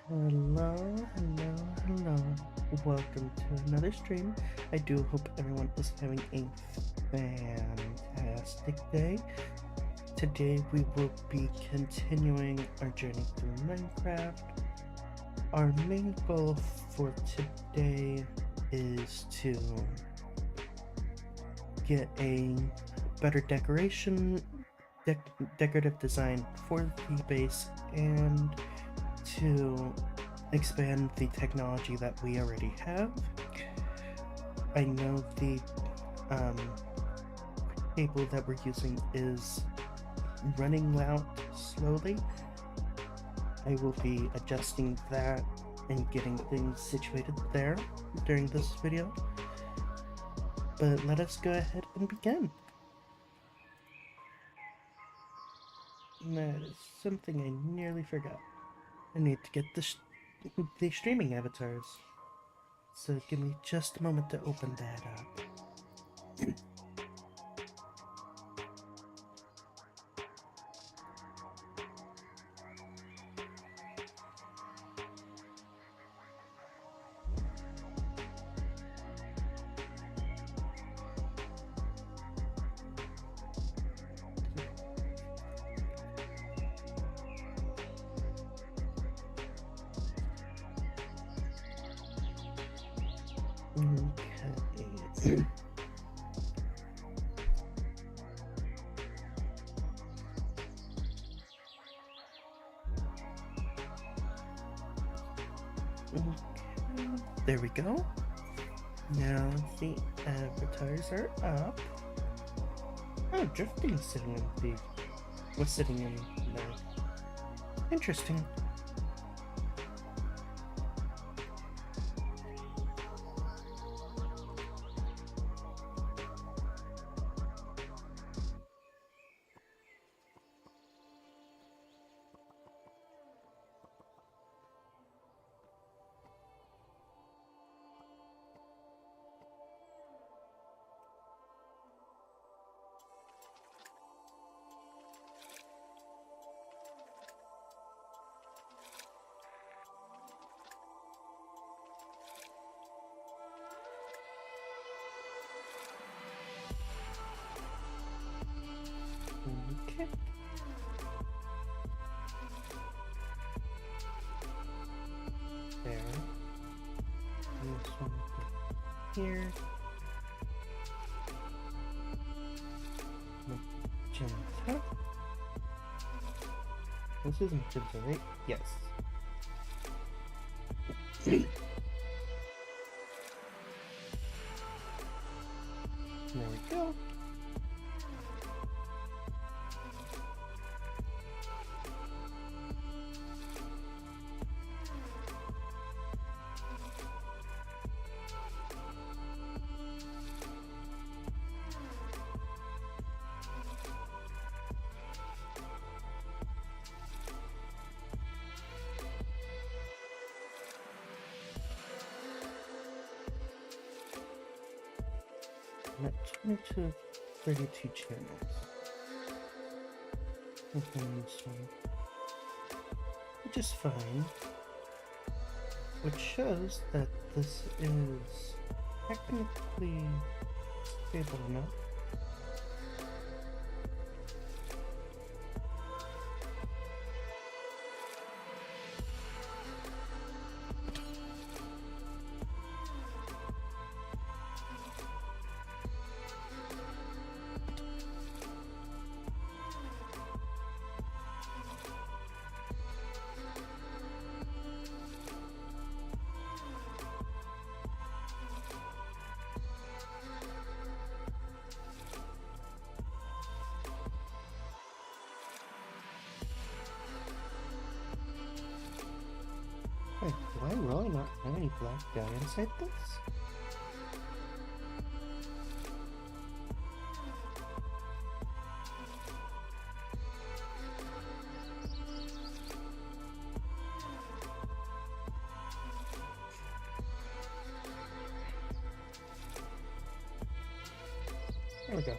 Hello, hello, hello. Welcome to another stream. I do hope everyone is having a fantastic day. Today we will be continuing our journey through Minecraft. Our main goal for today is to get a better decorative design for the base, and to expand the technology that we already have. I know the cable that we're using is running out slowly. I will be adjusting that and getting things situated there during this video. But let us go ahead and begin. That is something I nearly forgot. I need to get the streaming avatars. So give me just a moment to open that up. Okay. There we go. Now the avatars are up. Oh, Drifting was sitting in there. Interesting. Okay. There. This one here. Magenta. This is magenta, right? Yes. There we go. I'm at 22, 32 channels within this one, which is fine, which shows that this is technically stable enough. Wait, do I really not have any black dye inside this? There we go.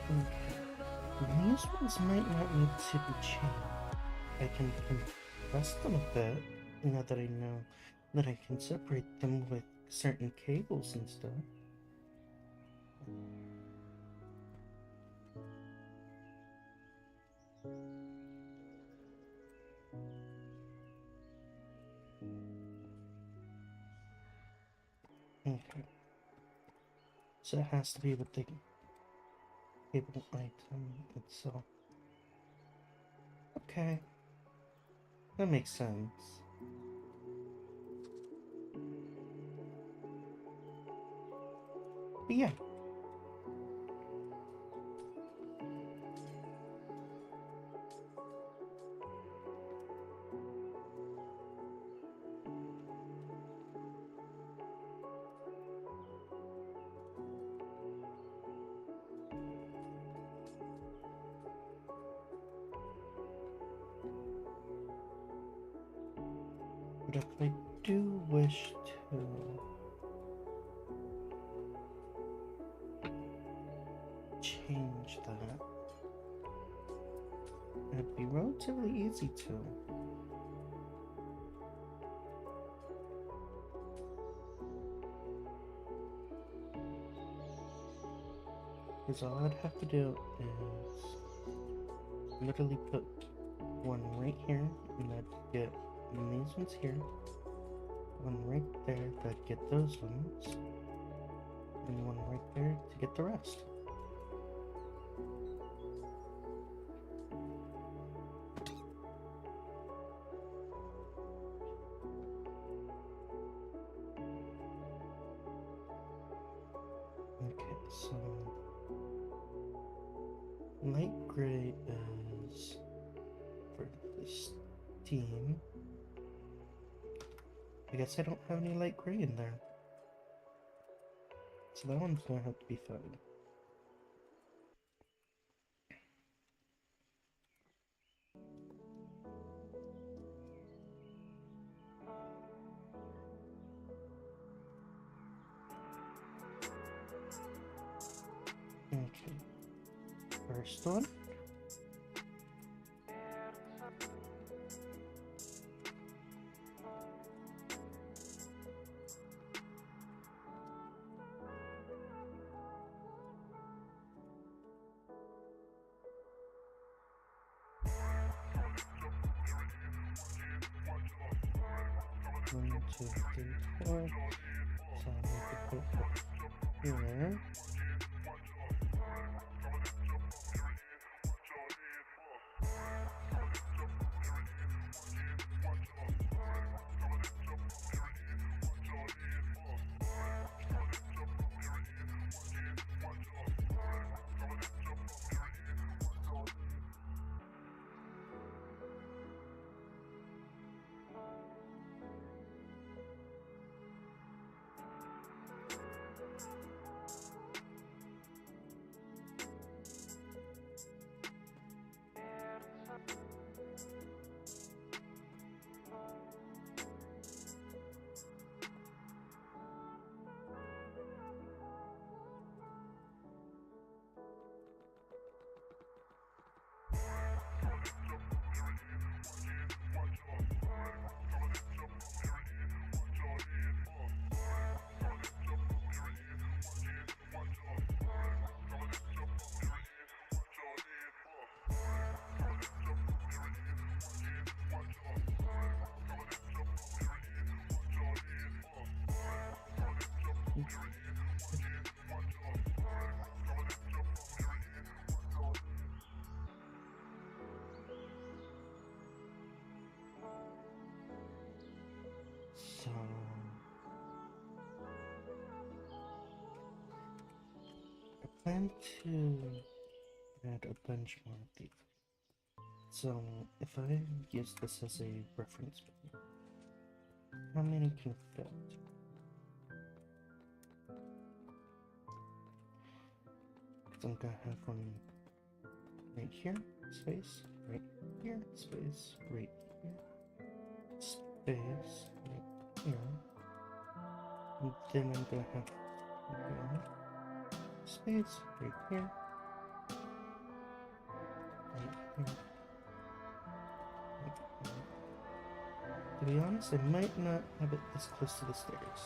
Okay. These ones might not need to be chained. I can compress them a bit now that I know that I can separate them with certain cables and stuff. Okay. So it has to be with the cable item itself. Okay. That makes sense. But yeah. But if I do wish to change that, it'd be relatively easy to. Because all I'd have to do is literally put one right here, and I'd get these ones here, one right there, that'd get those ones, and one right there to get the rest. Okay, so light gray is for this team. I guess I don't have any light gray in there. So that one's gonna have to be fun. Okay. First one. One, two, three, four. So I need to put it here. So I plan to add a bunch more of these. So if I use this as a reference point, how many can fit? Because I'm gonna have one right here, space, right here, space, right here, space, right here. And then I'm gonna have one space right here, right here, right here. To be honest, I might not have it this close to the stairs.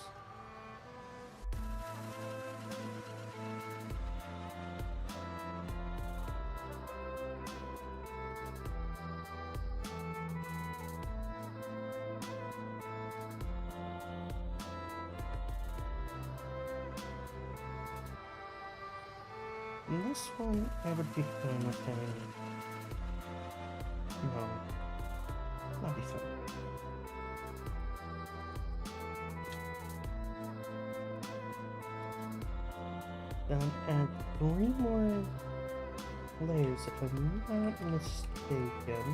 And this one, I would be fine with having, no, that'd be fine. Add 3 more layers if I'm not mistaken.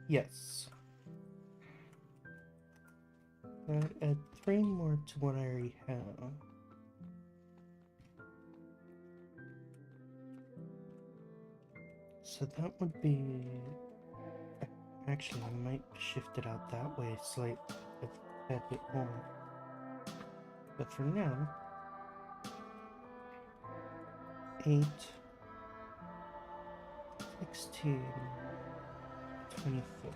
Yes. Add 3 more to what I already have. So that would be... Actually, I might shift it out that way slightly, a bit more. But for now, 8, 16, 24.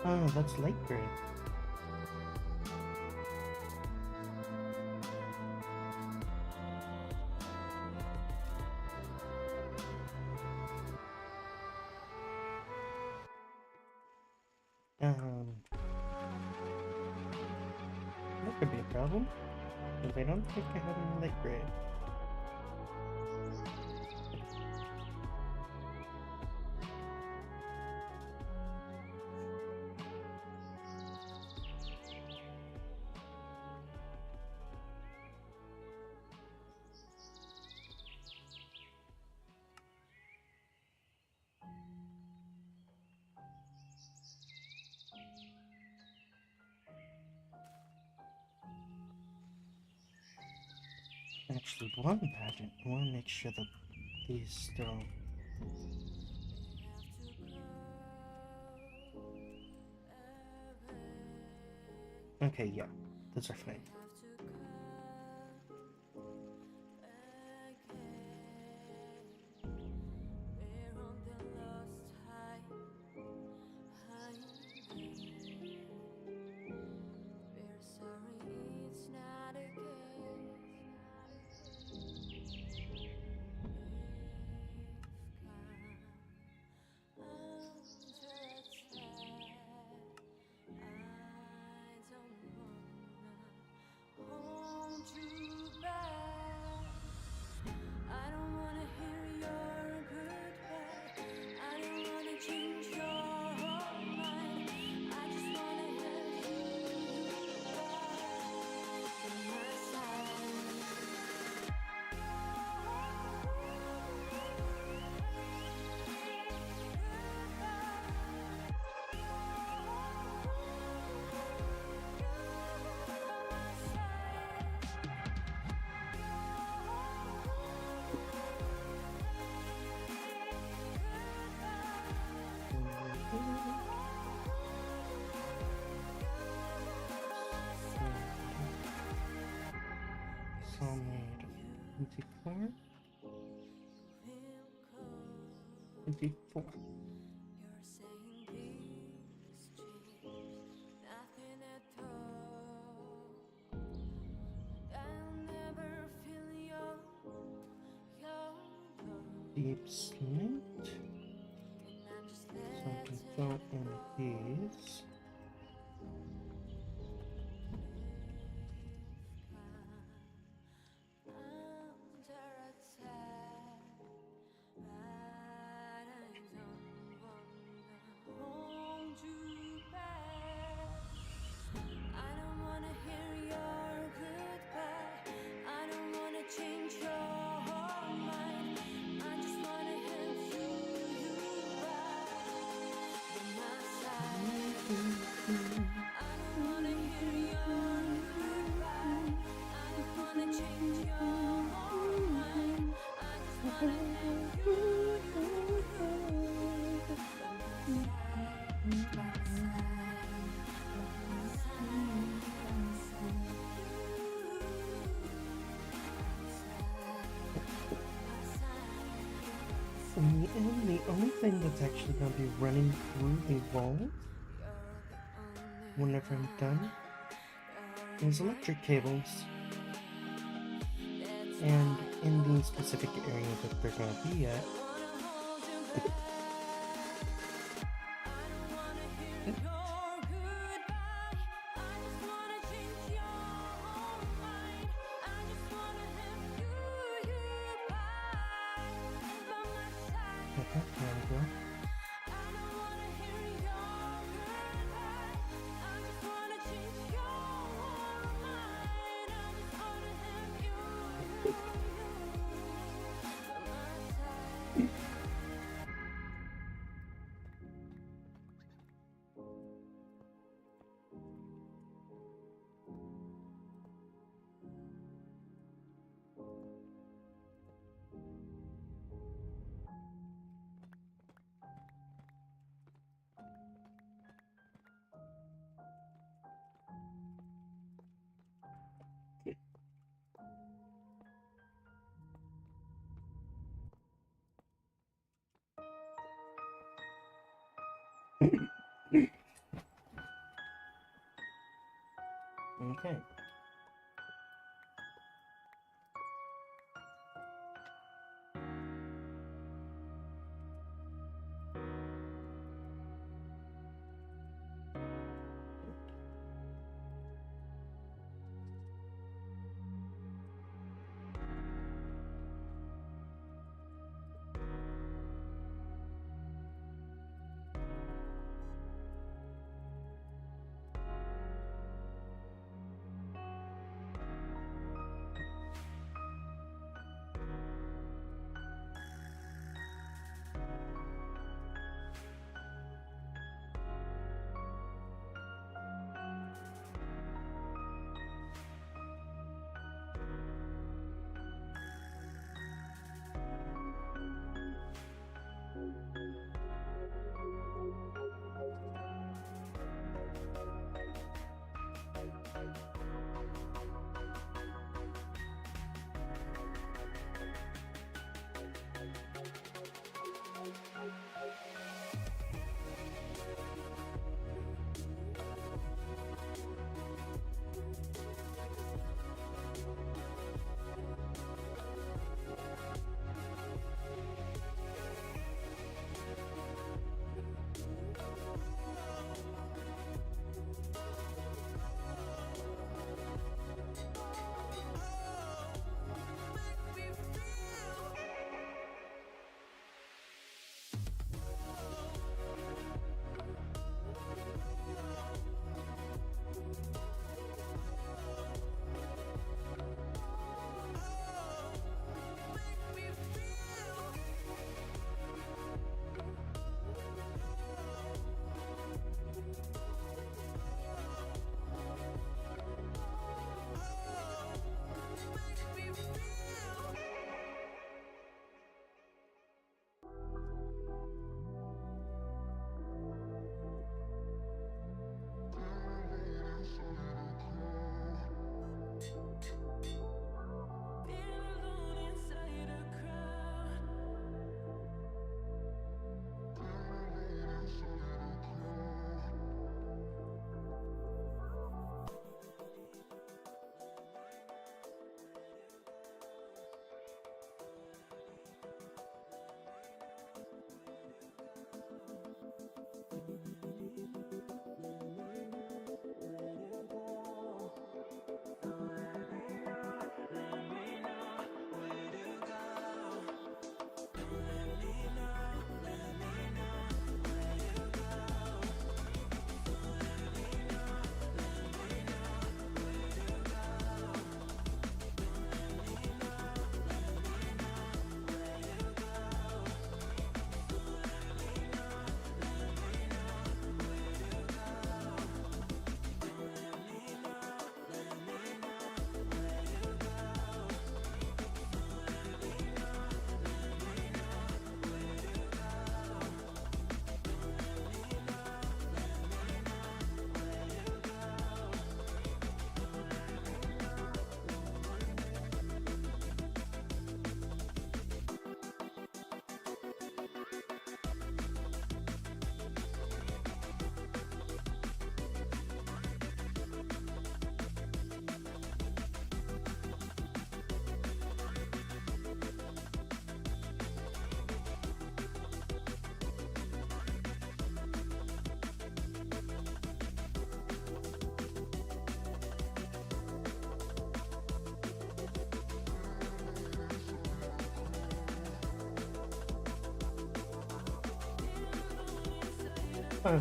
Oh, that's light gray. That could be a problem, because I don't think I have any light gray. Actually, one pageant. I want to make sure that these still... Okay, yeah, those are fine. 24, 24. You're saying these change nothing at all. I'll never feel your love. Deep sleep. And I'm just So I can letting fill it in go. these. Under attack, but I don't wanna hold you back. I don't wanna hear your goodbye. I don't wanna change your mind. I just wanna have you by my side. I don't wanna hear your goodbye. I don't wanna change your mind. I just wanna have you by my side, by my side, by my side, In the end, the only thing that's actually going to be running through the walls whenever I'm done is electric cables. And in the specific area that they're going to be at, there we go. Okay.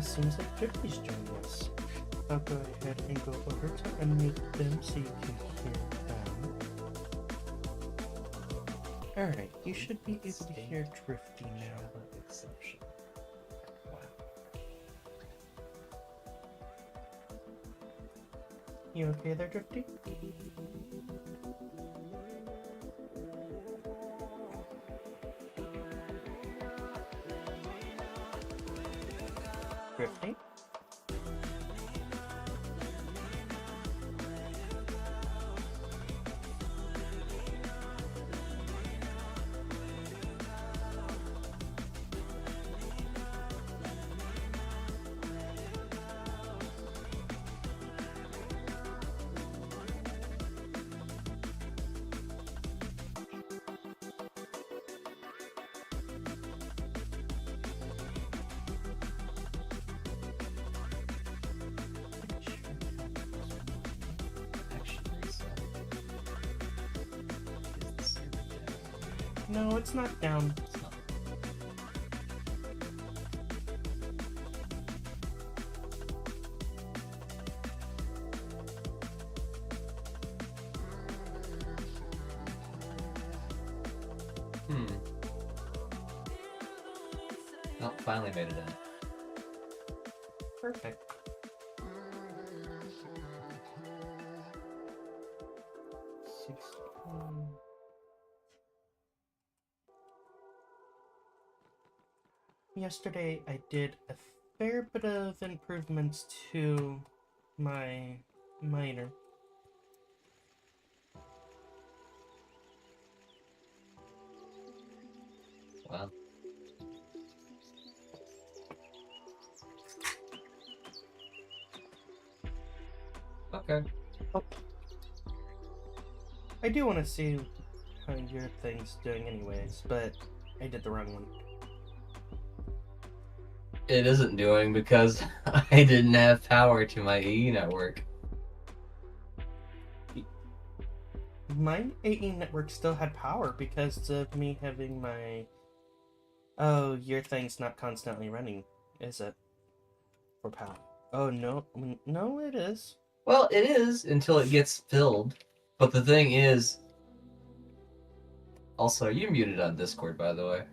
Seems like Drifty's joining us. I'll go ahead and go over to unmute them so you can hear them. Alright, you should be able to hear Drifty now. Exception. Wow. You okay there, Drifty? Drifty? Actually, reset. Is the server down? No, it's not down. It's not. Oh, finally made it in. Perfect. Yesterday I did a fair bit of improvements to my miner. Wow. Okay. I do want to see how your thing's doing anyways, but I did the wrong one. It isn't doing because I didn't have power to my AE network. My AE network still had power because of me having my... Oh, your thing's not constantly running, is it? For power. Oh, no. No, it is. Well, it is until it gets filled. But the thing is... Also, you're muted on Discord, by the way.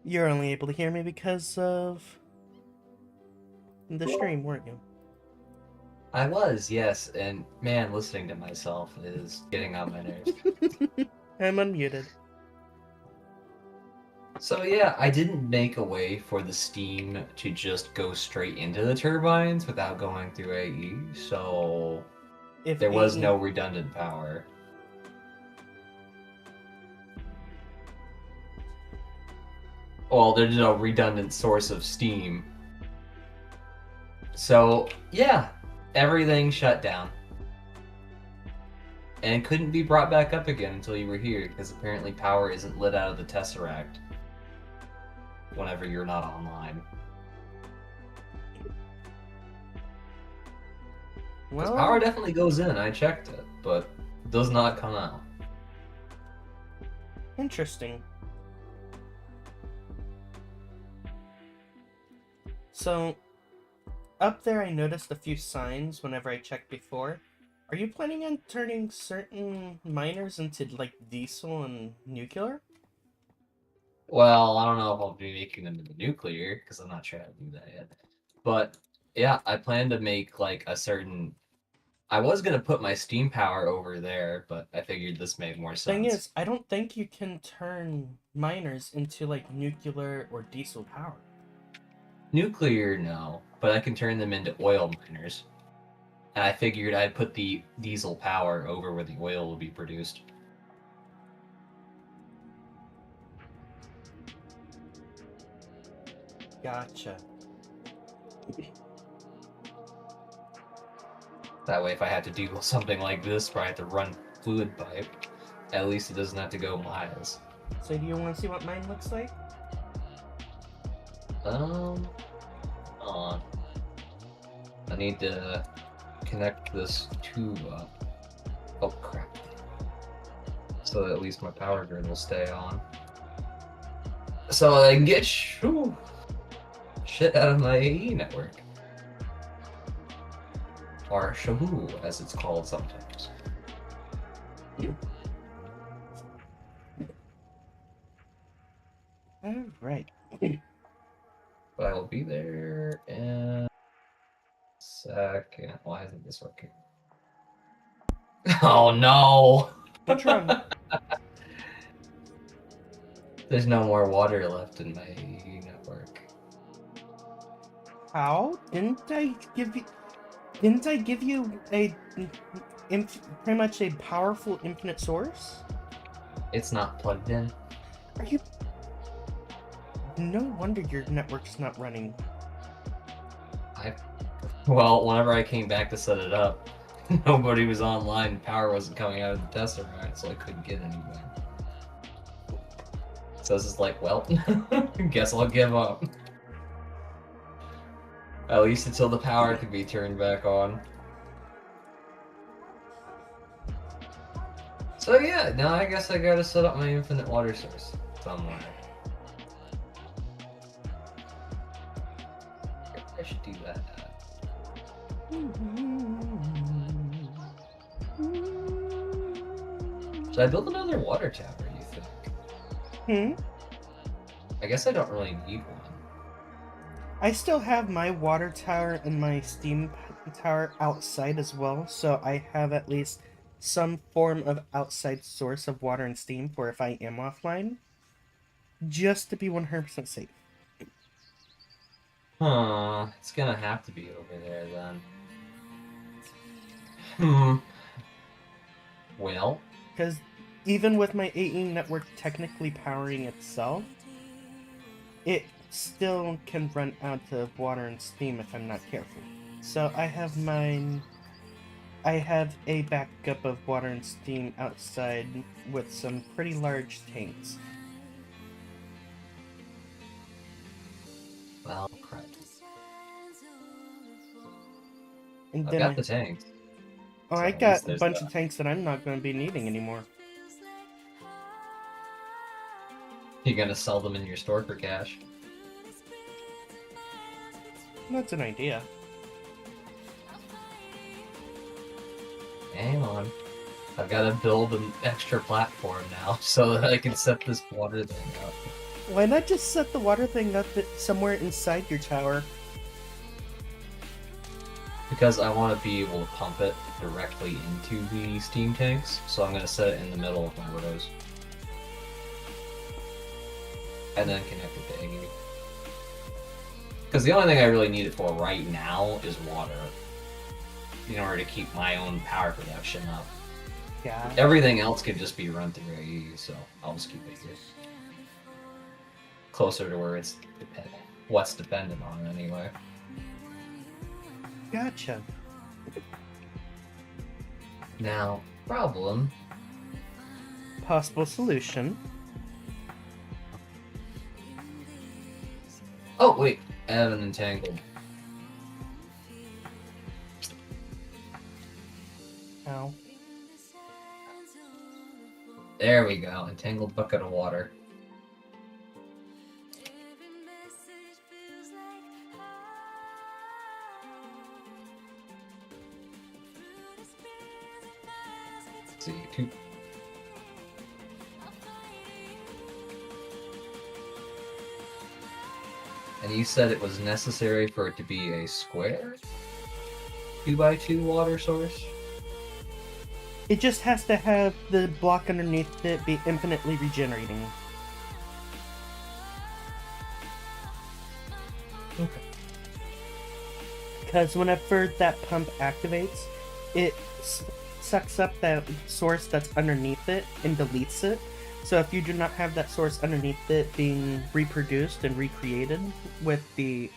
You're only able to hear me because of the stream, weren't you? I was, yes, and man, listening to myself is getting on my nerves. I'm unmuted. So yeah, I didn't make a way for the steam to just go straight into the turbines without going through AE, so If there was AE no redundant power. Well, there's no redundant source of steam. So, yeah, everything shut down. And couldn't be brought back up again until you were here, because apparently power isn't lit out of the Tesseract whenever you're not online. Because Well, power definitely goes in, I checked it, but does not come out. interesting. So, up there I noticed a few signs whenever I checked before. Are you planning on turning certain miners into, like, diesel and nuclear? Well, I don't know if I'll be making them into nuclear, because I'm not sure how to do that yet. But, yeah, I plan to make, like, a certain... I was going to put my steam power over there, but I figured this made more sense. Thing is, I don't think you can turn miners into, like, nuclear or diesel power. Nuclear, no, but I can turn them into oil miners. And I figured I'd put the diesel power over where the oil will be produced. Gotcha. That way, if I had to do something like this where I have to run fluid pipe, at least it doesn't have to go miles. So do you want to see what mine looks like? On. I need to connect this tube up. Oh crap. So that at least my power grid will stay on. So I can get shit out of my AE network. Or Shabu, as it's called sometimes. All right. But I will be there in a second. Why isn't this working? Oh no! What's wrong? There's no more water left in my AE network. How? Didn't I give you? Didn't I give you a pretty much a powerful infinite source? It's not plugged in. Are you? No wonder your network's not running. Well, whenever I came back to set it up, nobody was online. Power wasn't coming out of the tester rack, so I couldn't get anywhere. So this is like, well, guess I'll give up. At least until the power can be turned back on. So yeah, now I guess I gotta set up my infinite water source somewhere. I should do that. Should I build another water tower, you think? I guess I don't really need one. I still have my water tower and my steam tower outside as well, so I have at least some form of outside source of water and steam for if I am offline, just to be 100% safe. Huh, it's gonna have to be over there then. Well, Because even with my AE network technically powering itself, it still can run out of water and steam if I'm not careful. So I have a backup of water and steam outside with some pretty large tanks. well, crap. And I've then got the tanks. I so at least got a there's bunch that. of tanks that I'm not going to be needing anymore. You're gonna sell them in your store for cash. That's an idea. Hang on. I've got to build an extra platform now so that I can set this water thing up. Why not just set the water thing up somewhere inside your tower? Because I want to be able to pump it directly into the steam tanks, so I'm going to set it in the middle of my rows. And then connect it to AE. Because the only thing I really need it for right now is water. In order to keep my own power production up. Yeah. Everything else can just be run through AE, so I'll just keep it here. Closer to where it's what's dependent on it anyway. Gotcha. Now, problem. Possible solution. Oh, wait. I have an entangled. Ow. There we go. Entangled bucket of water. Let's see. Two. And you said it was necessary for it to be a square 2x2 water source? It just has to have the block underneath it be infinitely regenerating. Okay. Because whenever that pump activates, it sucks up that source that's underneath it and deletes it. So if you do not have that source underneath it being reproduced and recreated with the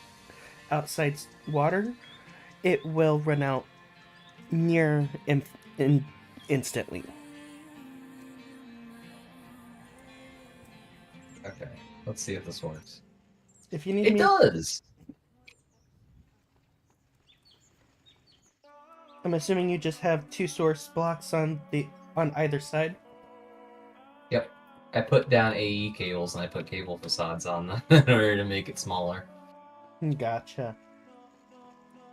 outside water, it will run out near instantly. Okay. Let's see if this works. If you need It me, does! I'm assuming you just have two source blocks on either side. Yep. I put down AE cables and I put cable facades on them in order to make it smaller. Gotcha.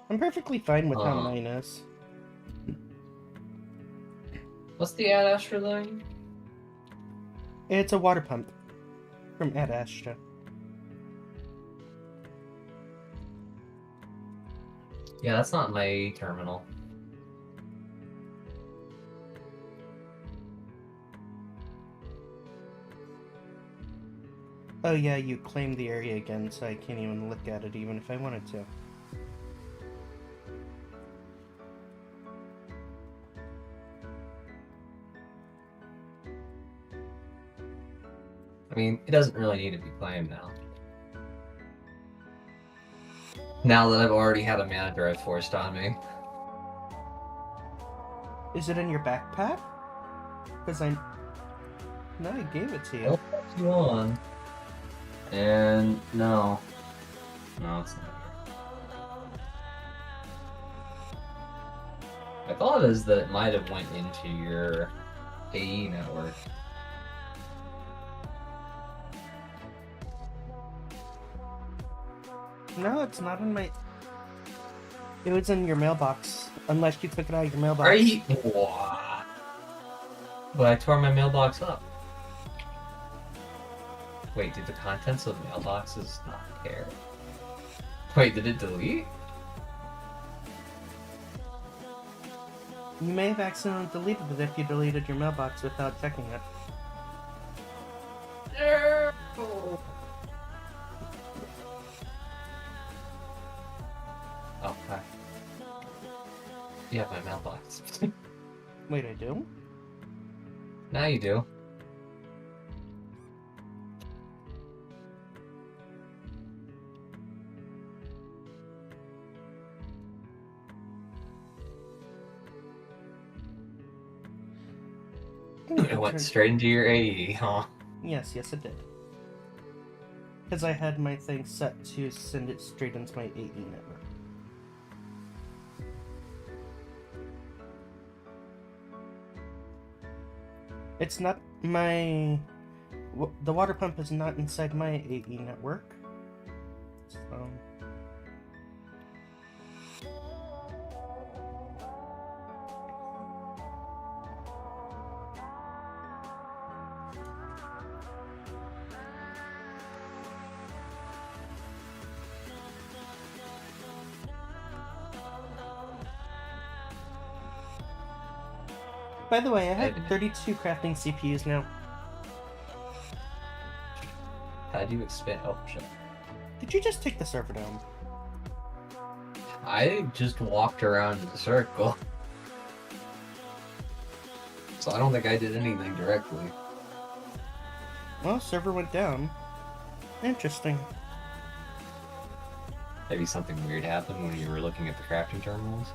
I'm perfectly fine with how Huh. mine is. What's the Ad Astra thing? It's a water pump from Ad Astra. Yeah, that's not my terminal. Oh yeah, you claimed the area again, so I can't even look at it even if I wanted to. I mean, it doesn't really need to be claimed now. Now that I've already had a mana drive forced on me. Is it in your backpack? Because I gave it to you. I'll put you on. And no. No, it's not here. I thought is that it might have went into your AE network. No, it's not in my. It was in your mailbox, unless you took it out of your mailbox. Are you? What? But I tore my mailbox up. Wait, did the contents of mailboxes not care? Wait, did it delete? You may have accidentally deleted it if you deleted your mailbox without checking it. No. Oh, hi. You have my mailbox. Wait, I do? Now you do. It went straight into your AE, huh? Yes, it did. Because I had my thing set to send it straight into my AE network. It's not my... The water pump is not inside my AE network. So... By the way, I have 32 crafting CPUs now. How do you expand? Oh, shit. Did you just take the server down? I just walked around in a circle. So I don't think I did anything directly. Well, server went down. Interesting. Maybe something weird happened when you were looking at the crafting terminals.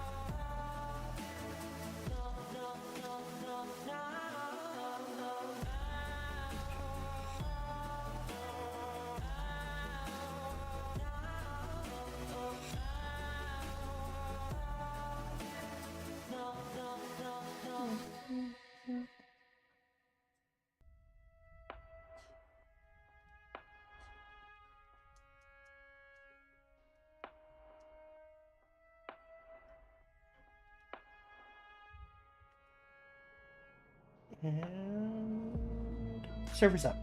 And... server's up.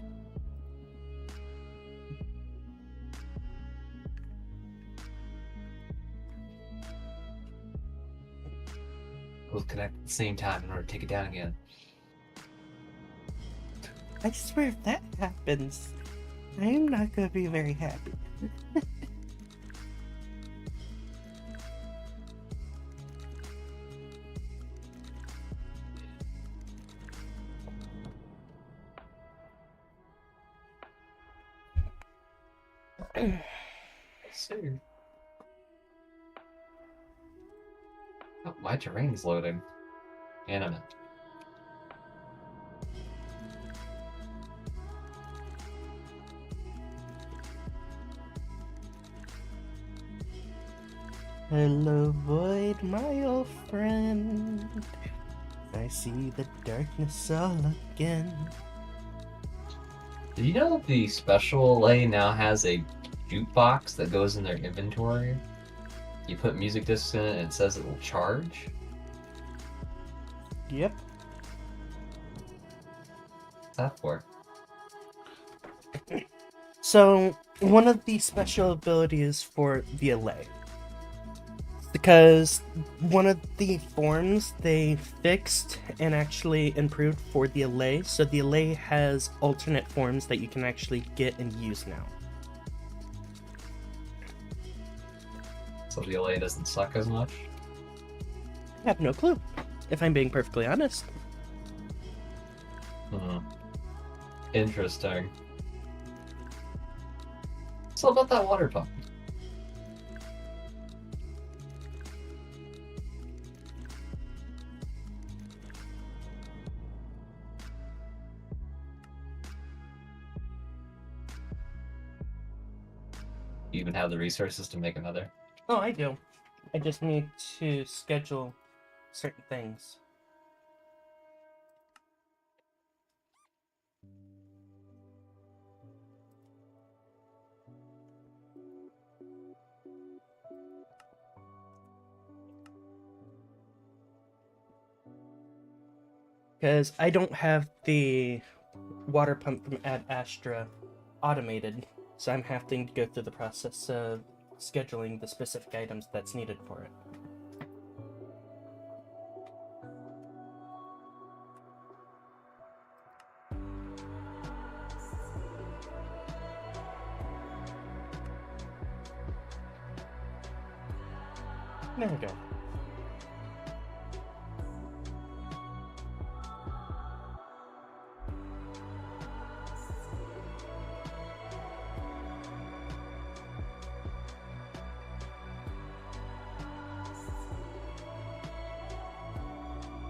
We'll connect at the same time in order to take it down again. I swear if that happens, I am not going to be very happy. Sir. Oh, my terrain's loading. Animate. Hello, Void, my old friend. I see the darkness all again. Did you know the special lane now has a jukebox that goes in their inventory. You put music discs in it and it says it will charge. Yep. What's that for? So, one of the special abilities for the Allay. Because one of the forms they fixed and actually improved for the Allay, so the Allay has alternate forms that you can actually get and use now. So the LA doesn't suck as much? I have no clue, if I'm being perfectly honest. Interesting. So about that water pump. You even have the resources to make another? Oh, I do. I just need to schedule certain things. Because I don't have the water pump from Ad Astra automated, so I'm having to go through the process of scheduling the specific items that's needed for it. There we go.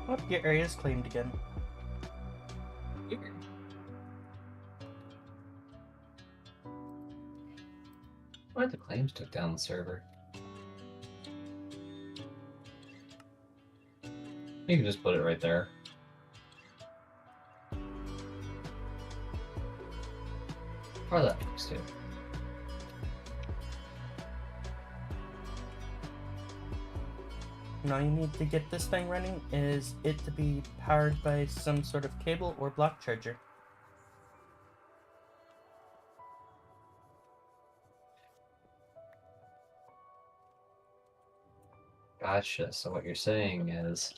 Oh, your area's claimed again. Why the claims took down the server? You can just put it right there. Or that works too. Now you need to get this thing running is it to be powered by some sort of cable or block charger. Gotcha. So what you're saying is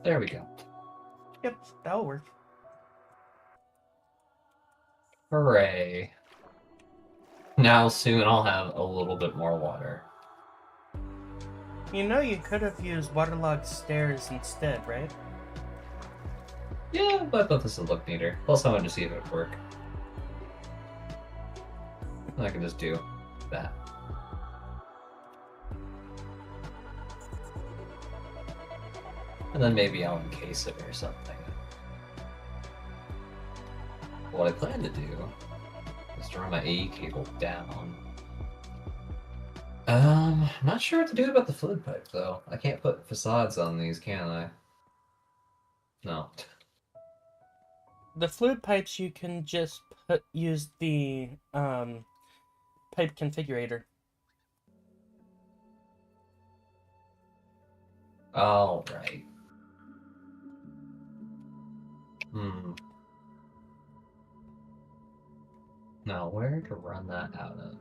there we go. Yep, that'll work. Hooray. Now soon I'll have a little bit more water. You know you could have used waterlogged stairs instead, right? Yeah, but I thought this would look neater. Plus I wanted to see if it would work. And I can just do that. And then maybe I'll encase it or something. What I plan to do is to run my AE cable down. Not sure what to do about the fluid pipe though. I can't put facades on these, can I? No. The fluid pipes you can just use the pipe configurator. All right. Hmm. Now, where to run that out of?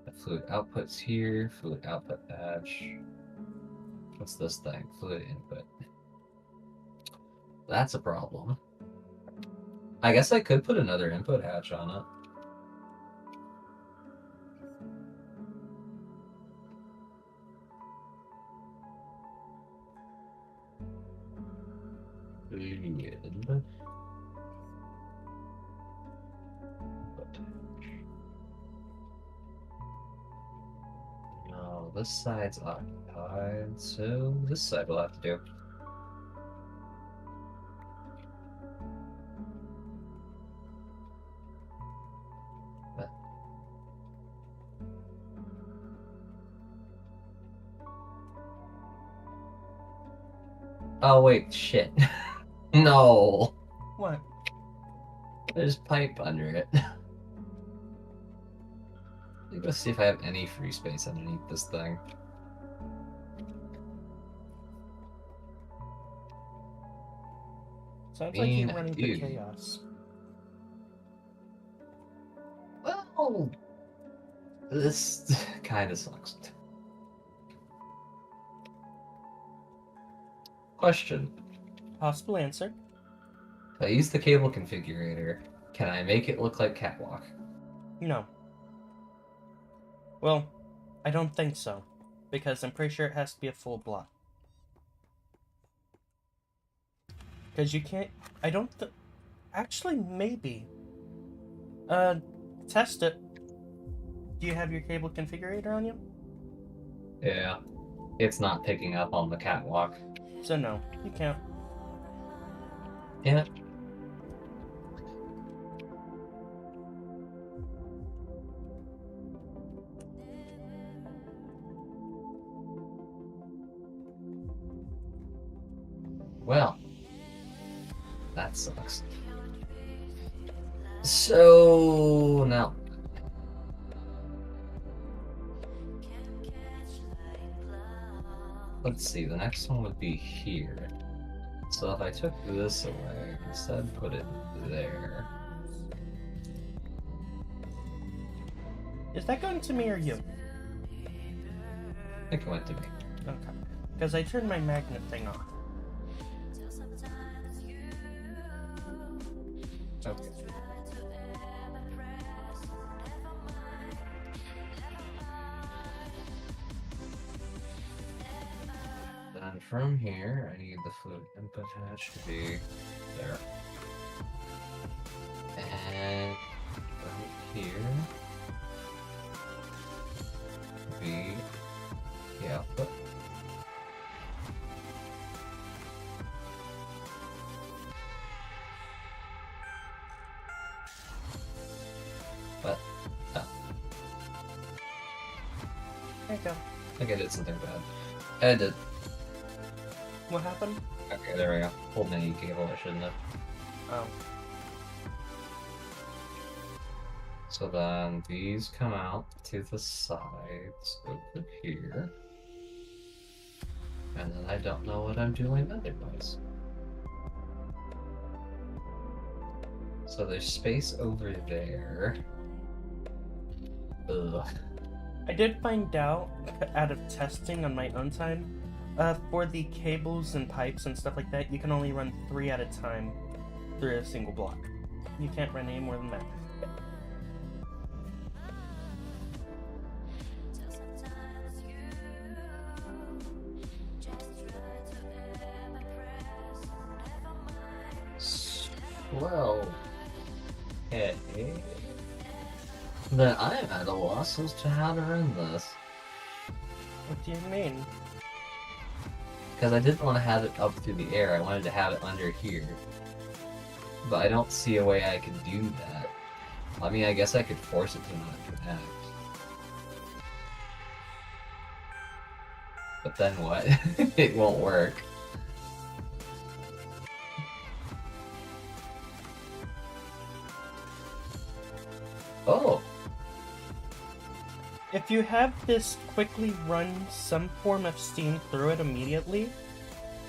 The fluid output's here, fluid output patch. What's this thing? Fluid input. That's a problem. I guess I could put another input hatch on it. Fluid. No, this side's occupied, so this side will have to do. Oh wait, shit. No, What? there's pipe under it. Let me go see if I have any free space underneath this thing. Sounds like you're Mean running to dude. chaos. Well, this kind of sucks. Question. Possible answer? If I use the cable configurator, can I make it look like catwalk? No. Well, I don't think so. Because I'm pretty sure it has to be a full block. Because you can't... I don't actually, maybe. Test it. Do you have your cable configurator on you? Yeah. It's not picking up on the catwalk. So no, you can't. Damn it. Well, that sucks. So now, let's see. The next one would be here. So if I took this away, instead put it there. Is that going to me or you? I think it went to me. Okay. Because I turned my magnet thing off. Okay. Then from here, I need the fluid input hatch to be there. And right here be the output. But There you go. I think I did something bad. I did. What happened? Okay, there we go. Pulled an E cable, I shouldn't have. Oh. So then these come out to the sides over here. And then I don't know what I'm doing otherwise. So there's space over there. Ugh. I did find out of testing on my own time, for the cables and pipes and stuff like that, you can only run 3 at a time through a single block. You can't run any more than that. Well, okay. Then I'm at a loss as to how to run this. What do you mean? Because I didn't want to have it up through the air, I wanted to have it under here. But I don't see a way I could do that. I mean, I guess I could force it to not connect. But then what? It won't work. Oh! If you have this quickly run some form of steam through it immediately,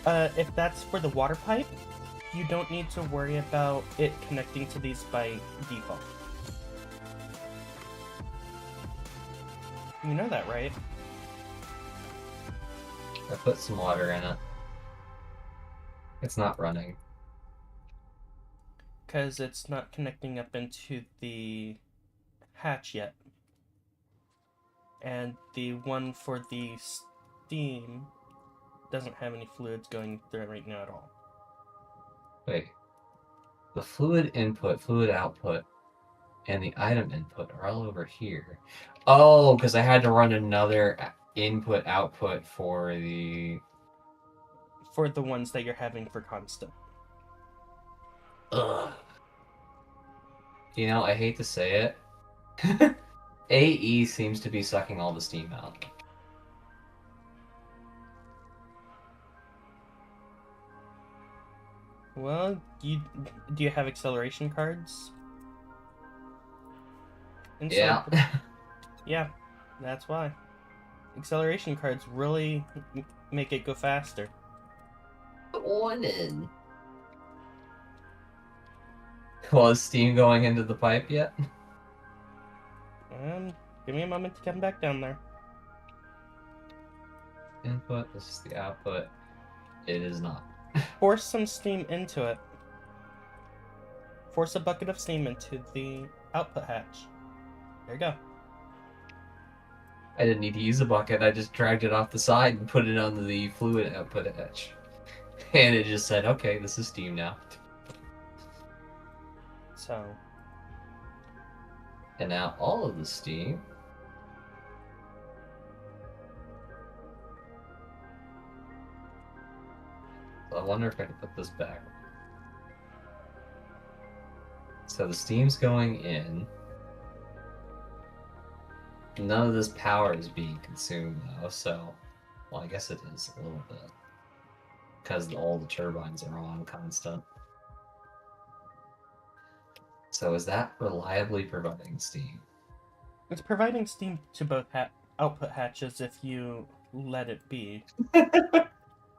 if that's for the water pipe, you don't need to worry about it connecting to these by default. You know that, right? I put some water in it. It's not running. Because it's not connecting up into the hatch yet. And the one for the steam doesn't have any fluids going through it right now at all. Wait. The fluid input, fluid output, and the item input are all over here. Oh, because I had to run another input output for the... For the ones that you're having for constant. Ugh. You know, I hate to say it. AE seems to be sucking all the steam out. Well, do you have acceleration cards Yeah. installed? Yeah, that's why. Acceleration cards really make it go faster. Put one in. Well, is steam going into the pipe yet? Give me a moment to come back down there. Input, this is the output. It is not. Force some steam into it. Force a bucket of steam into the output hatch. There you go. I didn't need to use a bucket, I just dragged it off the side and put it on the fluid output hatch. And it just said, okay, this is steam now. So, And now all of the steam. I wonder if I can put this back. So the steam's going in. None of this power is being consumed though, so well, I guess it is a little bit because all the turbines are on constant. So is that reliably providing steam? it's providing steam to both output hatches if you let it be.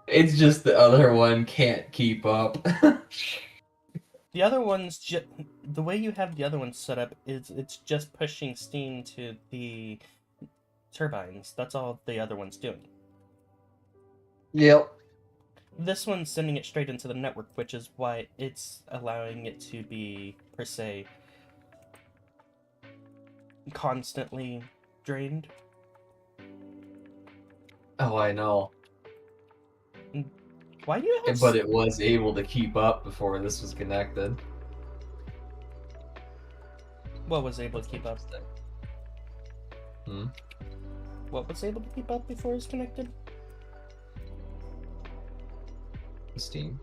It's just the other one can't keep up. The other one's the way you have the other one set up is it's just pushing steam to the turbines. That's all the other one's doing. Yep. This one's sending it straight into the network, which is why it's allowing it to be, per se, constantly drained. Oh, I know. Why do you have... But it was able to keep up before this was connected. What was able to keep up? Hmm? What was able to keep up before it was connected? Steam.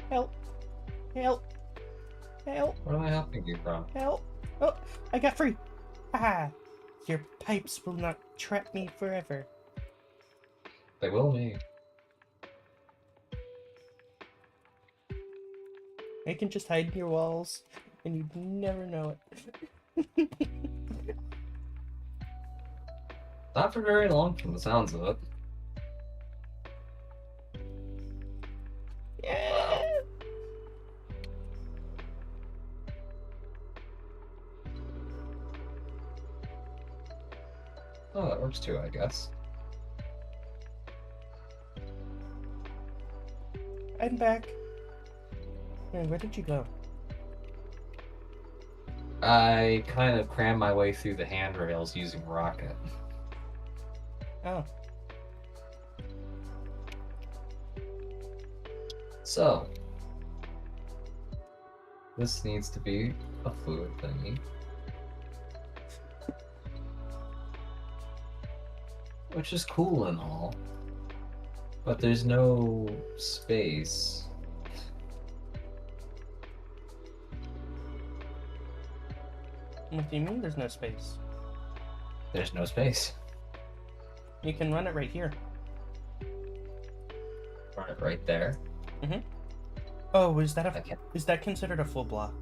Help! Help! Help! What am I helping you from? Help! Oh, I got free! Ah! Your pipes will not trap me forever. They will me. I can just hide in your walls, and you'd never know it. Not for very long from the sounds of it. Yeah! Oh, that works too, I guess. I'm back. Man, where did you go? I kind of crammed my way through the handrails using rocket. Oh. So, this needs to be a fluid thingy. Which is cool and all. But there's no space. What do you mean there's no space? There's no space. You can run it right here. Run it right there. Oh, is that Okay. is that considered a full block?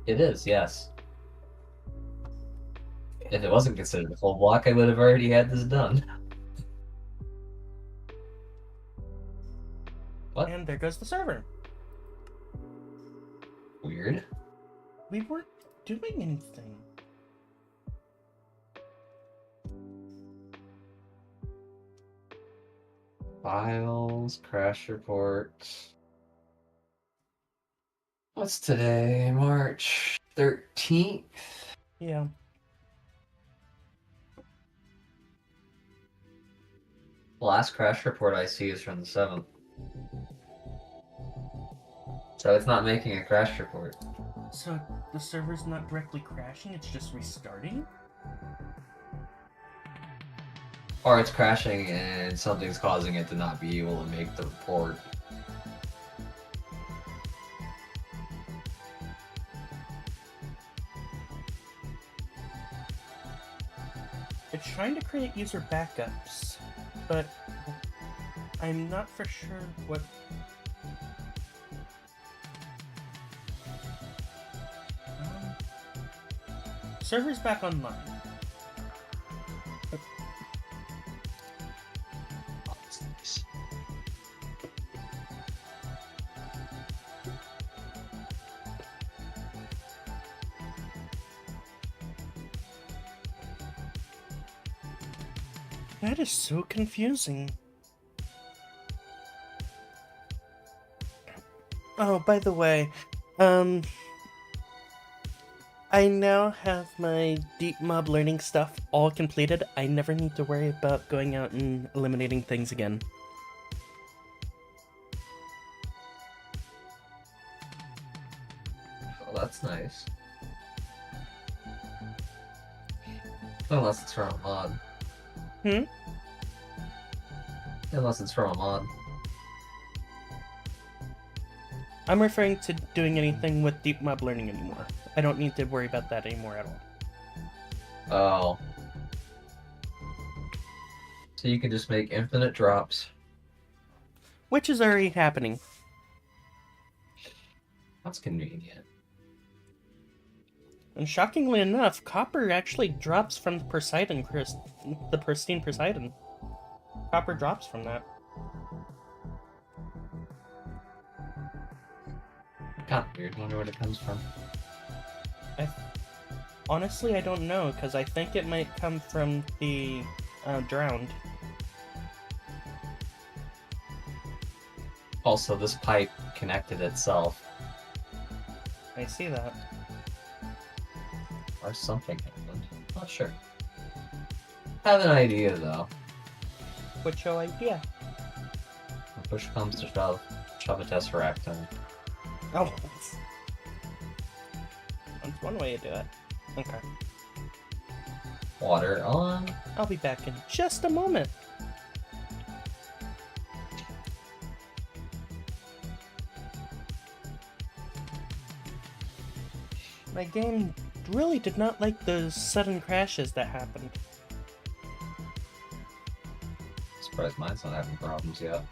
It is, yes. If it wasn't considered a full block, I would have already had this done. What? And there goes the server. Weird. We weren't doing anything. Files, crash report. What's today? March 13th? Yeah. The last crash report I see is from the 7th. So it's not making a crash report. So the server's not directly crashing, it's just restarting? Or it's crashing and something's causing it to not be able to make the report. trying to create user backups, but I'm not for sure what. Server's back online. That is so confusing. Oh, by the way, I now have my deep mob learning stuff all completed. I never need to worry about going out and eliminating things again. Oh, that's nice. Unless it's from a mod. Hmm? Unless it's from a mod. I'm referring to doing anything with deep mob learning anymore. I don't need to worry about that anymore at all. Oh. So you can just make infinite drops. Which is already happening. That's convenient. And shockingly enough, copper actually drops from the the pristine Poseidon. Copper drops from that. Kind of weird. Wonder where it comes from. Honestly, I don't know, because I think it might come from the drowned. Also, this pipe connected itself. I see that. Or something happened. Not sure. Have an idea, though. What's your idea? When push comes to shove, shove a Tesseract in. Oh. That's one way to do it. Okay. Water on. I'll be back in just a moment. My game really did not like those sudden crashes that happened. Surprised mine's not having problems yet.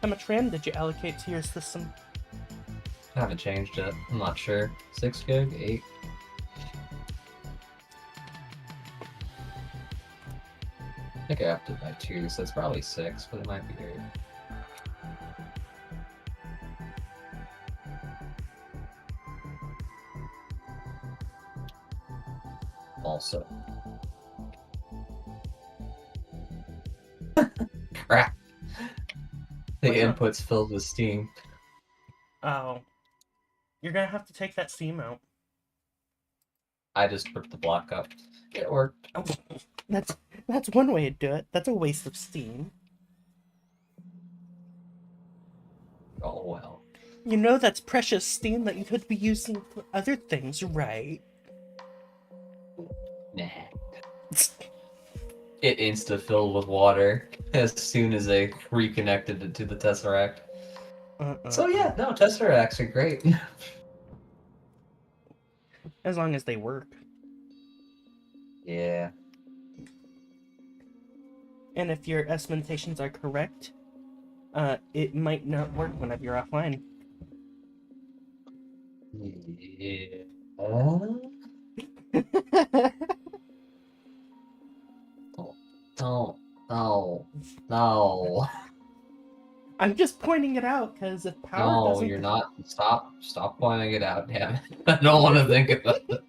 How much RAM did you allocate to your system? I haven't changed it. I'm not sure. 6 gig? 8? I think I upped it by 2, so it's probably 6, but it might be 8. Also. Crap! The What's up? input's filled with steam. Oh. You're gonna have to take that steam out. I just ripped the block up. It worked. Oh, that's one way to do it. That's a waste of steam. Oh well. You know that's precious steam that you could be using for other things, right? Nah. It insta-filled with water as soon as I reconnected it to the Tesseract. So yeah, no, Tesseracts are great. As long as they work. Yeah. And if your estimations are correct, it might not work whenever you're offline. Yeah. No. I'm just pointing it out because if power No, doesn't. you're not. Stop pointing it out, damn it. I don't want to think about it.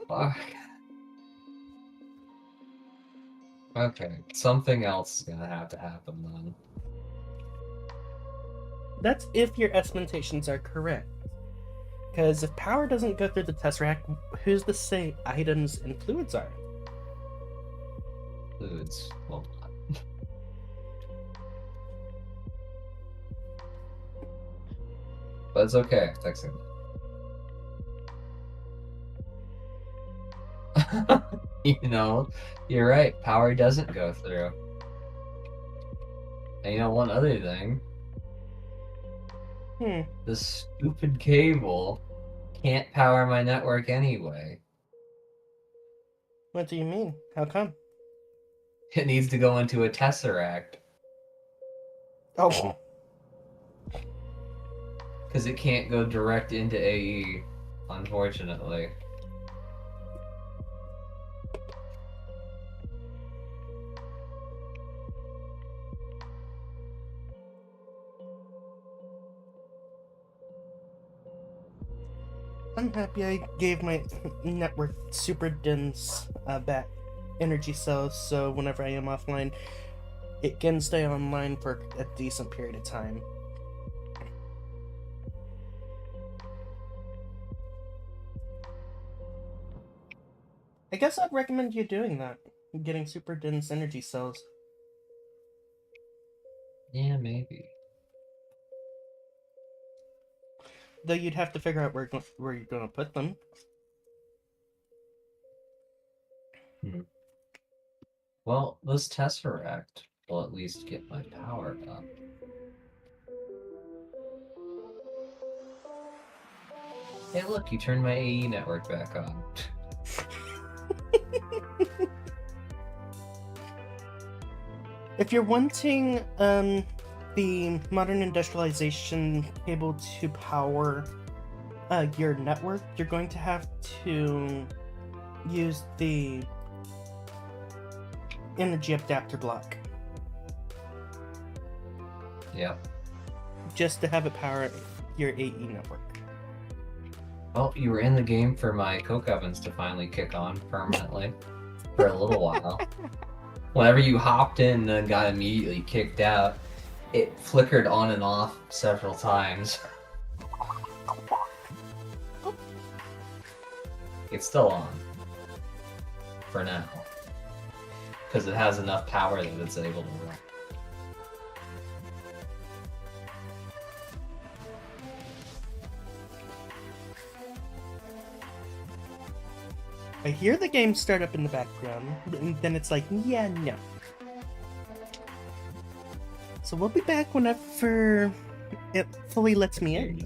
Fuck. Okay, something else is gonna have to happen then. That's if your estimations are correct. Because if power doesn't go through the Tesseract, who's to say items and fluids are? Fluids. Well, but it's okay. Fixing it. You know, you're right. Power doesn't go through. And you know, one other thing. This stupid cable can't power my network anyway. What do you mean? How come? It needs to go into a tesseract Oh, because it can't go direct into AE, unfortunately. I'm happy I gave my network super dense back energy cells, so whenever I am offline, it can stay online for a decent period of time. I guess I'd recommend you doing that. Getting super dense energy cells. Yeah, maybe. Though you'd have to figure out where you're going to put them. Well, this tesseract will at least get my power up. Hey, look, you turned my AE network back on. If you're wanting the modern industrialization cable to power your network, you're going to have to use the energy adapter block Yep. just to have it power your AE network. Well, you were in the game for my coke ovens to finally kick on permanently for a little while. Whenever you hopped in and got immediately kicked out, it flickered on and off several times. It's still on. For now. Because it has enough power that it's able to run. I hear the game start up in the background, and then it's like, yeah, no. So we'll be back whenever it fully lets me in.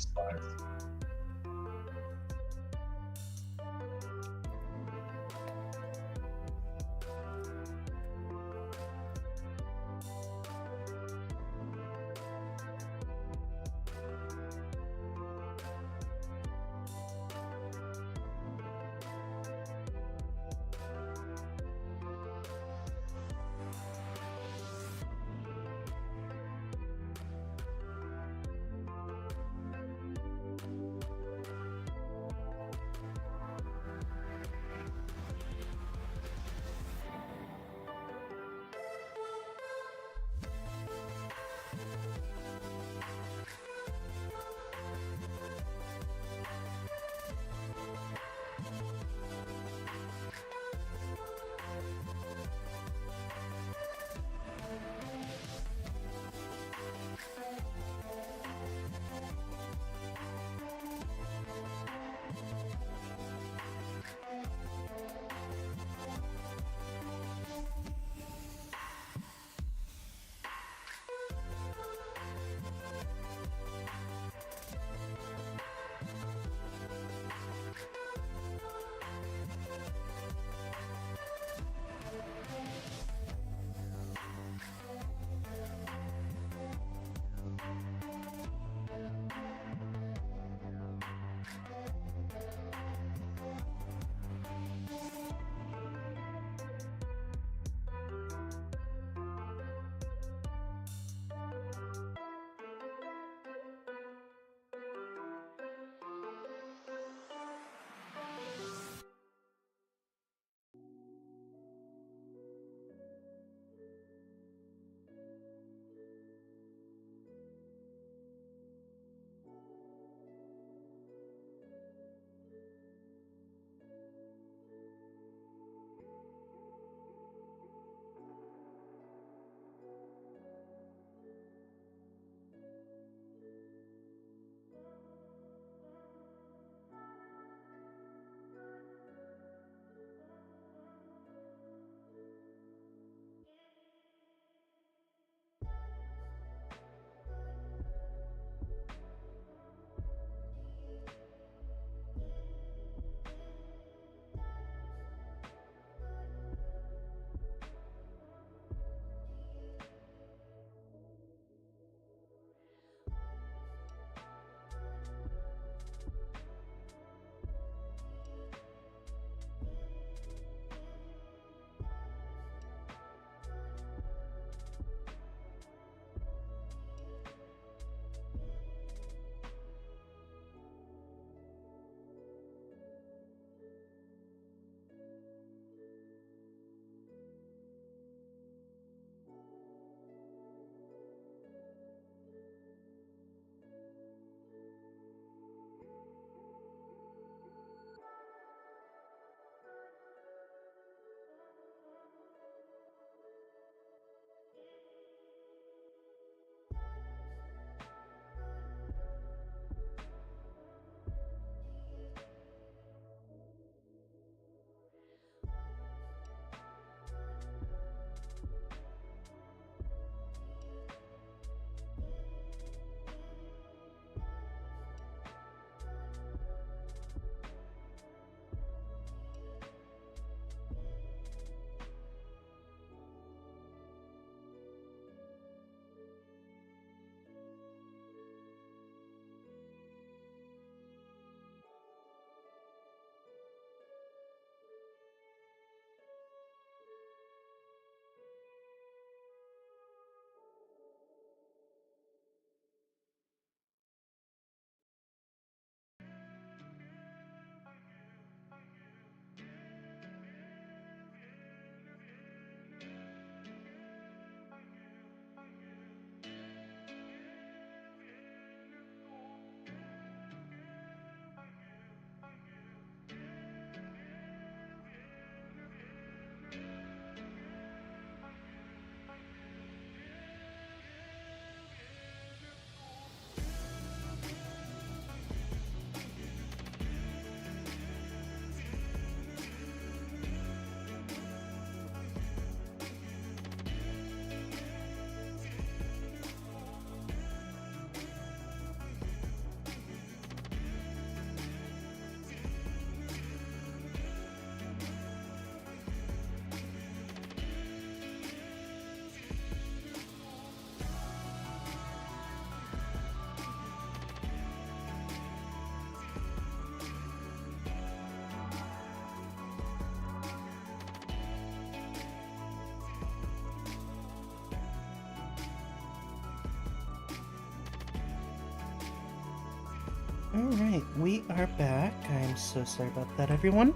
Alright, we are back. I'm so sorry about that, everyone.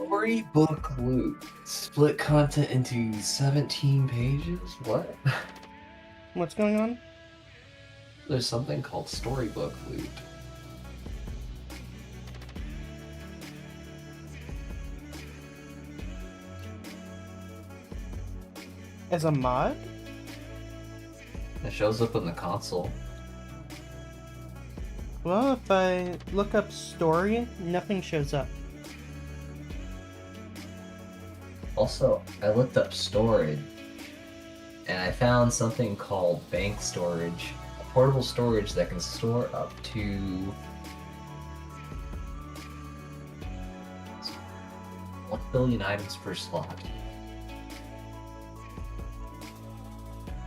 Storybook loot. Split content into 17 pages? What? What's going on? There's something called storybook loot. As a mod? It shows up in the console. Well, if I look up story, nothing shows up. Also, I looked up storage, and I found something called bank storage. A portable storage that can store up to 1 billion items per slot.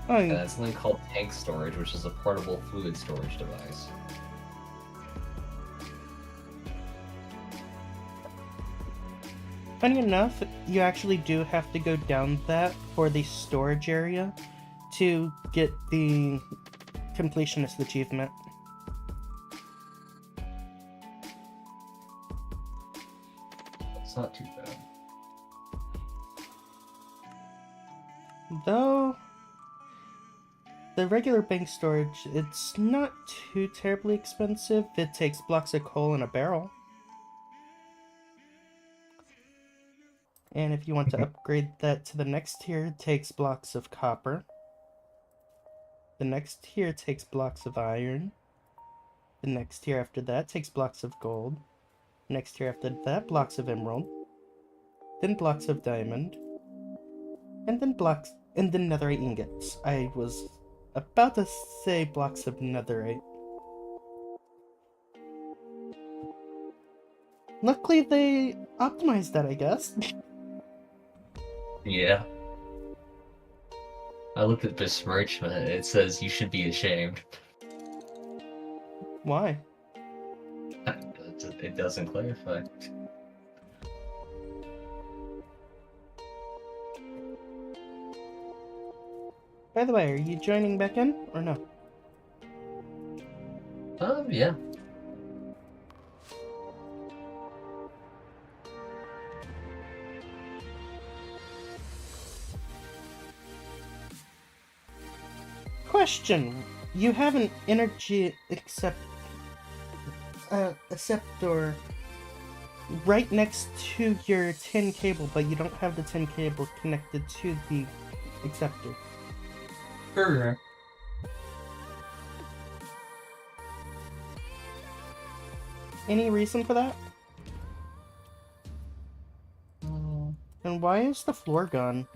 Oh, And that's something called tank storage, which is a portable fluid storage device. funny enough, you actually do have to go down that for the storage area to get the completionist achievement. It's not too bad. Though, the regular bank storage, it's not too terribly expensive. It takes blocks of coal in a barrel. And if you want to upgrade that to the next tier, it takes blocks of copper. The next tier takes blocks of iron. The next tier after that takes blocks of gold. Next tier after that, blocks of emerald. Then blocks of diamond. And then netherite ingots. I was about to say blocks of netherite. Luckily, they optimized that, I guess. Yeah. I looked at besmirchment. It says you should be ashamed. Why? It doesn't clarify. By the way, are you joining back in, or no? Yeah. Question. You have an energy acceptor right next to your tin cable, but you don't have the tin cable connected to the acceptor. Sure. Any reason for that? And why is the floor gone?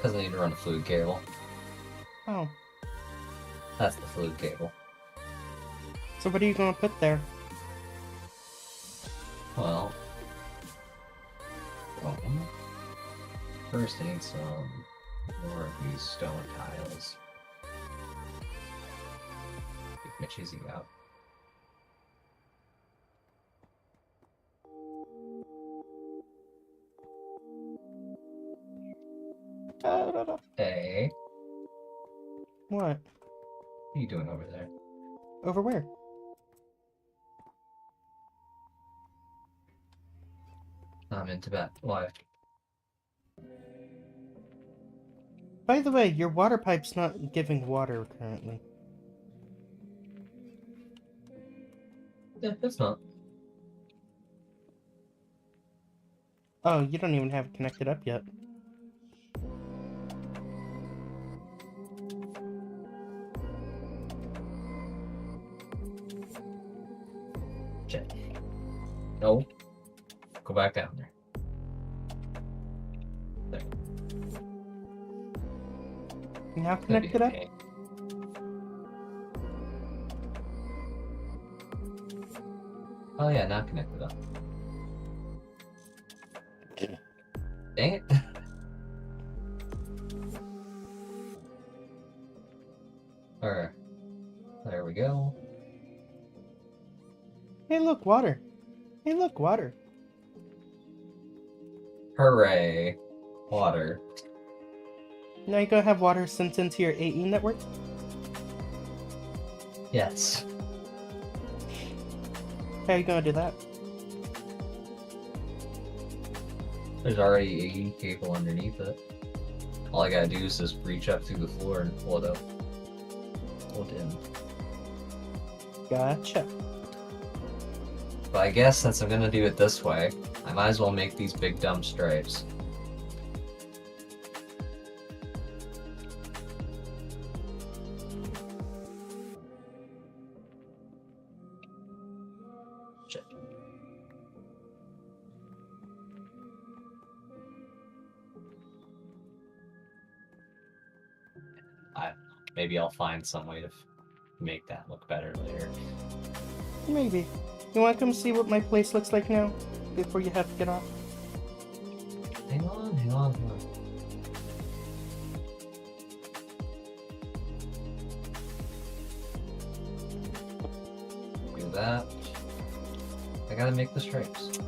Because I need to run a fluid cable. Oh. That's the fluid cable. So what are you gonna put there? Well, first I need some more of these stone tiles. Get my cheesy out. Hey, What? what are you doing over there? Over where? I'm in Tibet. Why? By the way, your water pipe's not giving water currently. Yeah, it's not. Oh, you don't even have it connected up yet. Check. No. Go back down there. There. Now That'd be connected up? okay. Oh yeah, now connected up. Dang it. Alright. There we go. Hey, look, water. Hey, look, water. Hooray. Water. Now you gonna have water sent into your AE network? Yes. How are you gonna do that? There's already a cable underneath it. All I gotta do is just reach up through the floor and pull it up. Pull it in. Gotcha. But I guess since I'm gonna do it this way, I might as well make these big dumb stripes. Shit. Maybe I'll find some way to make that look better later. Maybe. You wanna come see what my place looks like now? Before you have to get off? Hang on, hang on, hang on. Do that. I gotta make the stripes.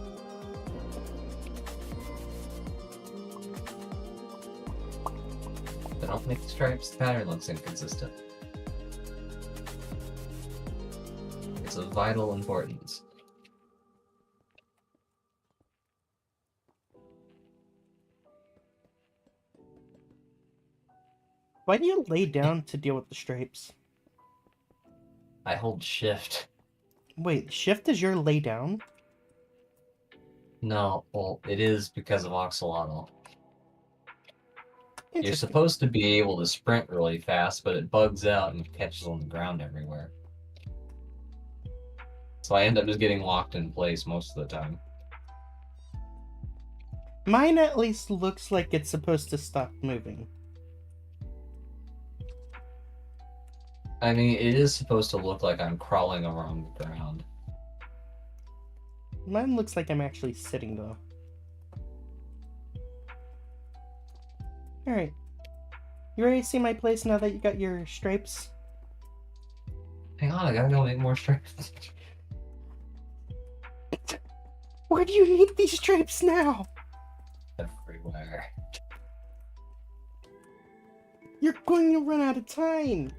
If I don't make the stripes, the pattern looks inconsistent. It's of vital importance. Why do you lay down to deal with the stripes? I hold shift. Wait, shift is your lay down? No, well, it is because of Oxalotl. You're Interesting. supposed to be able to sprint really fast, but it bugs out and catches on the ground everywhere. So I end up just getting locked in place most of the time. Mine at least looks like it's supposed to stop moving. I mean, it is supposed to look like I'm crawling around the ground. Mine looks like I'm actually sitting though. Alright. You ready to see my place now that you got your stripes? Hang on, I gotta go make more stripes. Where do you need these stripes now? Everywhere. You're going to run out of time.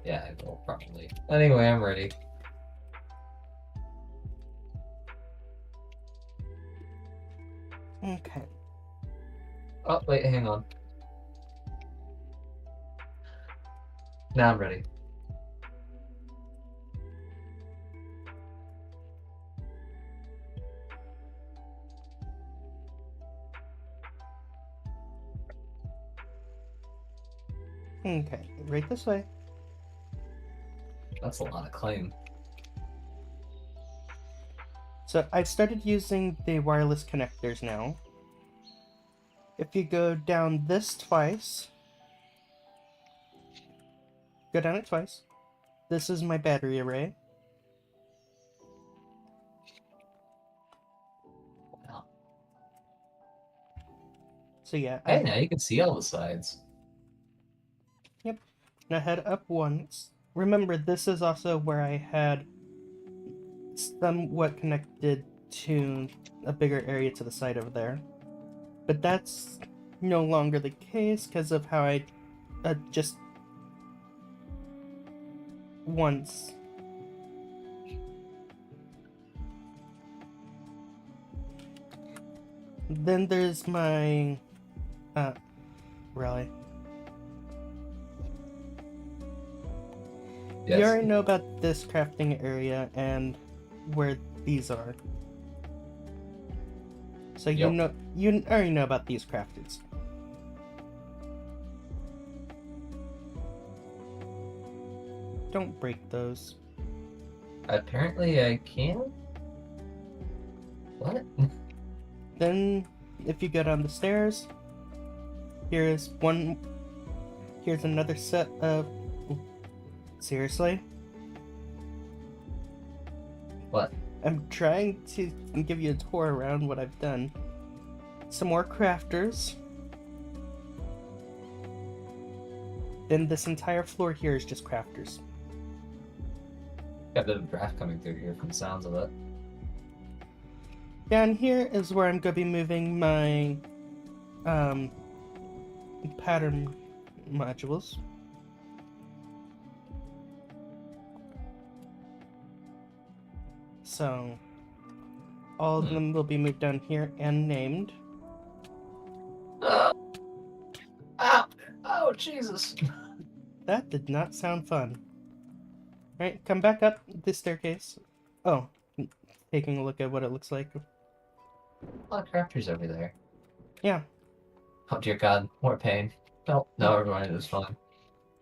Yeah, I will probably. Anyway, I'm ready. Okay. Oh, wait, hang on. Now I'm ready. Okay, right this way. That's a lot of claim. So I've started using the wireless connectors now. If you go down this twice, go down it twice. This is my battery array. Wow. So yeah, Hey, now you can see all the sides. Yep. Now head up once. Remember, this is also where I had somewhat connected to a bigger area to the side over there. But that's no longer the case because of how I just once. Then there's my really. Yes. You already know about this crafting area and where these are. So you Yep. you already know about these crafters. Don't break those. Apparently I can? What? Then if you go down the stairs, here's another set of seriously? What? I'm trying to give you a tour around what I've done. some more crafters. Then this entire floor here is just crafters. Got a bit of draft coming through here from the sounds of it. Down here is where I'm going to be moving my pattern modules. So all of them will be moved down here and named. Oh, Jesus. That did not sound fun. Alright, come back up the staircase. Oh, taking a look at what it looks like. A lot of crafters over there. Yeah. Oh, dear God. More pain. No, never mind. It was fine.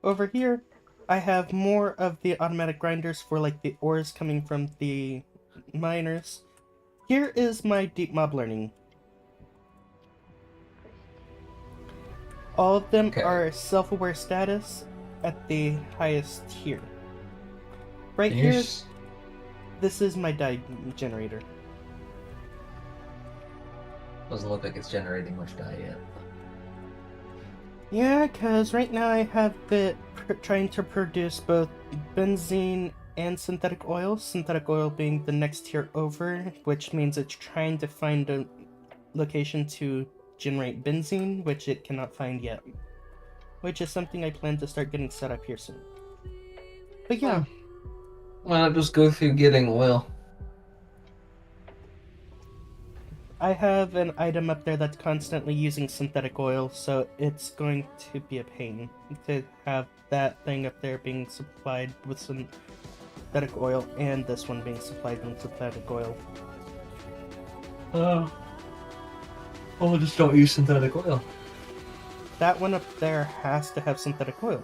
Over here, I have more of the automatic grinders for like the ores coming from the miners. Here is my deep mob learning. All of them are self-aware status at the highest tier. Right here, this is my dye generator. Doesn't look like it's generating much dye yet. Yeah, because right now I have it trying to produce both benzene and synthetic oil. Synthetic oil being the next tier over, which means it's trying to find a location to generate benzene, which it cannot find yet. Which is something I plan to start getting set up here soon. But yeah. Why not just go through getting oil? I have an item up there that's constantly using synthetic oil, so it's going to be a pain to have that thing up there being supplied with synthetic oil and this one being supplied with synthetic oil. Oh, just don't use synthetic oil. That one up there has to have synthetic oil.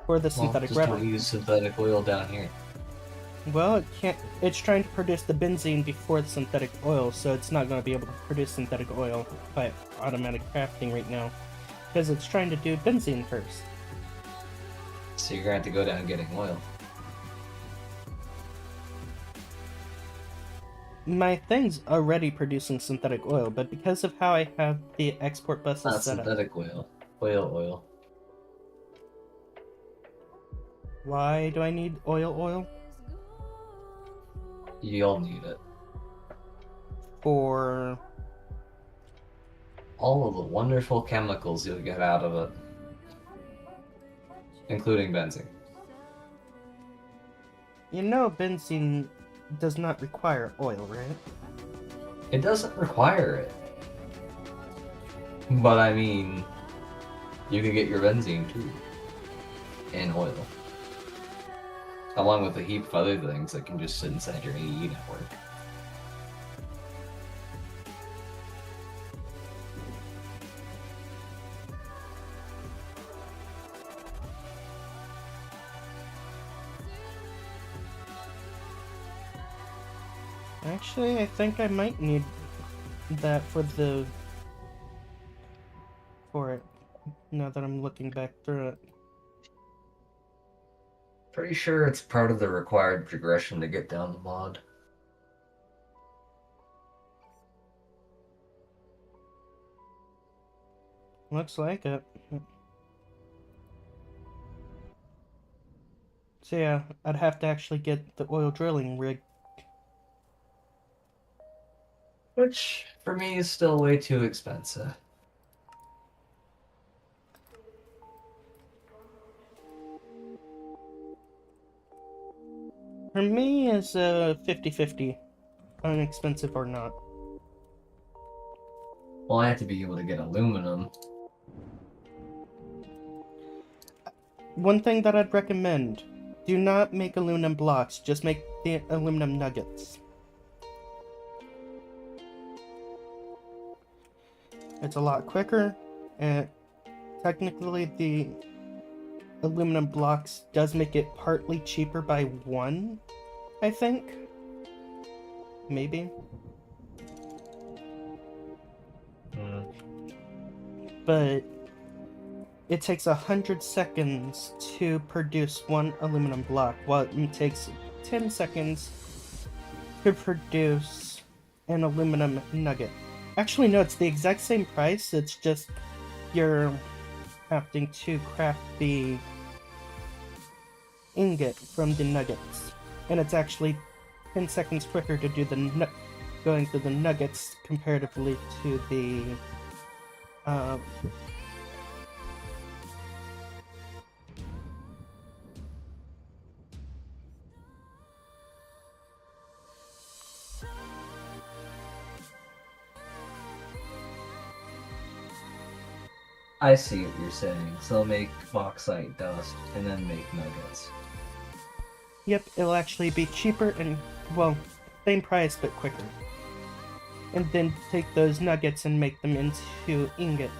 Or the synthetic just rubber. Don't use synthetic oil down here. Well, it can't. It's trying to produce the benzene before the synthetic oil, so it's not going to be able to produce synthetic oil by automatic crafting right now. Because it's trying to do benzene first. So you're going to have to go down getting oil. My thing's already producing synthetic oil, but because of how I have the export buses Not set up... synthetic oil. Oil. Why do I need oil? You'll need it. For... all of the wonderful chemicals you'll get out of it. Including benzene. You know benzene does not require oil, right? It doesn't require it. But I mean, you can get your benzene too. And oil. Along with a heap of other things that can just sit inside your AE network. Actually, I think I might need that for it, now that I'm looking back through it. Pretty sure it's part of the required progression to get down the mod. Looks like it. So yeah, I'd have to actually get the oil drilling rig. Which, for me, is still way too expensive. For me, it's 50-50 on expensive or not. Well, I have to be able to get aluminum. One thing that I'd recommend, do not make aluminum blocks, just make the aluminum nuggets. It's a lot quicker, and technically the aluminum blocks does make it partly cheaper by 1, I think. Maybe. But it takes 100 seconds to produce 1 aluminum block, while it takes 10 seconds to produce an aluminum nugget. Actually, no, it's the exact same price. It's just you're having to craft the ingot from the nuggets. And it's actually 10 seconds quicker to do the going through the nuggets comparatively to the uh, I see what you're saying. So they'll make bauxite dust and then make nuggets. Yep, it'll actually be cheaper and, well, same price but quicker. And then take those nuggets and make them into ingots.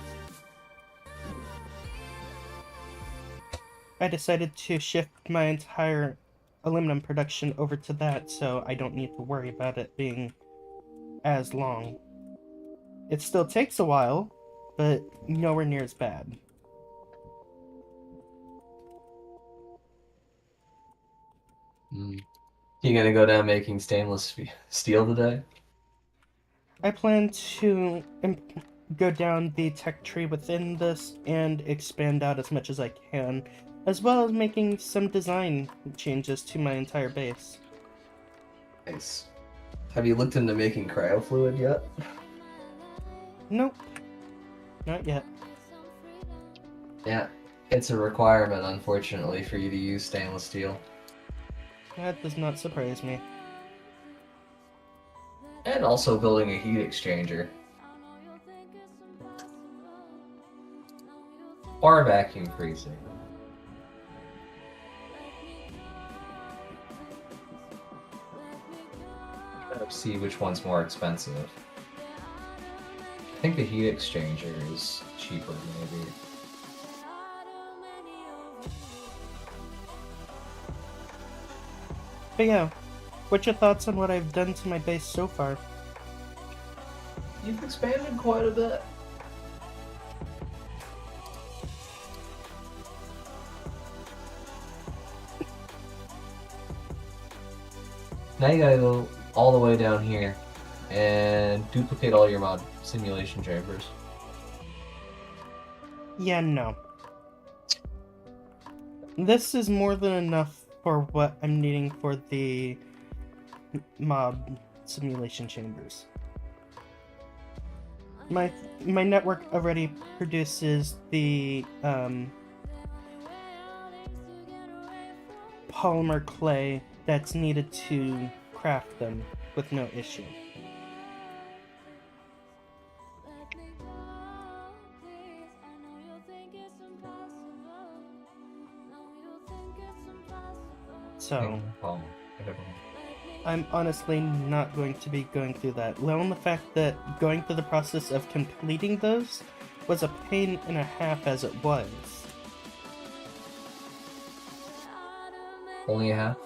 I decided to shift my entire aluminum production over to that so I don't need to worry about it being as long. It still takes a while, but nowhere near as bad. You gonna go down making stainless steel today? I plan to go down the tech tree within this and expand out as much as I can, as well as making some design changes to my entire base. Nice. Have you looked into making cryofluid yet? Nope, not yet. Yeah, it's a requirement, unfortunately, for you to use stainless steel. That does not surprise me. And also building a heat exchanger. Or vacuum freezing. Let's see which one's more expensive. I think the heat exchanger is cheaper, maybe. But yeah, what's your thoughts on what I've done to my base so far? You've expanded quite a bit. Now you gotta go all the way down here and duplicate all your mod simulation chambers. Yeah, no. This is more than enough for what I'm needing for the mob simulation chambers. My network already produces the polymer clay that's needed to craft them with no issue. So, I'm honestly not going to be going through that. Let alone the fact that going through the process of completing those was a pain and a half as it was. Only a half?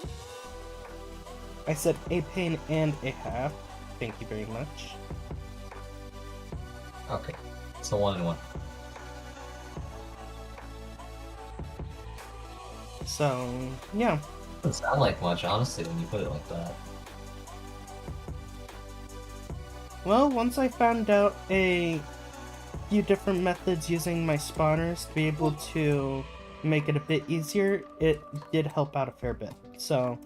I said a pain and a half. Thank you very much. Okay, so 1 and 1. So, yeah. Doesn't sound like much, honestly, when you put it like that. Well, once I found out a few different methods using my spawners to be able to make it a bit easier, it did help out a fair bit. So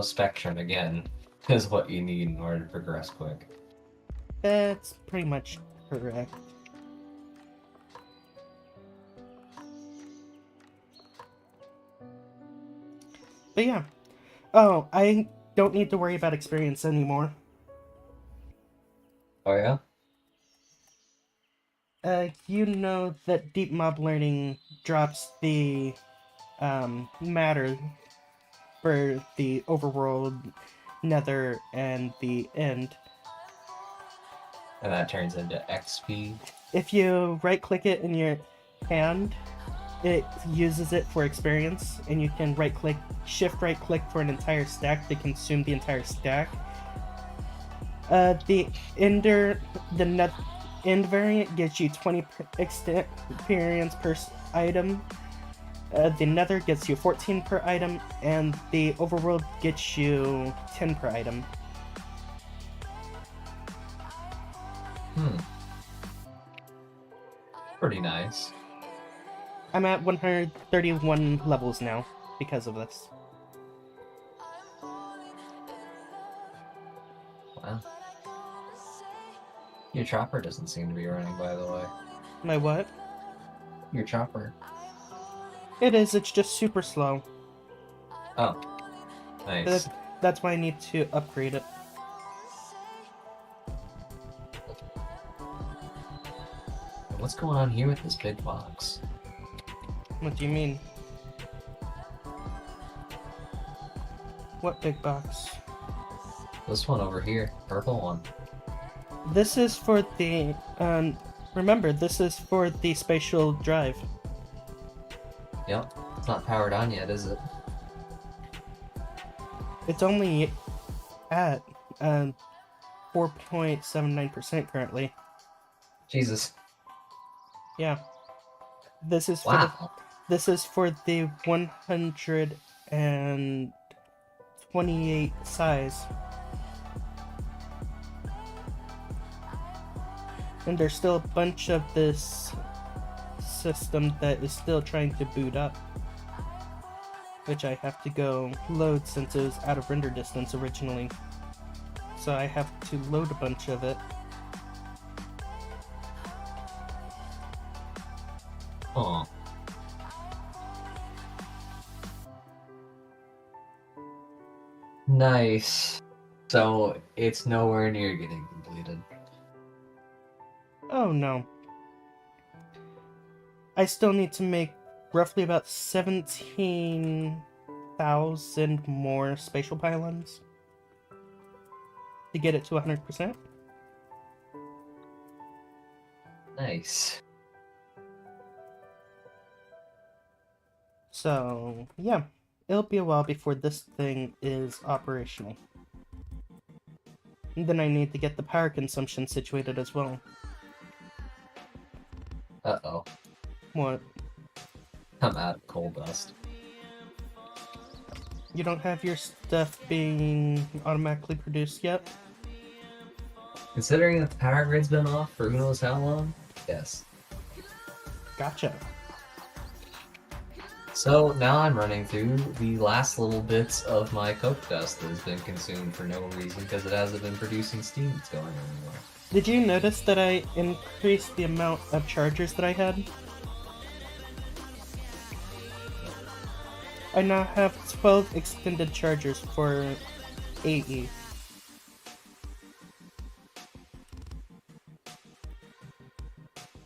Spectrum, again, is what you need in order to progress quick. that's pretty much correct. But yeah. Oh, I don't need to worry about experience anymore. Oh yeah? You know that deep mob learning drops the matter for the overworld, nether, and the end. And that turns into XP. If you right click it in your hand, it uses it for experience, and you can shift right click for an entire stack to consume the entire stack. The end variant gives you 20 experience per item. The nether gets you 14 per item, and the overworld gets you 10 per item. Hmm. Pretty nice. I'm at 131 levels now because of this. Wow. Your chopper doesn't seem to be running, by the way. My what? Your chopper. It is, it's just super slow. Oh. Nice. That's why I need to upgrade it. What's going on here with this big box? What do you mean? What big box? This one over here. Purple one. This is for the, remember, this is for the spatial drive. Yep. It's not powered on yet, is it? It's only at, 4.79% currently. Jesus. Yeah. This is for Wow. this is for the 128 size. And there's still a bunch of this system that is still trying to boot up, which I have to go load since it was out of render distance originally. So I have to load a bunch of it. Aw. Nice. So it's nowhere near getting completed. Oh no. I still need to make roughly about 17,000 more spatial pylons to get it to 100%. Nice. So, yeah, it'll be a while before this thing is operational. And then I need to get the power consumption situated as well. Uh-oh. What? I'm out of coal dust. You don't have your stuff being automatically produced yet? Considering that the power grid's been off for who knows how long, yes. Gotcha. So now I'm running through the last little bits of my coke dust that has been consumed for no reason because it hasn't been producing steam that's going anywhere. Did you notice that I increased the amount of chargers that I had? I now have 12 extended chargers for AE.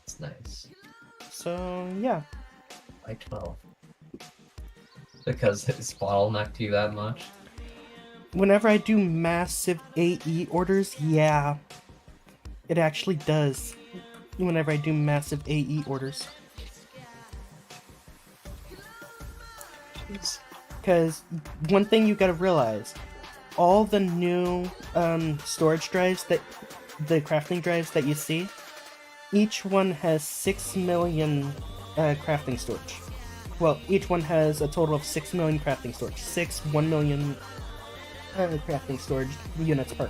It's nice. So, yeah. Like 12. Because it's bottlenecked you that much? Whenever I do massive AE orders, yeah. It actually does. Whenever I do massive AE orders. Jeez. Because one thing you gotta realize, all the new storage drives that, the crafting drives that you see, each one has 6 million crafting storage. Well, each one has a total of 6 million crafting storage. 1 million crafting storage units per.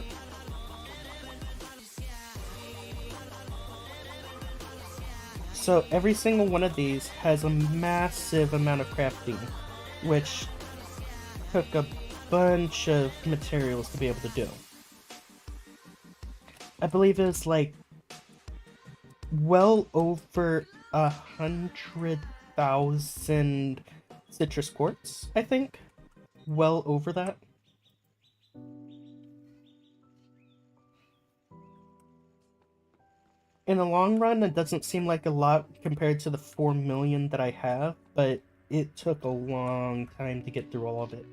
So every single one of these has a massive amount of crafting, which took a bunch of materials to be able to do. I believe it's like well over 100,000 citrus quartz, I think. Well over that. In the long run, it doesn't seem like a lot compared to the 4 million that I have, but it took a long time to get through all of it.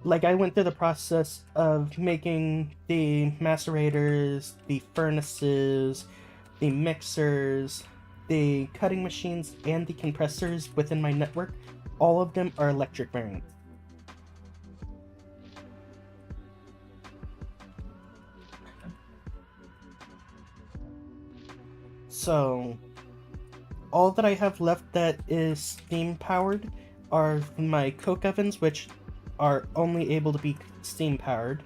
Like, I went through the process of making the macerators, the furnaces, the mixers, the cutting machines, and the compressors within my network. All of them are electric variants. So, all that I have left that is steam powered are my coke ovens, which are only able to be steam powered,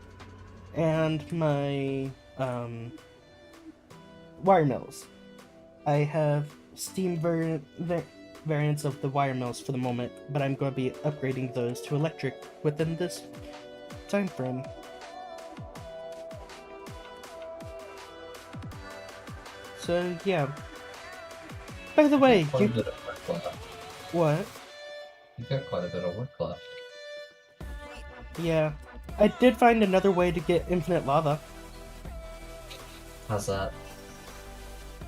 and my wire mills. I have steam variants of the wire mills for the moment, but I'm going to be upgrading those to electric within this time frame. So yeah. By the way, Quite a bit of work left. what? You got quite a bit of work left. Yeah, I did find another way to get infinite lava. How's that?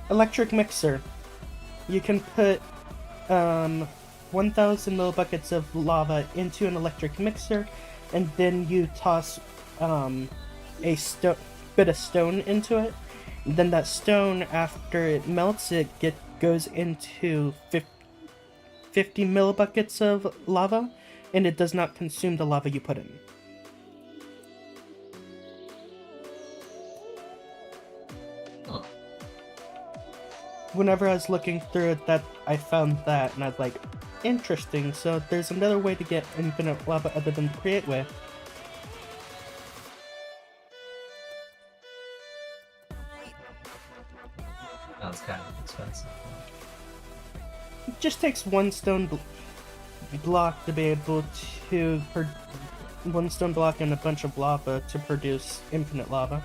Electric mixer. You can put 1,000 millibuckets of lava into an electric mixer, and then you toss a bit of stone into it. And then that stone, after it melts, goes into 50 millibuckets of lava, and it does not consume the lava you put in. Huh. Whenever I was looking through it, that I found that, and I was like, interesting. So there's another way to get infinite lava other than the create way. Sounds kind of expensive. It just takes one stone block to be able to one stone block and a bunch of lava to produce infinite lava.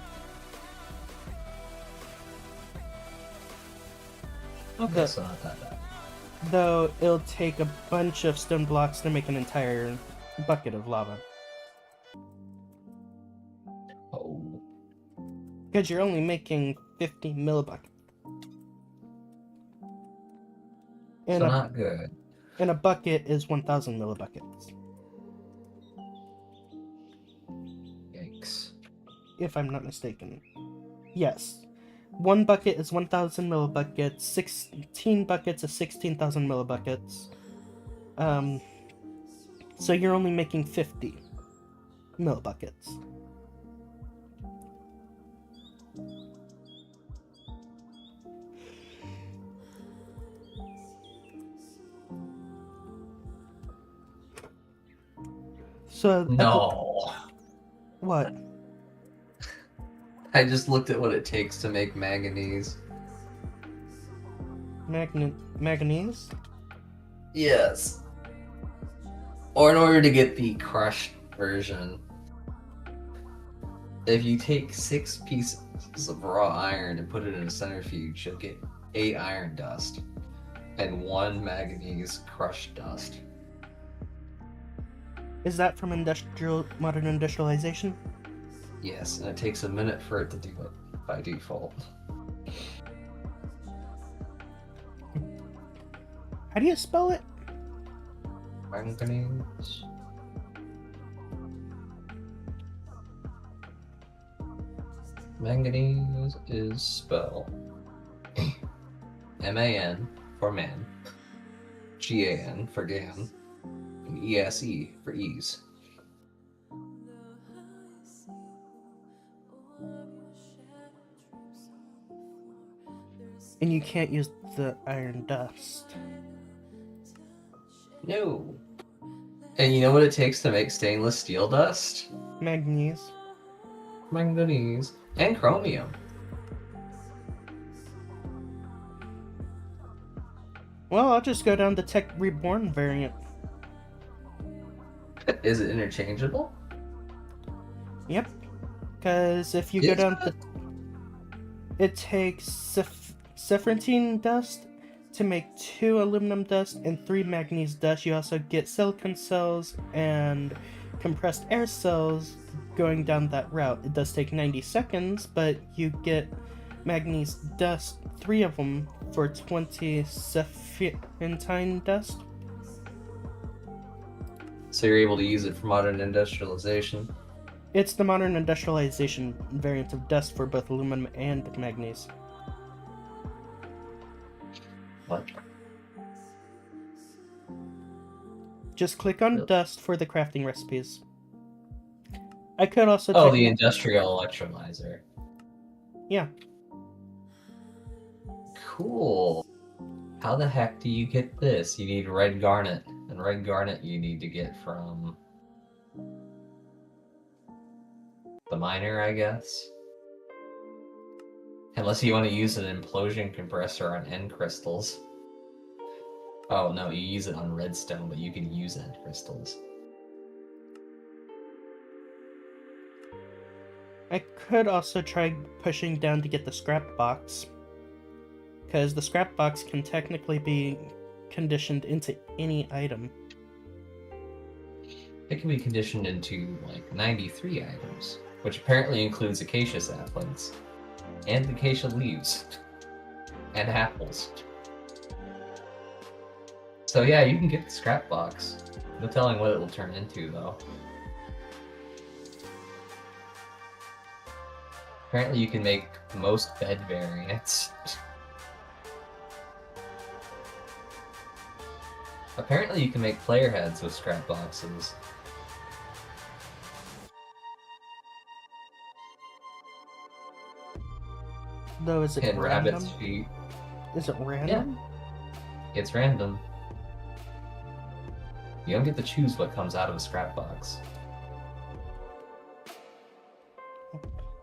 Okay, so not that bad. Though it'll take a bunch of stone blocks to make an entire bucket of lava. Oh. Because you're only making 50 millibuckets. So not good. And a bucket is 1,000 millibuckets. Yikes. If I'm not mistaken. Yes. One bucket is 1,000 millibuckets, 16 buckets is 16,000 millibuckets. So you're only making 50 millibuckets. So No. What? I just looked at what it takes to make manganese. Manganese? Yes. Or in order to get the crushed version, if you take 6 pieces of raw iron and put it in a centrifuge, you'll get 8 iron dust and 1 manganese crushed dust. Is that from modern industrialization? Yes, and it takes a minute for it to do it by default. How do you spell it? Manganese. Manganese is spelled M-A-N for man, G-A-N for gan, and E-S-E for ease. And you can't use the iron dust. No. And you know what it takes to make stainless steel dust? Manganese. Manganese and chromium. Well, I'll just go down the Tech Reborn variant. Is it interchangeable? Yep. Because if you go down the... It takes serpentine dust to make 2 aluminum dust and 3 manganese dust. You also get silicon cells and compressed air cells going down that route. It does take 90 seconds, but you get manganese dust, 3 of them, for 20 serpentine dust. So you're able to use it for modern industrialization? It's the modern industrialization variant of dust for both aluminum and manganese. What? Just click on Really? dust for the crafting recipes. I could also Oh, check the industrial electrolyzer. Yeah. Cool. How the heck do you get this? You need red garnet, and red garnet you need to get from the miner, I guess. Unless you want to use an implosion compressor on end crystals. Oh no, you use it on redstone, but you can use end crystals. I could also try pushing down to get the scrap box, because the scrap box can technically be conditioned into any item. It can be conditioned into like 93 items, which apparently includes acacia saplings, and acacia leaves, and apples. So yeah, you can get the scrap box. No telling what it will turn into though. Apparently you can make most bed variants. Apparently you can make player heads with scrap boxes. Though, is it And random? rabbit's feet. Is it random? It's random. You don't get to choose what comes out of a scrap box.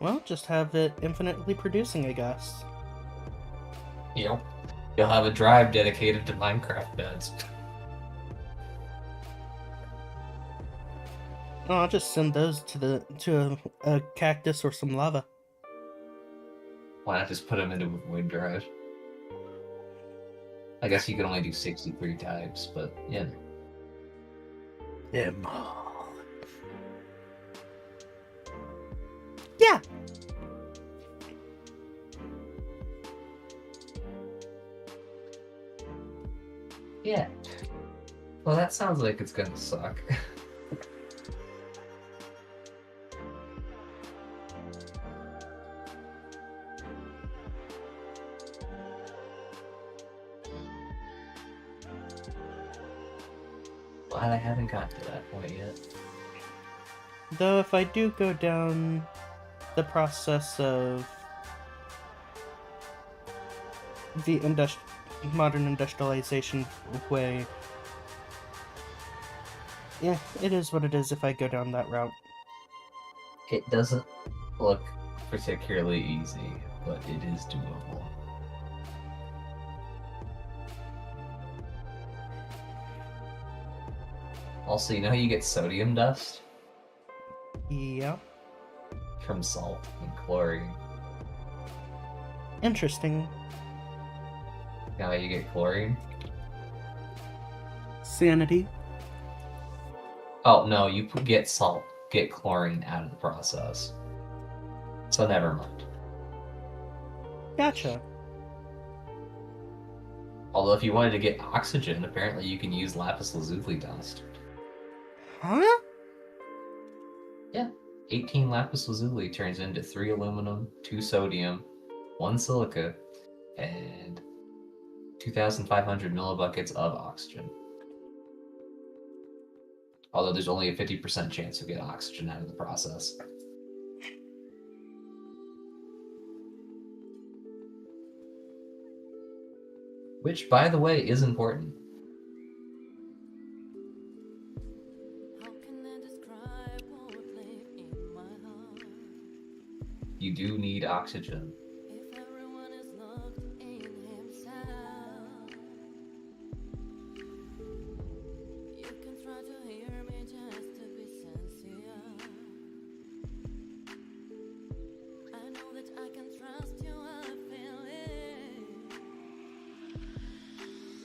Well, just have it infinitely producing, I guess. Yep. You'll have a drive dedicated to Minecraft beds. Oh, I'll just send those to a cactus or some lava. Why not just put them into a void drive? I guess you can only do 63 types, but yeah. Yeah. Yeah. Yeah. Well, that sounds like it's gonna suck. Glad I haven't gotten to that point yet. Though, if I do go down the process of the modern industrialization way, yeah, it is what it is if I go down that route. It doesn't look particularly easy, but it is doable. Also, you know how you get sodium dust? Yeah. From salt and chlorine. Interesting. You know how you get chlorine? Sanity. Oh, no, you get salt, get chlorine out of the process. So never mind. Gotcha. Although if you wanted to get oxygen, apparently you can use lapis lazuli dust. Huh? Yeah. 18 lapis lazuli turns into 3 aluminum, 2 sodium, 1 silica, and 2,500 millibuckets of oxygen. Although there's only a 50% chance you'll get oxygen out of the process. Which, by the way, is important. You do need oxygen.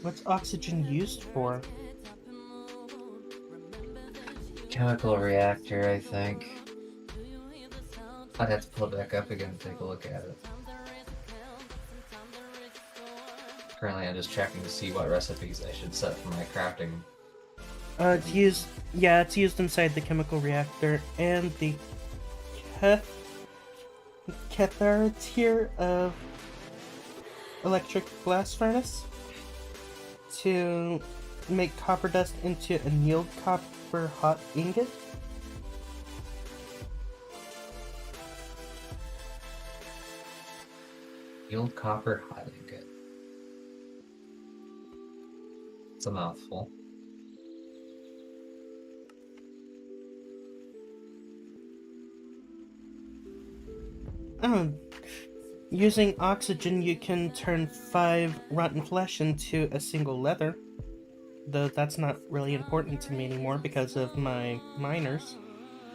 What's oxygen used for? Chemical reactor, I think. I'd have to pull it back up again and take a look at it. Currently, I'm just checking to see what recipes I should set for my crafting. It's used. Yeah, it's used inside the chemical reactor and the cathode tier of electric blast furnace to make copper dust into annealed copper hot ingot. Yield copper hot ingot. It's a mouthful. Oh, Using oxygen, you can turn 5 rotten flesh into a single leather. Though that's not really important to me anymore because of my miners,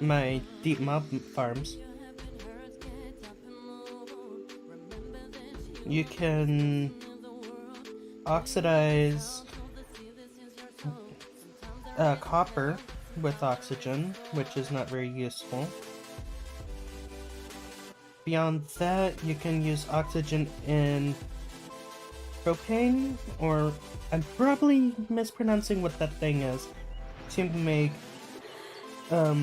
my deep mob farms. You can oxidize copper with oxygen, which is not very useful. Beyond that, you can use oxygen in propane, or I'm probably mispronouncing what that thing is, to make a,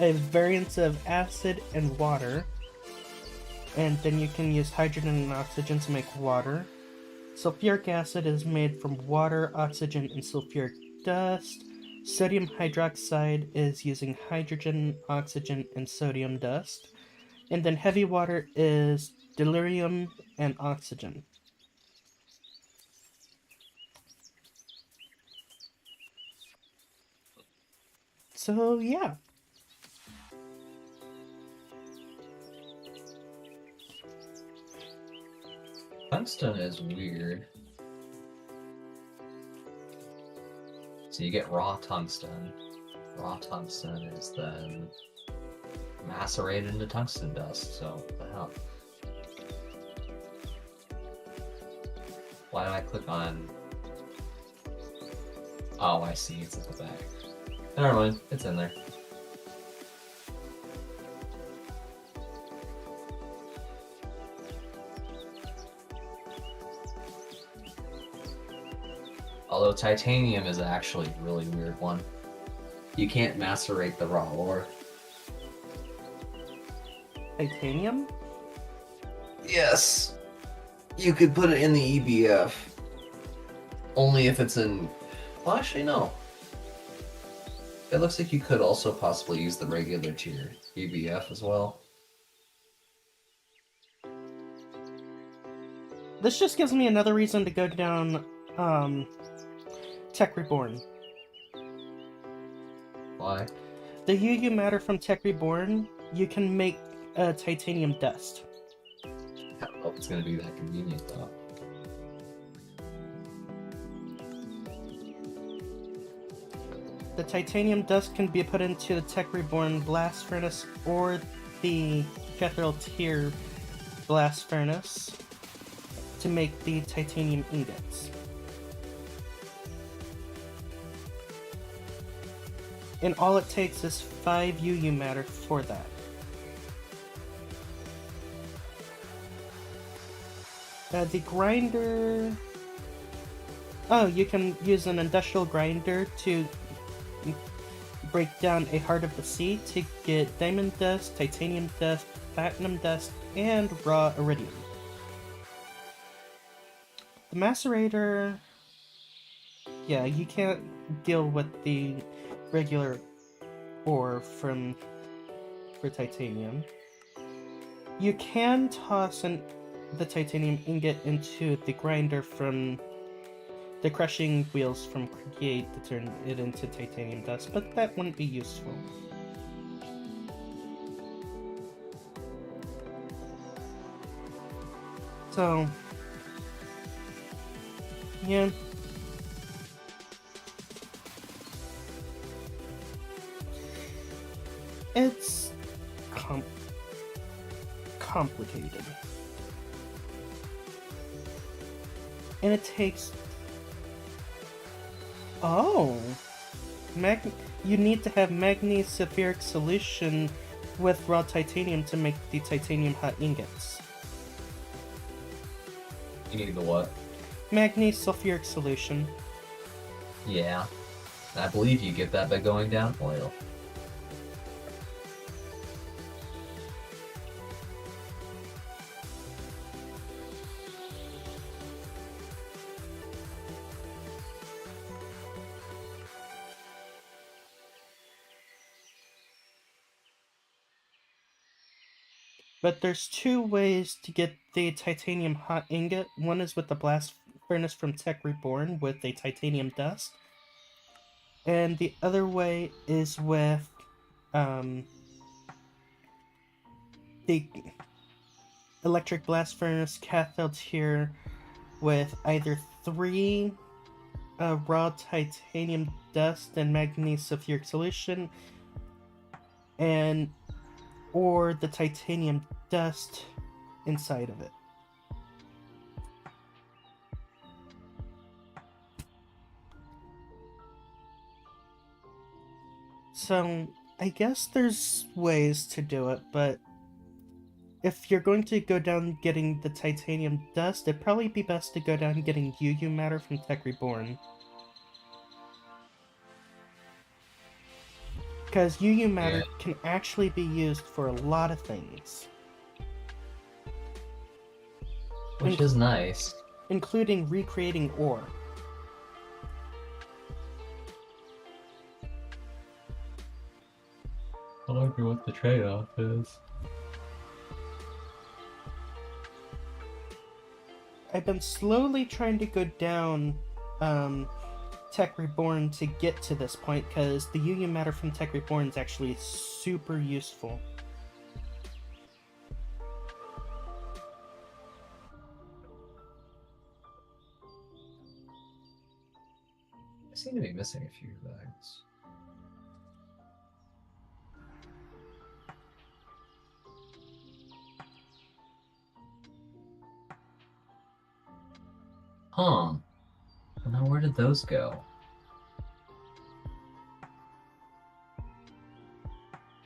a variance of acid and water, and then you can use hydrogen and oxygen to make water. Sulfuric acid is made from water, oxygen, and sulfuric dust. Sodium hydroxide is using hydrogen, oxygen, and sodium dust. And then heavy water is delirium and oxygen. So, yeah. Tungsten is weird. So you get raw tungsten. Raw tungsten is then macerated into tungsten dust, so what the hell? Why did I click on... Oh, I see, it's at the back. Never mind, it's in there. Although titanium is actually a really weird one. You can't macerate the raw ore. Titanium? Yes. You could put it in the EBF. Only if it's in... Well, actually, no. It looks like you could also possibly use the regular tier EBF as well. This just gives me another reason to go down, Tech Reborn. Why? The UU matter from Tech Reborn, you can make titanium dust. I don't know if it's going to be that convenient, though. The titanium dust can be put into the Tech Reborn blast furnace or the cathedral tier blast furnace to make the titanium ingots. And all it takes is 5 UU matter for that. The grinder... Oh, you can use an industrial grinder to break down a heart of the sea to get diamond dust, titanium dust, platinum dust, and raw iridium. The macerator... Yeah, you can't deal with the regular ore for titanium. You can toss the titanium ingot into the grinder from the crushing wheels from Create to turn it into titanium dust, but that wouldn't be useful. So, yeah. It's complicated. And it takes... Oh! You need to have manganese sulfuric solution with raw titanium to make the titanium hot ingots. You need the what? Manganese sulfuric solution. Yeah. I believe you get that by going down oil. But there's 2 ways to get the titanium hot ingot. One is with the blast furnace from Tech Reborn with a titanium dust. And the other way is with um, the electric blast furnace cathodes here with either 3 raw titanium dust and manganese sulfuric solution, and or the titanium dust inside of it. So I guess there's ways to do it, but if you're going to go down getting the titanium dust, it'd probably be best to go down getting UU matter from Tech Reborn. Because UU matter can actually be used for a lot of things. Which is nice. Including recreating ore. I wonder what the trade-off is. I've been slowly trying to go down Tech Reborn to get to this point, because the UU matter from Tech Reborn is actually super useful. I seem to be missing a few bags. Huh. Now where did those go?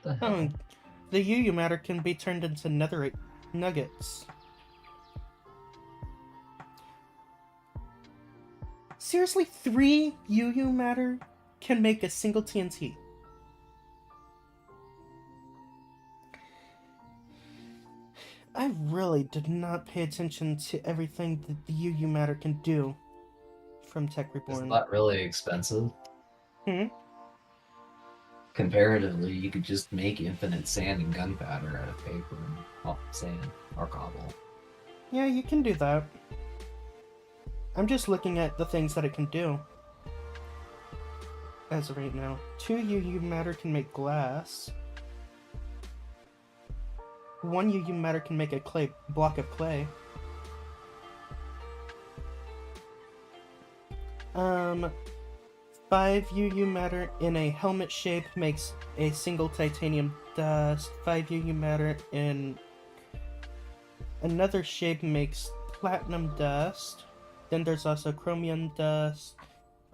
The hell? Oh, the UU matter can be turned into netherite nuggets. Seriously, 3 UU matter can make a single TNT. I really did not pay attention to everything that the UU matter can do from Tech Reborn. Isn't that really expensive? Comparatively, you could just make infinite sand and gunpowder out of paper and sand or cobble. Yeah, you can do that. I'm just looking at the things that it can do. As of right now. 2 UU matter can make glass. 1 UU matter can make a block of clay. 5 UU matter in a helmet shape makes a single titanium dust. 5 UU matter in another shape makes platinum dust. Then there's also chromium dust,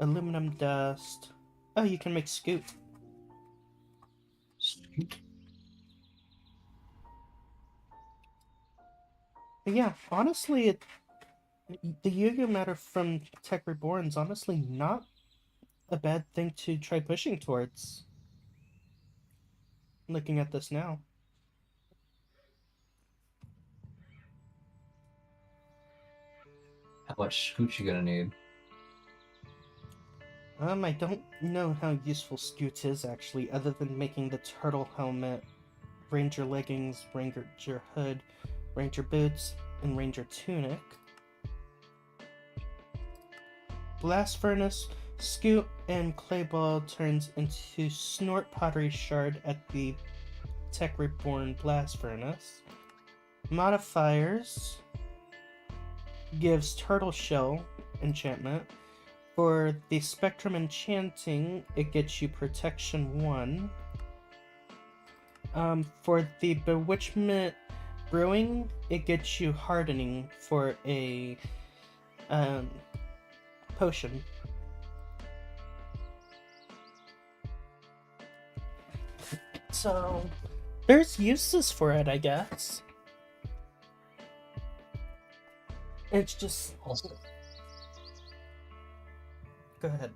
aluminum dust. Oh, you can make scoop. Scoop. But yeah, honestly, the UU matter from Tech Reborn is honestly not a bad thing to try pushing towards. Looking at this now. How much scoot you gonna need? I don't know how useful Scoot is actually, other than making the turtle helmet, ranger leggings, ranger hood, ranger boots, and ranger tunic. Blast furnace, Scoot and clay ball turns into snort pottery shard at the Tech Reborn blast furnace. Modifiers gives turtle shell enchantment. For the Spectrum Enchanting, it gets you Protection 1. For the Bewitchment Brewing, it gets you Hardening for a potion. So, there's uses for it, I guess. It's just... Also, Go ahead.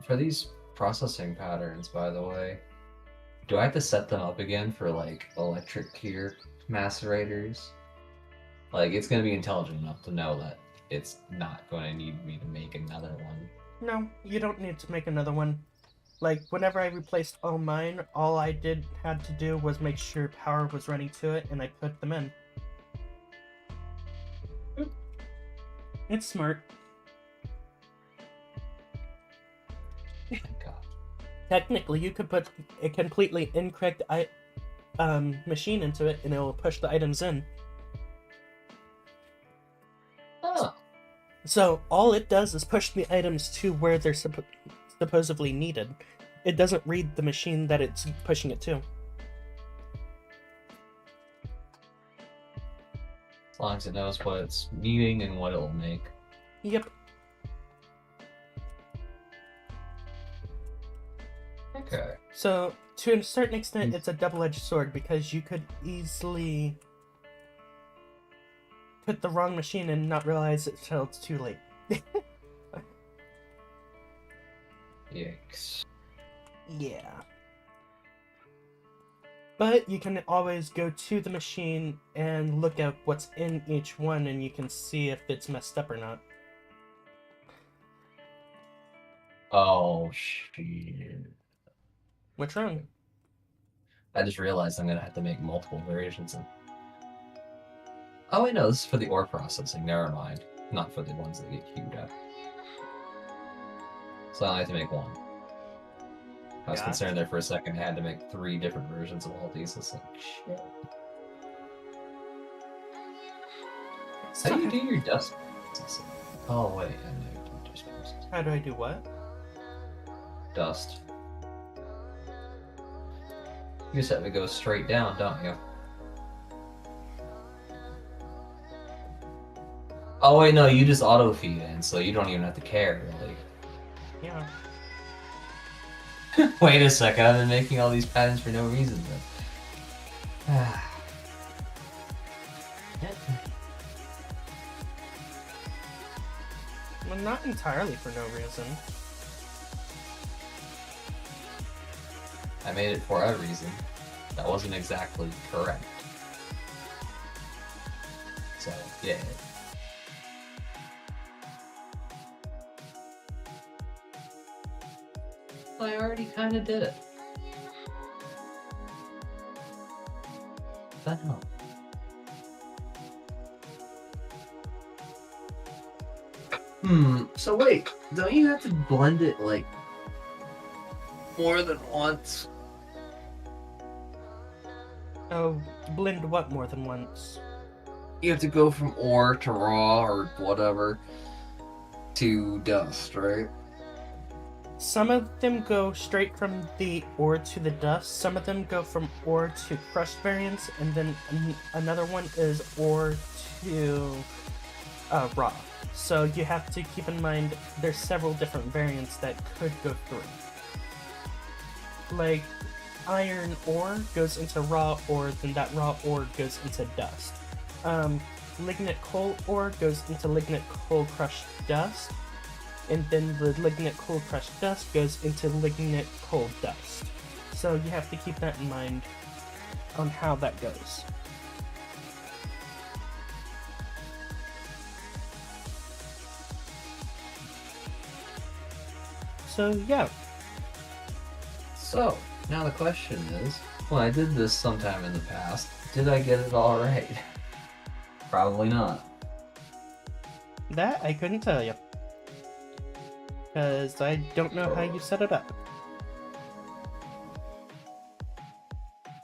for these processing patterns, by the way, do I have to set them up again for like electric gear macerators? Like, it's gonna be intelligent enough to know that it's not going to need me to make another one. No, you don't need to make another one. Like, whenever I replaced all mine, all I had to do was make sure power was running to it, and I put them in. It's smart. Thank God. Technically, you could put a completely incorrect machine into it, and it will push the items in. Oh, So all it does is push the items to where they're supposedly needed. It doesn't read the machine that it's pushing it to. as long as it knows what it's needing and what it'll make. Yep. Okay. So to a certain extent, it's a double-edged sword because you could easily put the wrong machine and not realize it until it's too late. Yikes. Yeah. But you can always go to the machine and look at what's in each one, and you can see if it's messed up or not. Oh, shit. What's wrong? I just realized I'm gonna have to make multiple variations of... Oh, wait, no, this is for the ore processing. Never mind. Not for the ones that get queued up. So I only have to make one. I was Gotcha. concerned there for a second. I had to make 3 different versions of all these. It's like, shit. How do you do your dust processing? Oh, wait, I know you do dust processing. How do I do what? Dust. You just have to go straight down, don't you? Oh, wait, no, you just auto-feed in, so you don't even have to care, really. Yeah. Wait a second, I've been making all these patterns for no reason, then. Well, not entirely for no reason. I made it for a reason. That wasn't exactly correct. So, yeah. I already kind of did it. What the hell? So wait, don't you have to blend it, like, more than once? Oh, blend what more than once? You have to go from ore to raw or whatever to dust, right? Some of them go straight from the ore to the dust. Some of them go from ore to crushed variants, and then another one is ore to raw. So you have to keep in mind there's several different variants that could go through. Like iron ore goes into raw ore, then that raw ore goes into dust. Lignite coal ore goes into lignite coal crushed dust, and then the lignite coal crushed dust goes into lignite coal dust. So you have to keep that in mind on how that goes. So yeah. So, now the question is, when I did this sometime in the past, did I get it all right? Probably not. That I couldn't tell you. Because I don't know how you set it up.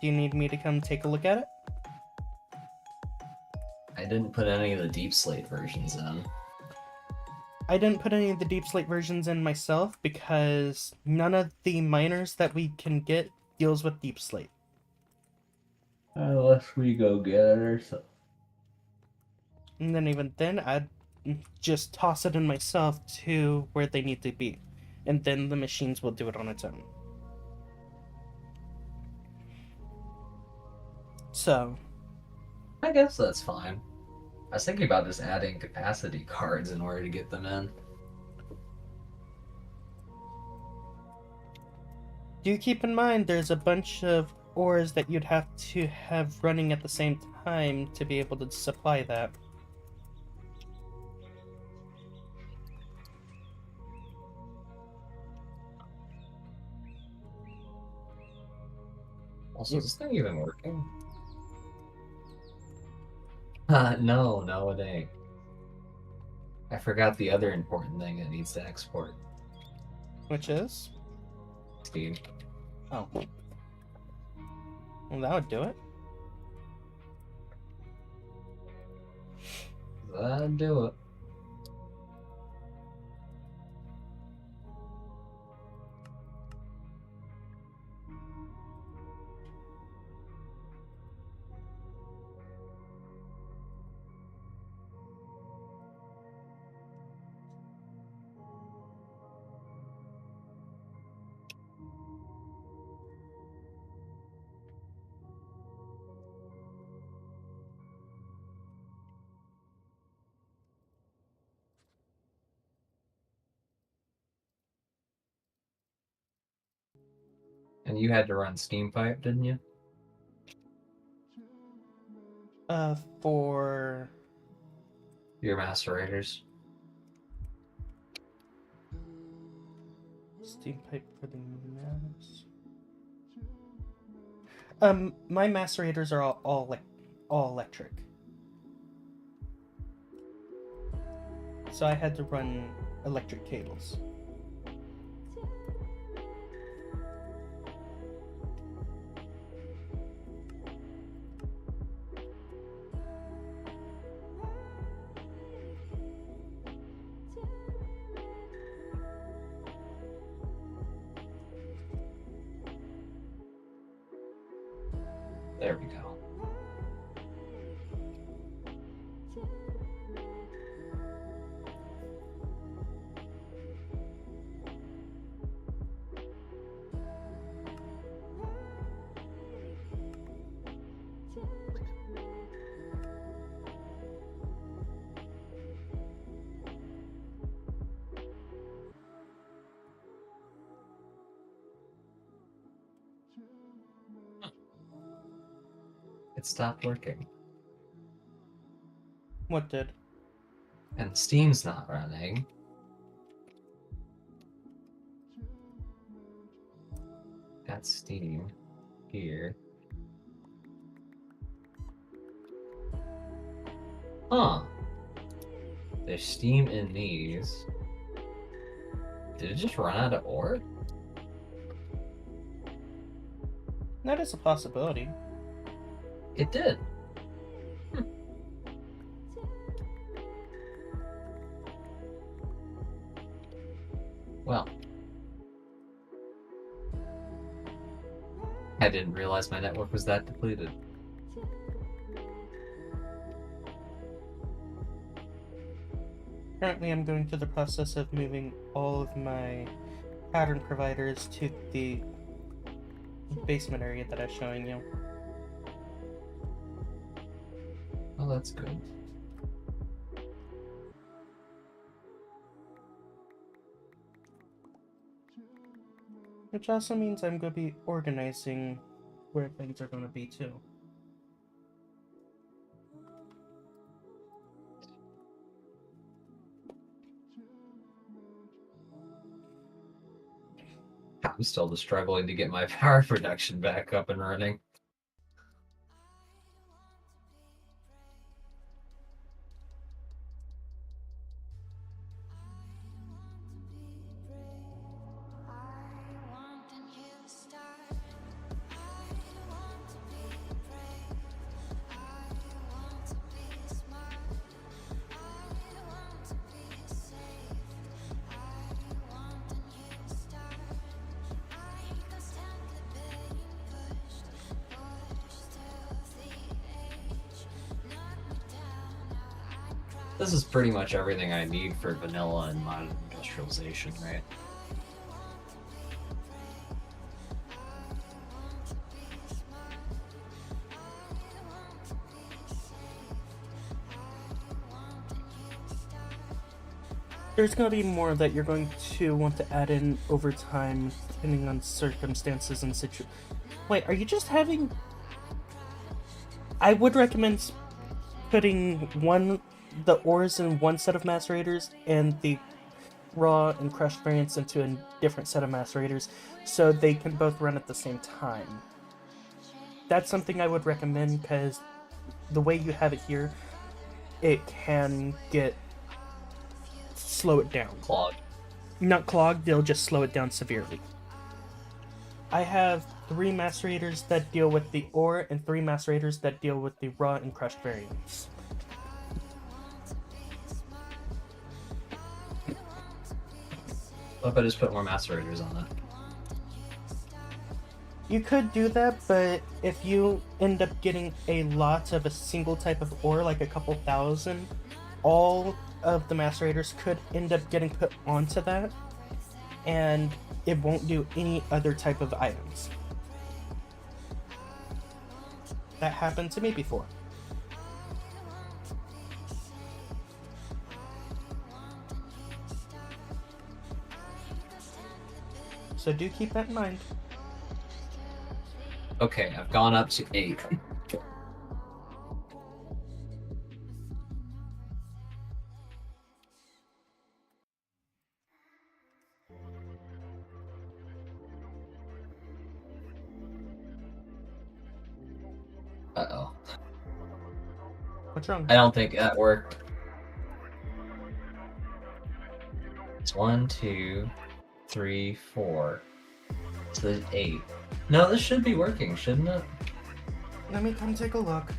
Do you need me to come take a look at it? I didn't put any of the deep slate versions in. I didn't put any of the deep slate versions in myself because none of the miners that we can get deals with deep slate. Unless we go get it ourselves. And then even then, I'd just toss it in myself to where they need to be. And then the machines will do it on its own. So, I guess that's fine. I was thinking about just adding capacity cards in order to get them in. do keep in mind there's a bunch of ores that you'd have to have running at the same time to be able to supply that. Also, is this thing even working? No, it ain't. I forgot the other important thing it needs to export. Which is? Steam. Oh. Well, that would do it. That'd do it. And you had to run Steam Pipe, didn't you? For Your macerators. Steam pipe for the mass. My macerators are all electric. So I had to run electric cables. There we go. It stopped working. What did? And Steam's not running. Got Steam here. Huh. There's Steam in these. Did it just run out of ore? That is a possibility. It did. Well. I didn't realize my network was that depleted. Currently, I'm going through the process of moving all of my pattern providers to the basement area that I was showing you. Oh, that's good. Which also means I'm going to be organizing where things are going to be too. I'm still just struggling to get my power production back up and running. This is pretty much everything I need for vanilla and modern industrialization, right? There's going to be more that you're going to want to add in over time, depending on circumstances and Wait, are you just having... I would recommend putting the ores in one set of macerators and the raw and crushed variants into a different set of macerators, so they can both run at the same time. That's something I would recommend, because the way you have it here, it can slow it down. Clogged. Not clogged, they'll just slow it down severely. I have 3 macerators that deal with the ore and 3 macerators that deal with the raw and crushed variants. What if I just put more macerators on that? You could do that, but if you end up getting a lot of a single type of ore, like a couple thousand, all of the macerators could end up getting put onto that, and it won't do any other type of items. That happened to me before. So do keep that in mind. Okay, I've gone up to 8. Uh-oh. What's wrong? I don't think that worked. It's 1, 2, 3, 4. So there's 8. No, this should be working, shouldn't it? Let me come take a look.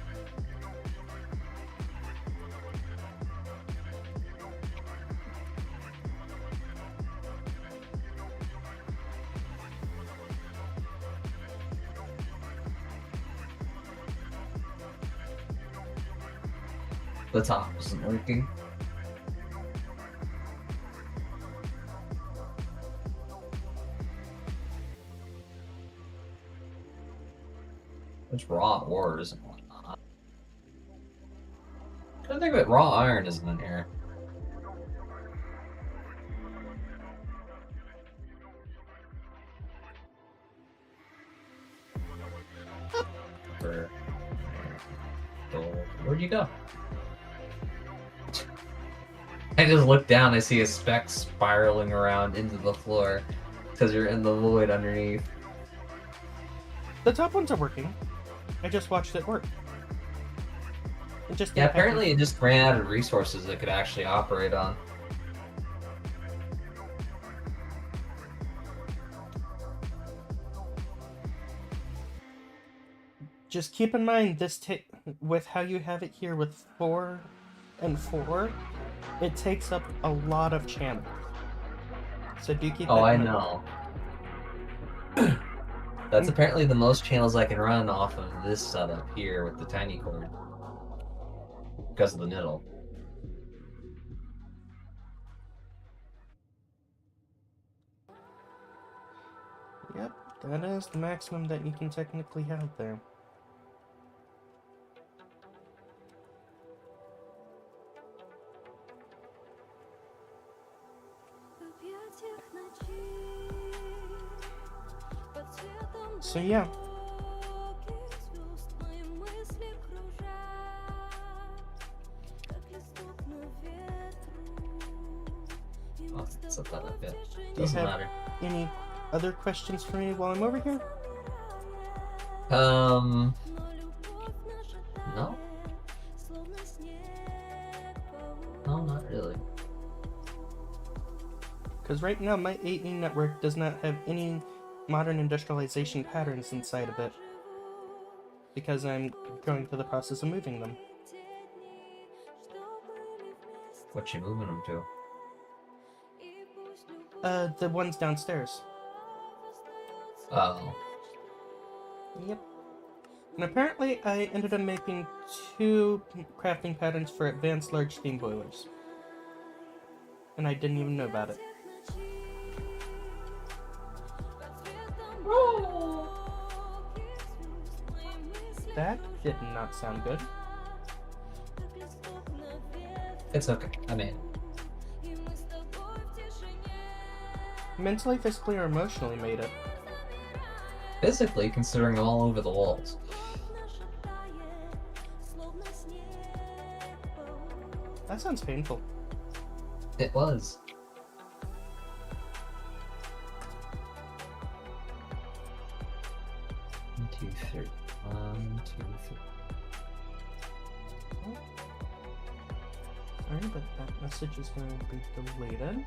The top isn't working. There's raw ores and whatnot. I don't think that raw iron isn't in here. Where'd you go? I just look down, I see a speck spiraling around into the floor because you're in the void underneath. The top ones are working. I just watched it work. It just Yeah, apparently it just ran out of resources it could actually operate on. Just keep in mind this with how you have it here with 4 and 4, it takes up a lot of channels. So do keep that Oh, I in mind. know. That's apparently the most channels I can run off of this setup here with the tiny cord. Because of the niddle. Yep, that is the maximum that you can technically have there. So yeah. Oh, set that up yet. Do you Doesn't have matter. any other questions for me while I'm over here? No. No, not really. Because right now my 8E network does not have any modern industrialization patterns inside of it. Because I'm going through the process of moving them. What you moving them to? The ones downstairs. Oh. Yep. And apparently I ended up making 2 crafting patterns for advanced large steam boilers. And I didn't even know about it. That did not sound good. It's okay. I mean, Mentally, physically, or emotionally made it. physically, considering I'm all over the walls. That sounds painful. It was. One, two, three. 1, 2, 3. Sorry, but that message is going to be deleted.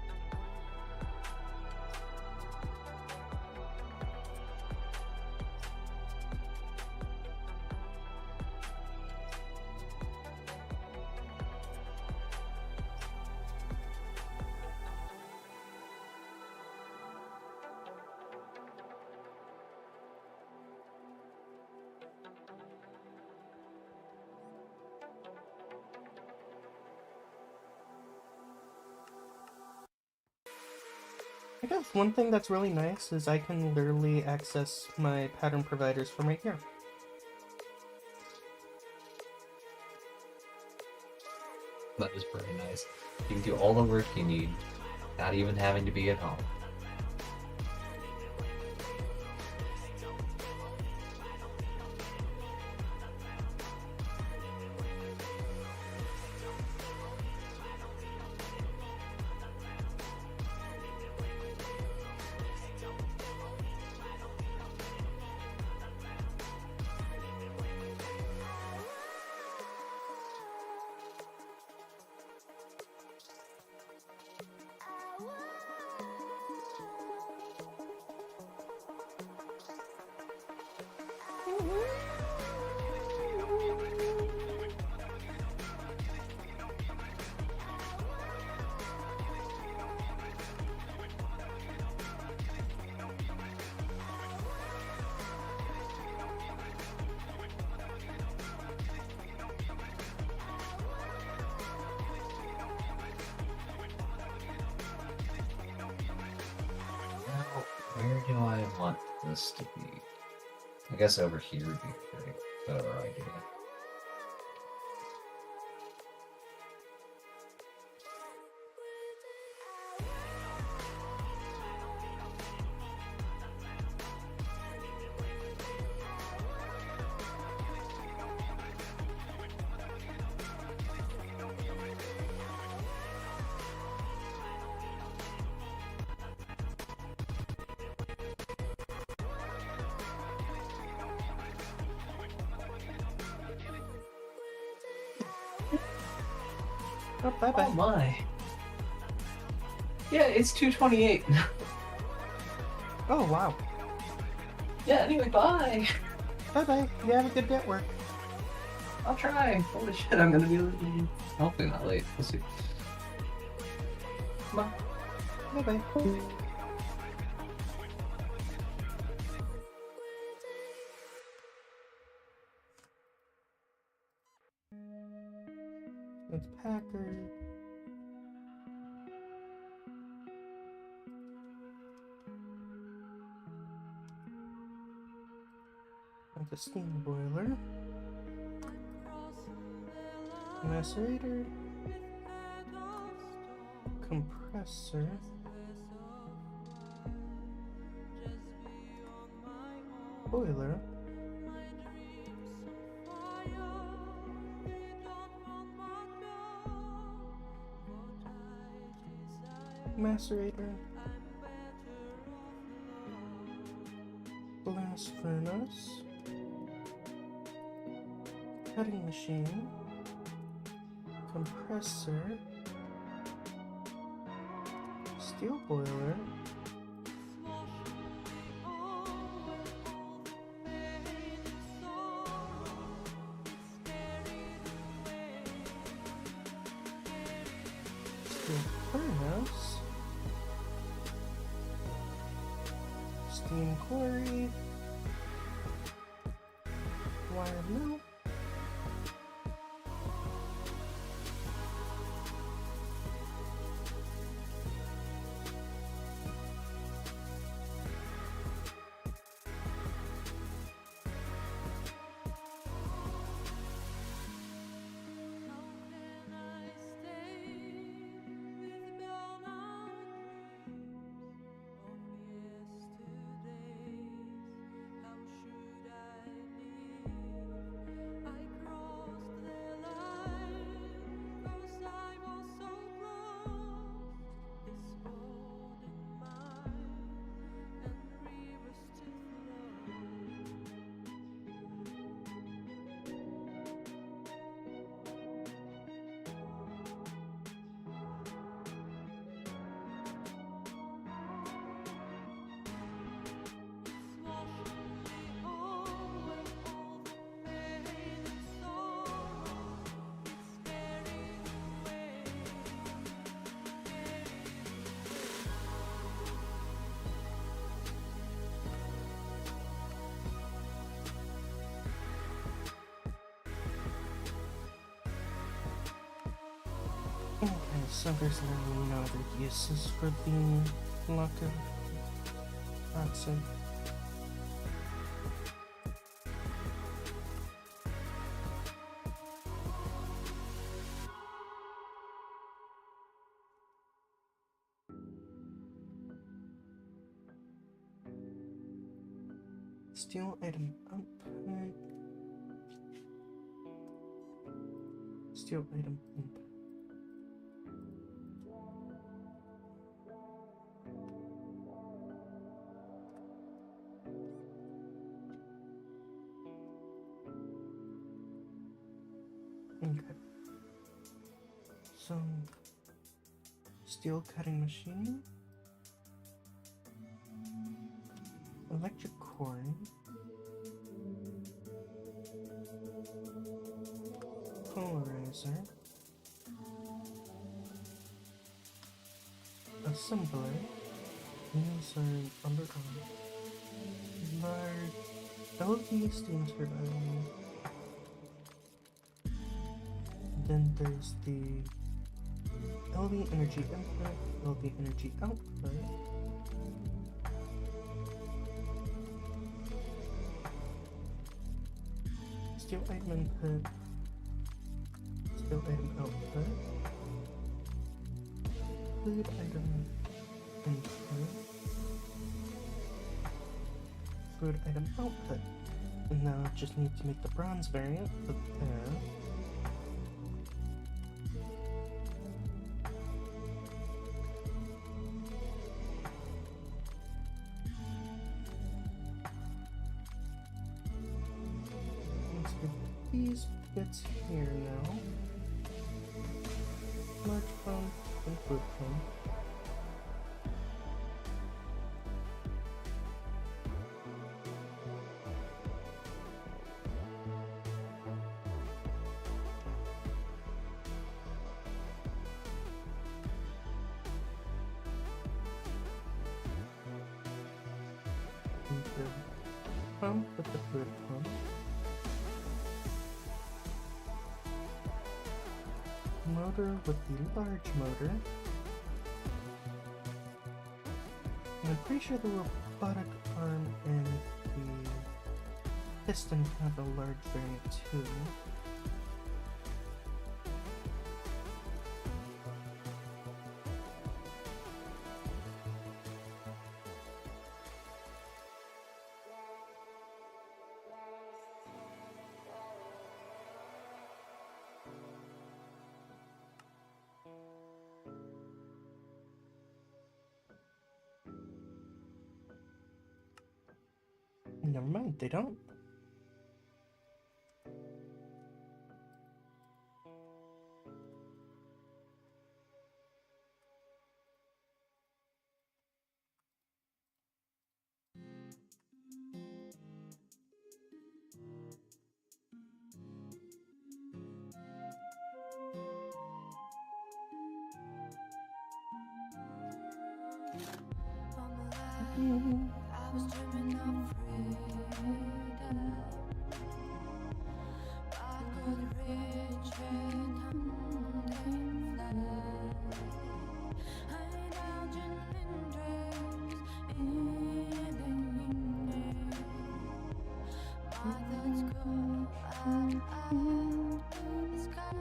I guess one thing that's really nice is I can literally access my pattern providers from right here. That is pretty nice. You can do all the work you need, not even having to be at home. Where do I want this to be? I guess over here would be a great better idea. Oh, bye-bye. Oh my! Yeah, it's 2:28. Oh, wow. Yeah, anyway, bye! Bye-bye. You have a good day at work. I'll try. Holy shit, I'm gonna be late. Hopefully not late. We'll see. Bye. Bye-bye. That's Packard. That's a steam boiler. Macerator. Compressor. Boiler. Macerator. Blast furnace. Cutting machine. Compressor. Steel boiler. Steel furnace. Steam quarry. Wire mill. Okay, so there's no other uses for the Lock of accent. Steal item output. Steal item input. Okay. So, steel cutting machine, electric cord, polarizer, assembler, these are underground, large LV steam turbine. Then there's the LV energy input, LV energy output. Steel item input, steel item output, fluid item input, fluid item output. And now I just need to make the bronze variant, put there. These bits here now. Large pump and fluid pump. And the pump with the fluid pump. Motor with the large motor. And I'm pretty sure the robotic arm and the piston have a large variant too. Never mind, they don't. I was dreaming of freedom. I could reach it and fly. Hide out in dreams in the evening. My thoughts go up to the sky.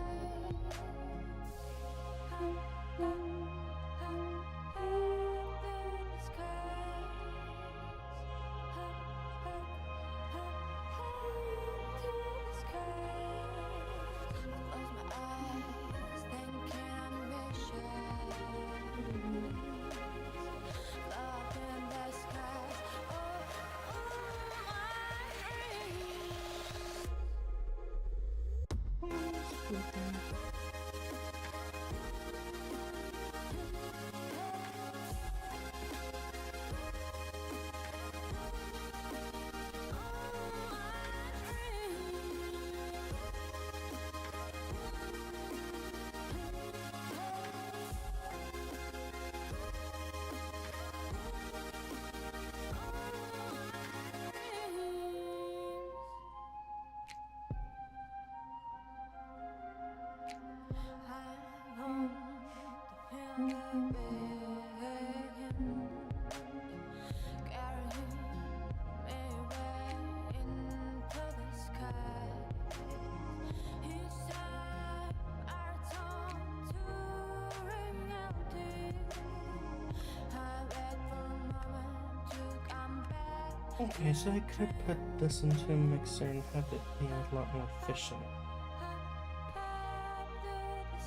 Okay, so I could put this into a mixer and have it be a lot more efficient.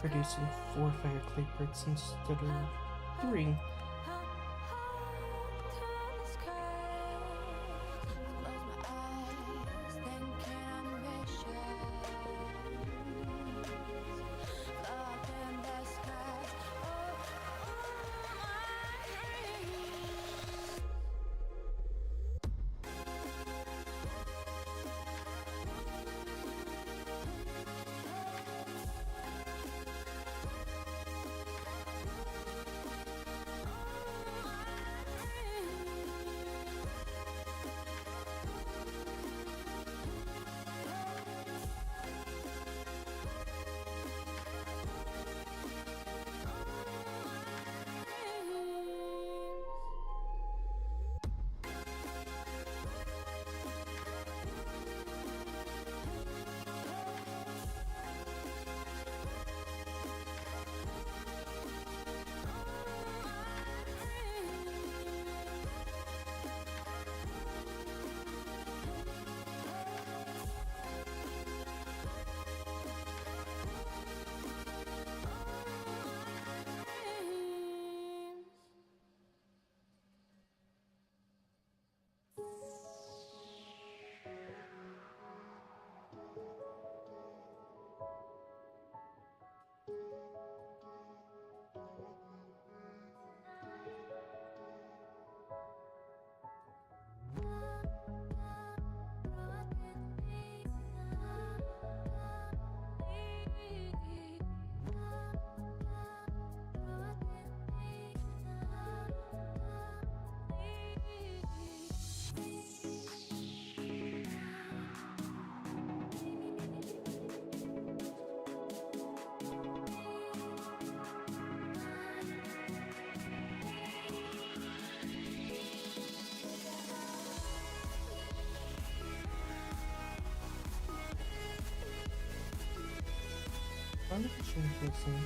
Producing 4 fire clay bricks instead of 3. Artificial casing.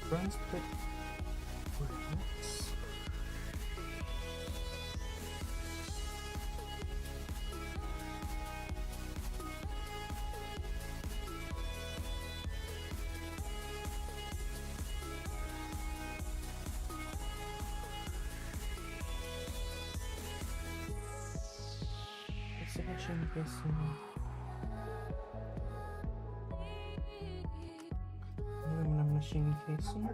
Bronze put bricks. Exhibition casing. Aluminum machine casing.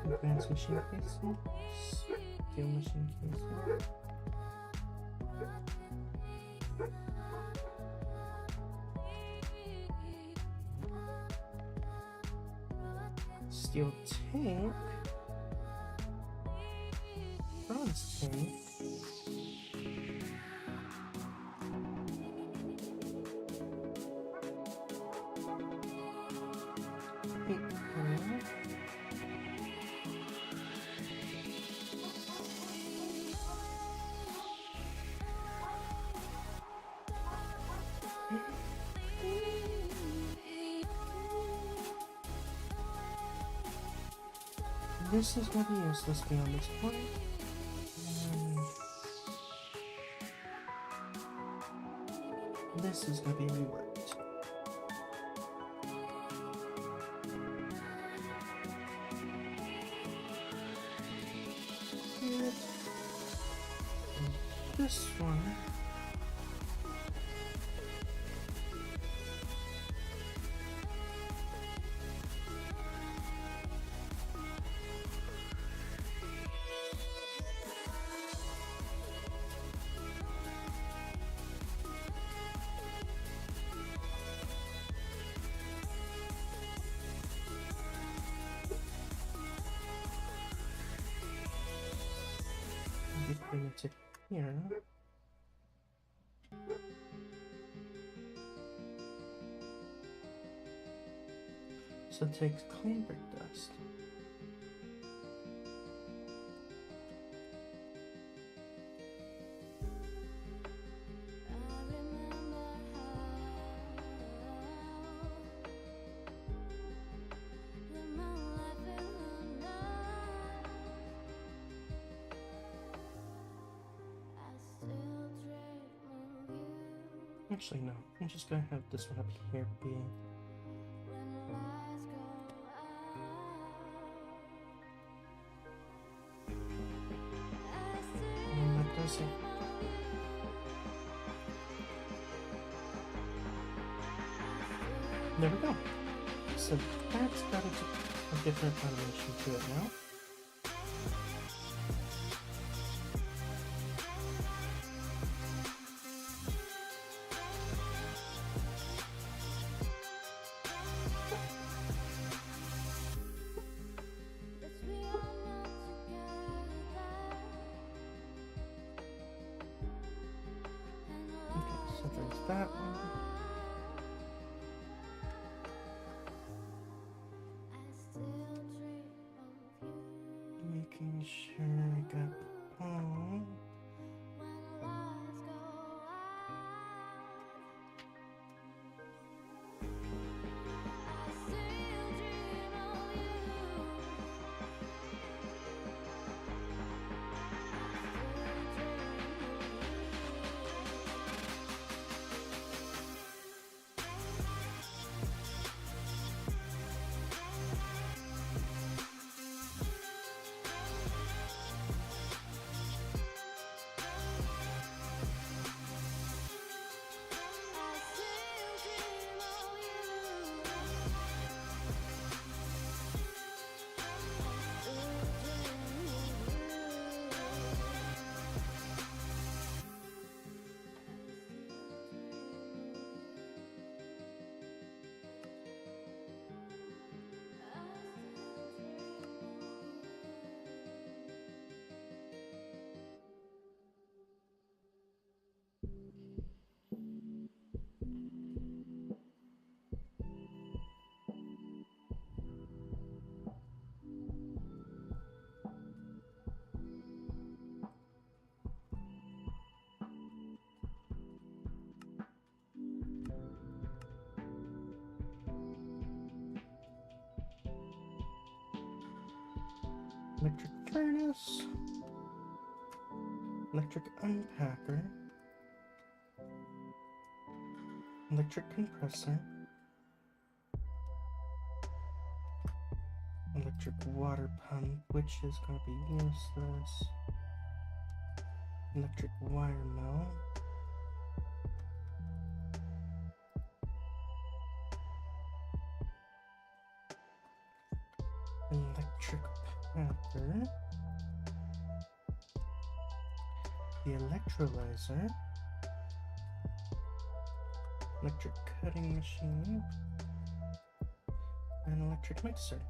Advanced machine casing. Steel machine casing. Steel tank. Bronze tank. This is gonna be useless beyond this point. This is gonna be reworked. And this one. Bring it to here. So it takes clean brick dust. Actually, no. I'm just gonna have this one up here be. And that does it. There we go. So that's got a different animation to it now. Okay, so there's that one. Making sure I got all. Electric furnace, electric unpacker, electric compressor, electric water pump, which is going to be useless, electric wire mill, electric packer, the electrolyzer, electric cutting machine, and electric mixer.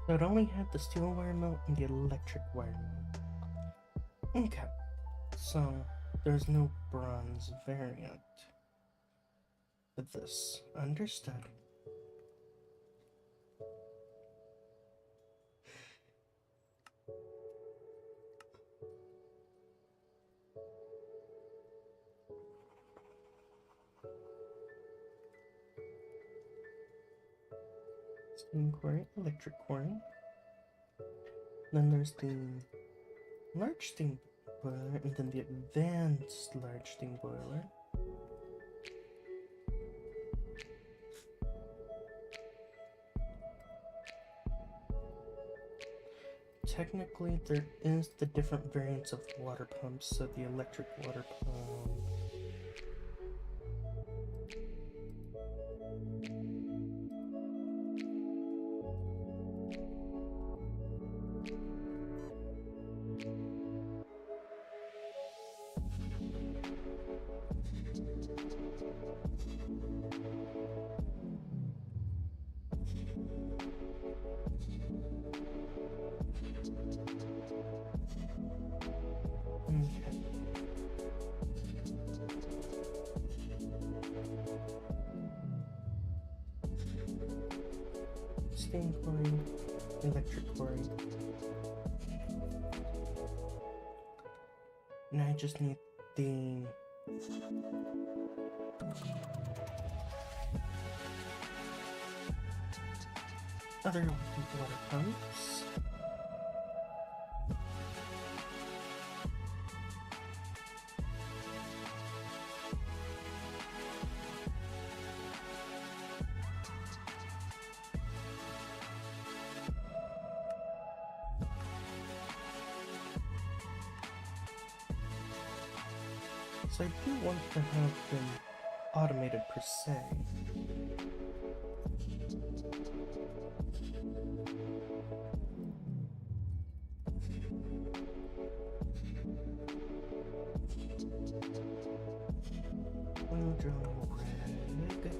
So it only had the steel wire mill and the electric wire mill. Okay, so there's no bronze variant of this. Understood. Steam quarry, electric quarry. Then there's the large steam boiler, and then the advanced large steam boiler. technically there is the different variants of water pumps, so the electric water pump. Okay. Steam chlorine, electric chlorine. Now I just need the other water pumps. So I do want to have them automated per se. Oil drilling rig.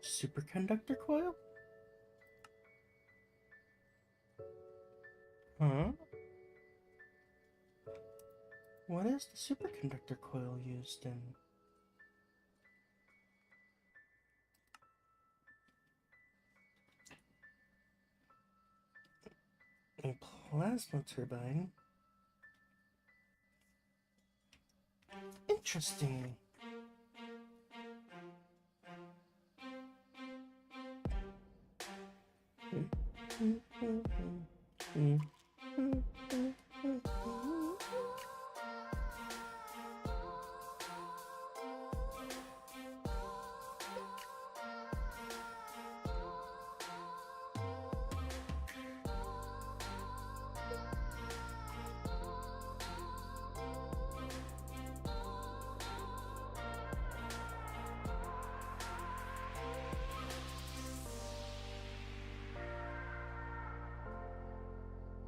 Superconductor coil? Huh? What is the superconductor coil used in? A plasma turbine? Interesting.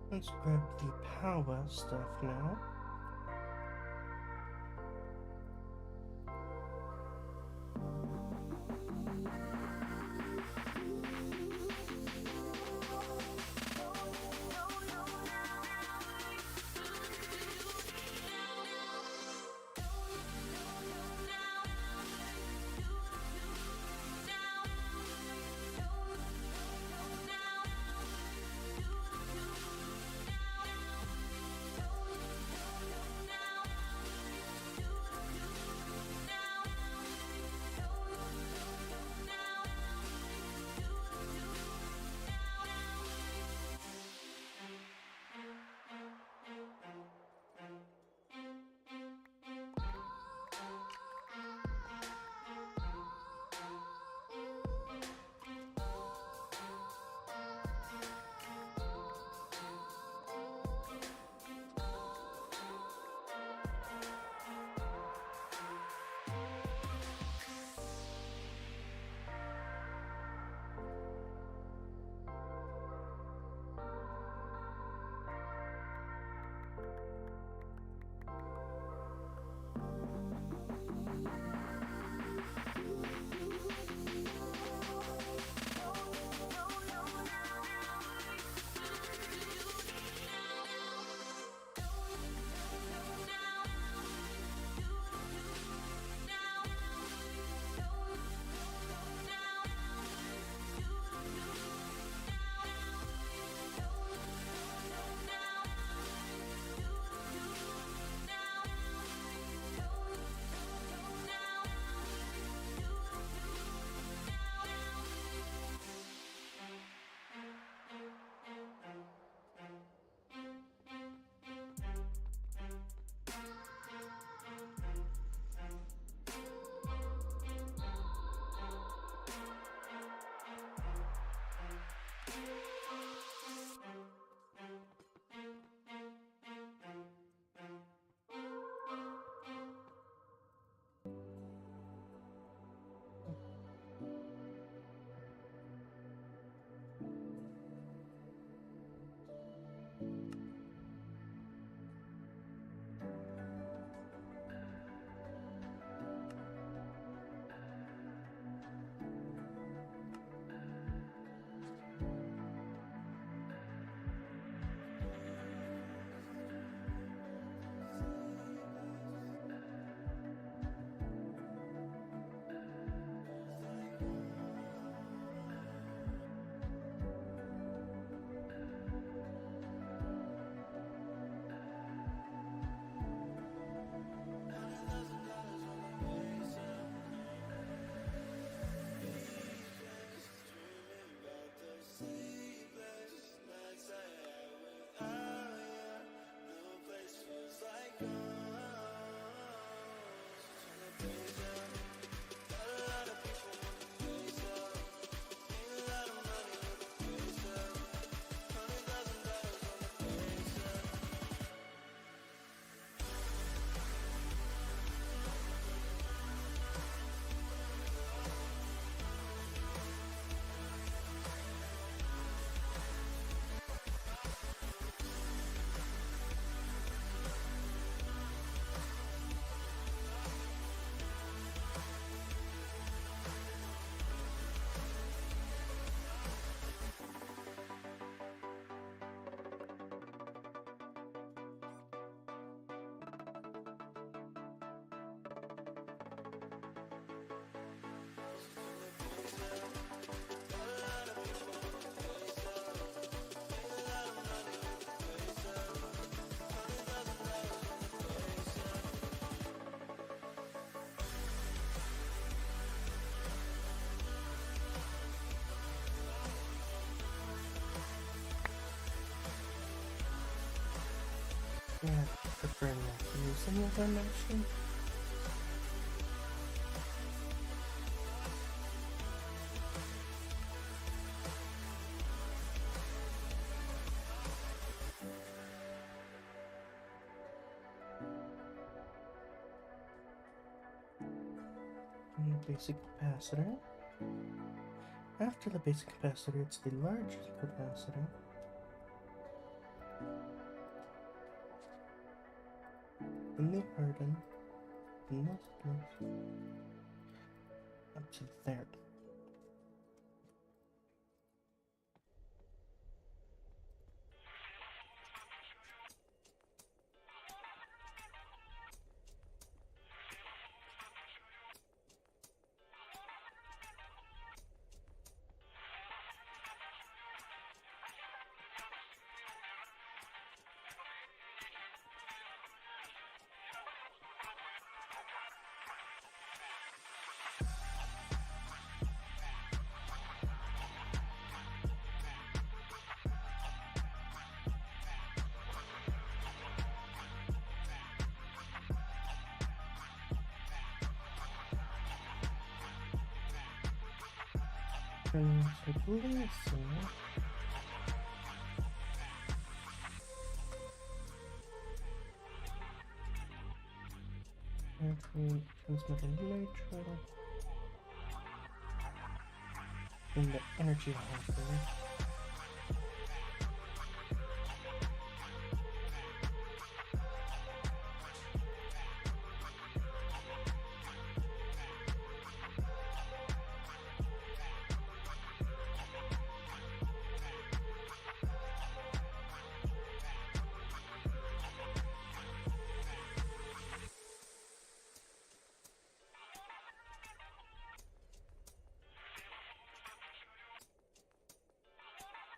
Let's grab the power stuff now. Yeah, I prefer not to use any other motion. Basic capacitor. After the basic capacitor, it's the large capacitor. Then the harden. And this goes up to there. And I believe so. Actually, transmitter nitro. And the energy hopper.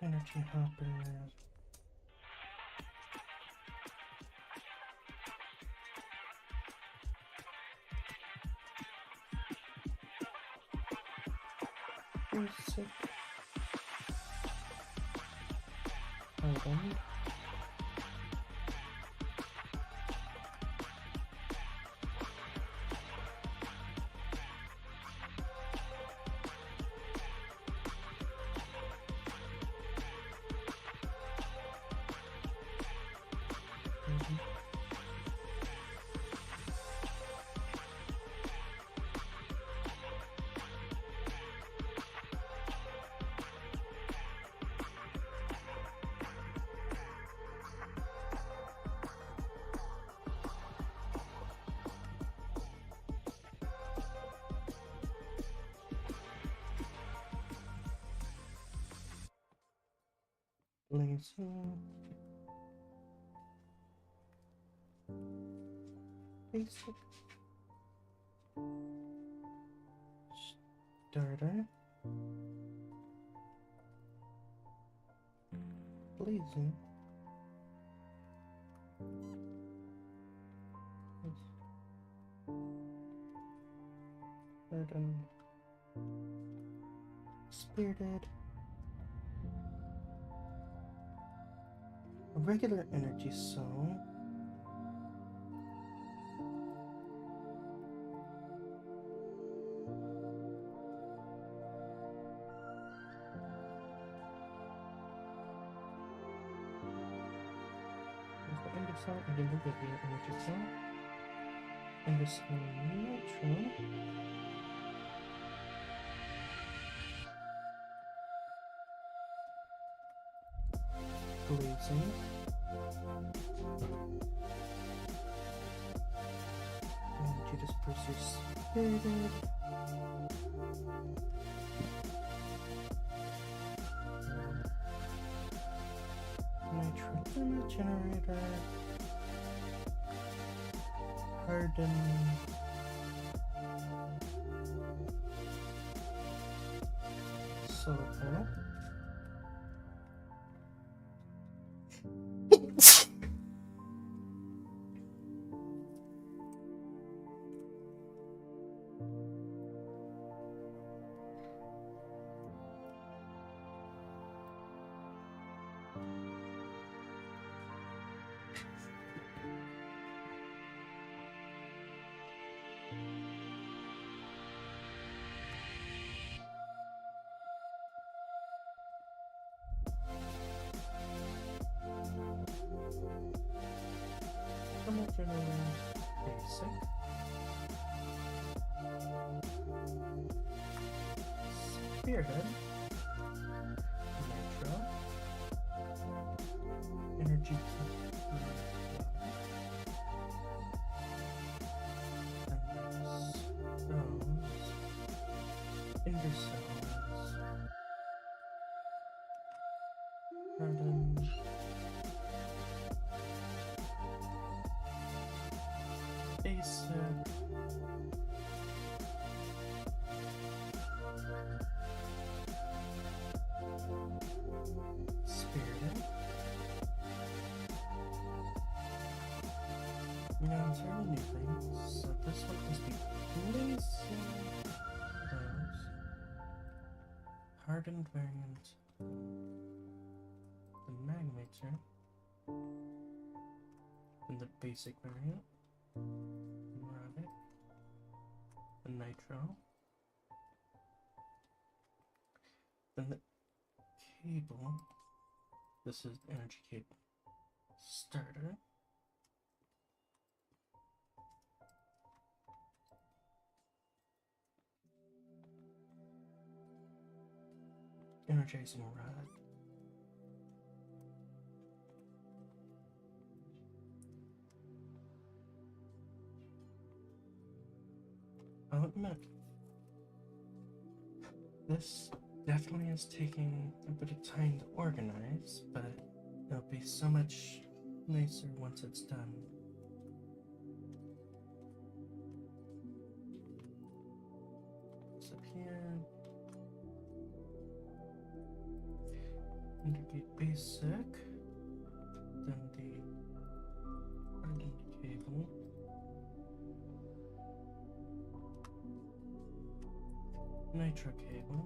Energy hopper. Basic. Hardened. Laser. Basic. Starter. Blazing. Harden. Spirited. A regular energy soul. There's the ender cell and the regular energy cell. Ender cell nitro. Blazing. Energy dispersers spirited. Nitro thermal generator. Harden. Solar panel. Thermal generator, basic. Spirited. Nitro. Energy. Intercells. Carbon. Basic. Spirited. Now, it's really new things. So this one is the Blazing Rose. Hardened variant. The Magmator. And the basic variant. Neurotic. The Nitro. Then the cable. This is energy cable starter. Energizing rod. I'll admit, this definitely is taking a bit of time to organize, but it'll be so much nicer once it's done. It's up here. Indicate basic. Then the hardened cable. Nitro cable.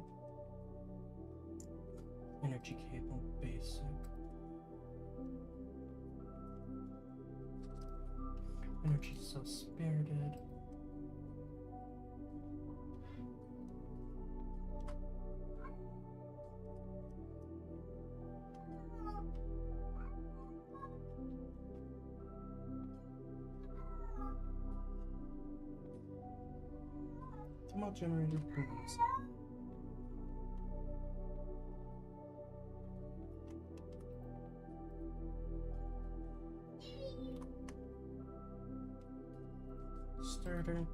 Energy cable basic. Energy cell spirited. Thermal generator booms. Starter.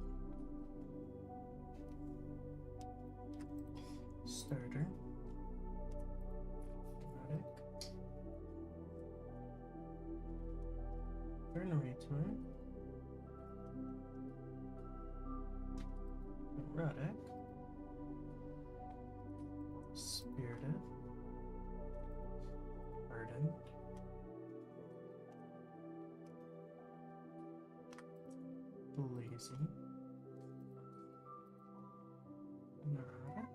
Starter. Neurotic. Generator. Neurotic. Spirited. Ardent. Blazing. Neurotic.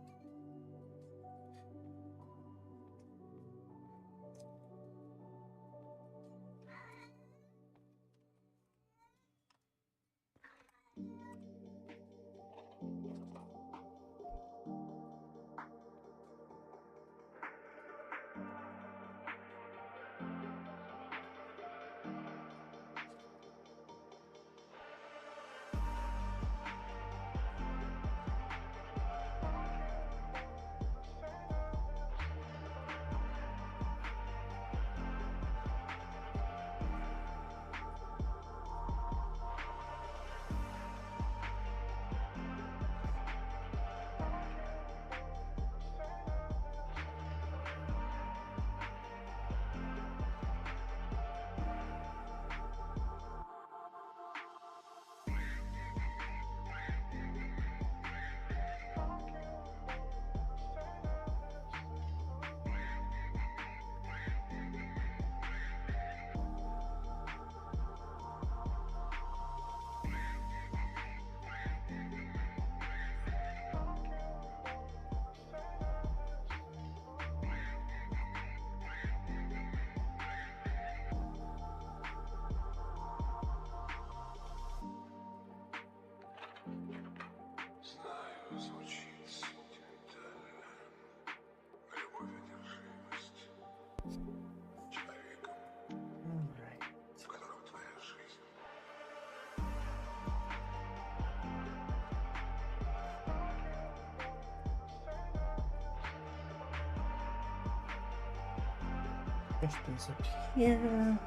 Push these up here.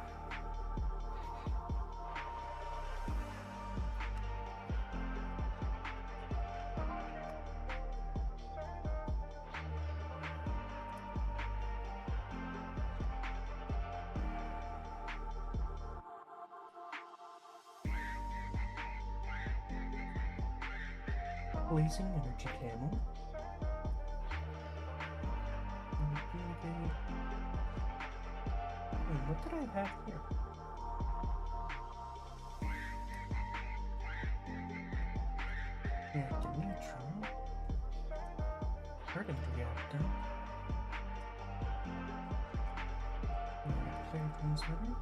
Blazing energy camo. Wait, what did I have here? Reactor neutral. Hardened reactor. Flare transmitter.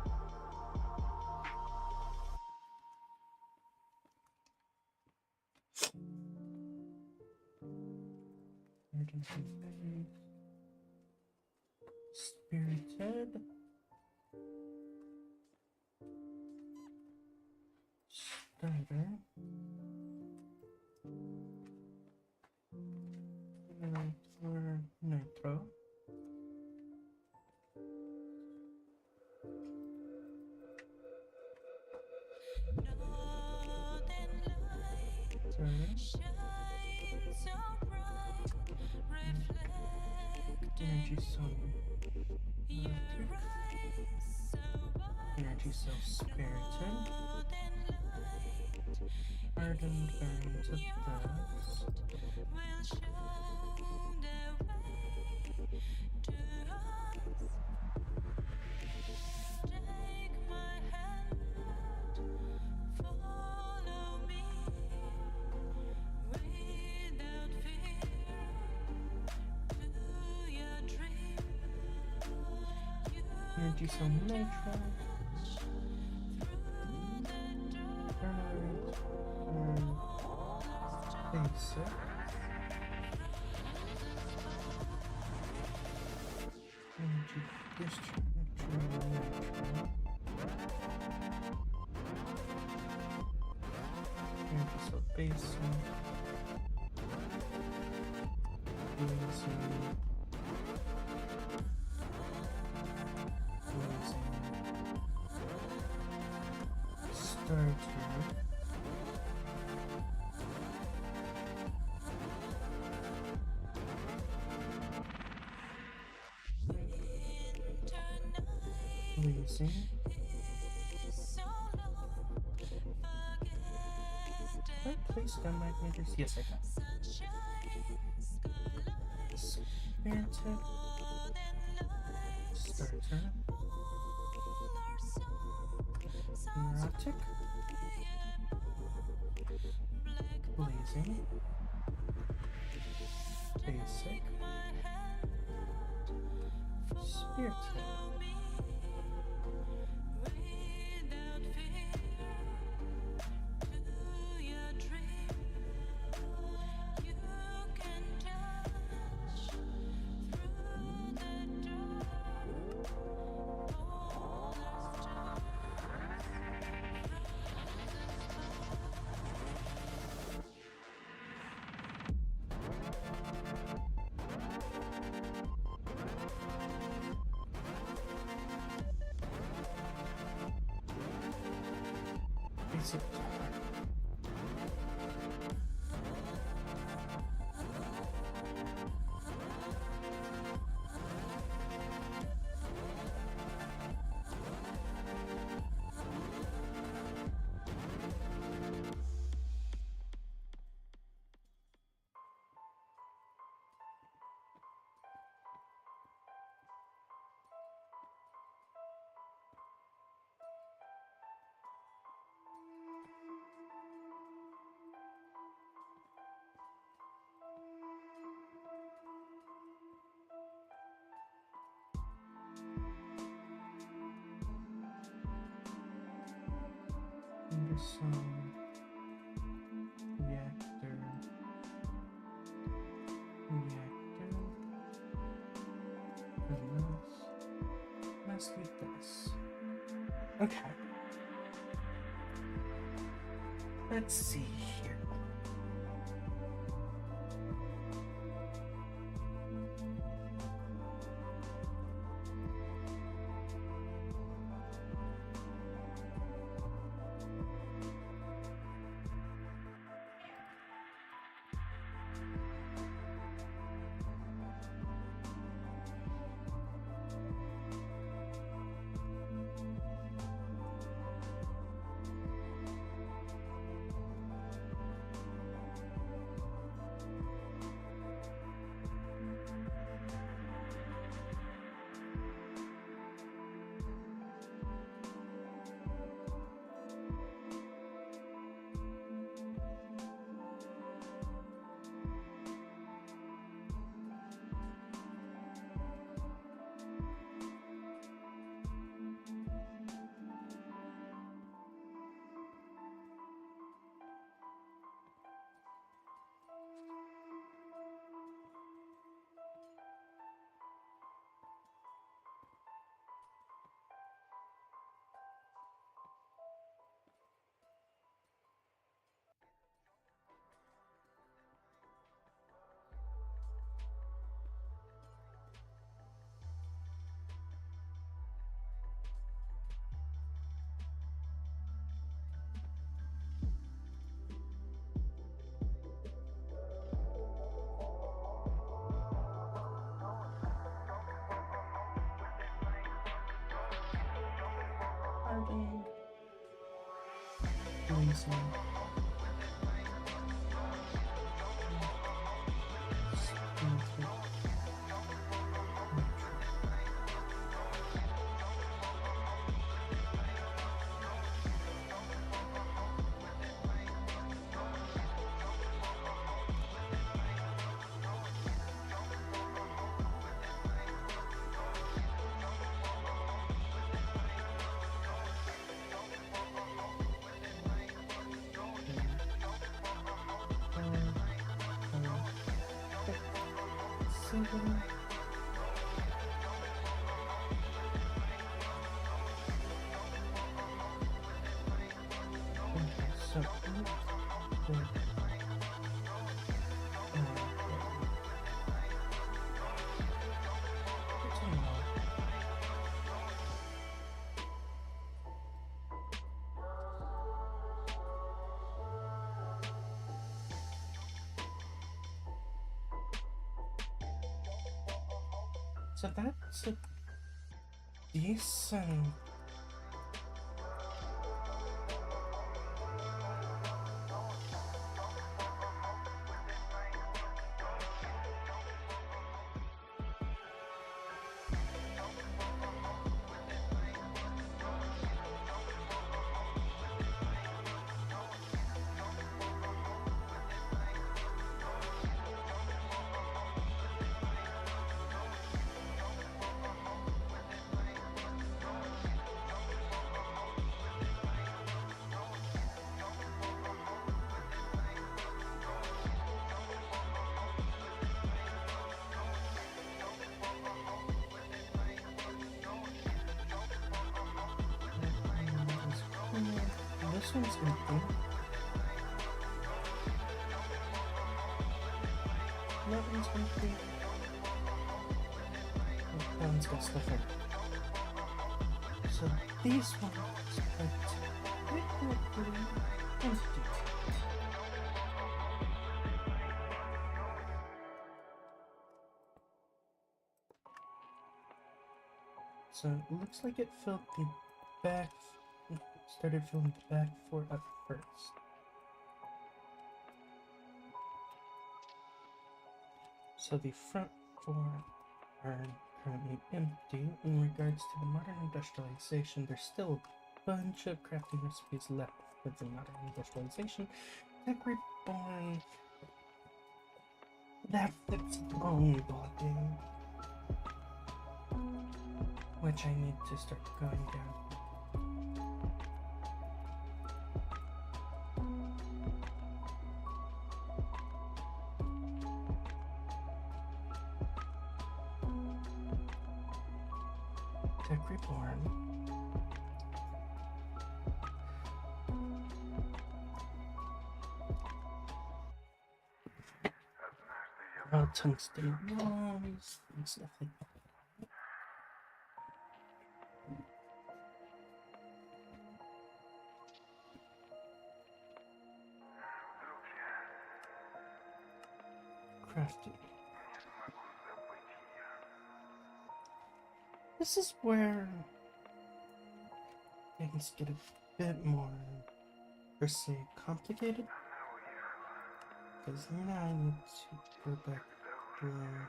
Emergency bag. Spirited. Starter. For nitro. Energy cell. Energy cell spirited. Hardened burn to dust. Energy cell nitro. Basic. Energy discharge. Energy cell basic. Starter. Blazing. Have I placed down magnetors? Yes, I have. Spirited. Starter. Neurotic. Blazing. Basic. Spirited. Basic. Some reactor. And this. Let's do this. Okay. Let's see here. industrialization. Seven. So, so that's a decent. This one's empty. That one's empty. Oh, that one's got stuff in. So these ones are technically empty. So it looks like it filled the back, started filling the back four up first. So the front four are currently empty. In regards to the modern industrialization, there's still a bunch of crafting recipes left for the modern industrialization. Tech Reborn, that fits bone blocking, which I need to start going down. Tech Reborn. Tungsten walls and stuff like that. Crafting. This is where things get a bit more, per se, complicated. Because now I need to go back there.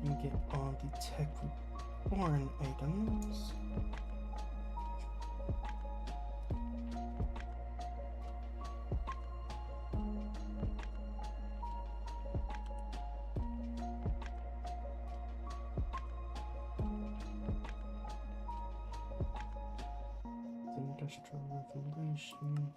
And get all the tech reborn items. Industrial Revolution.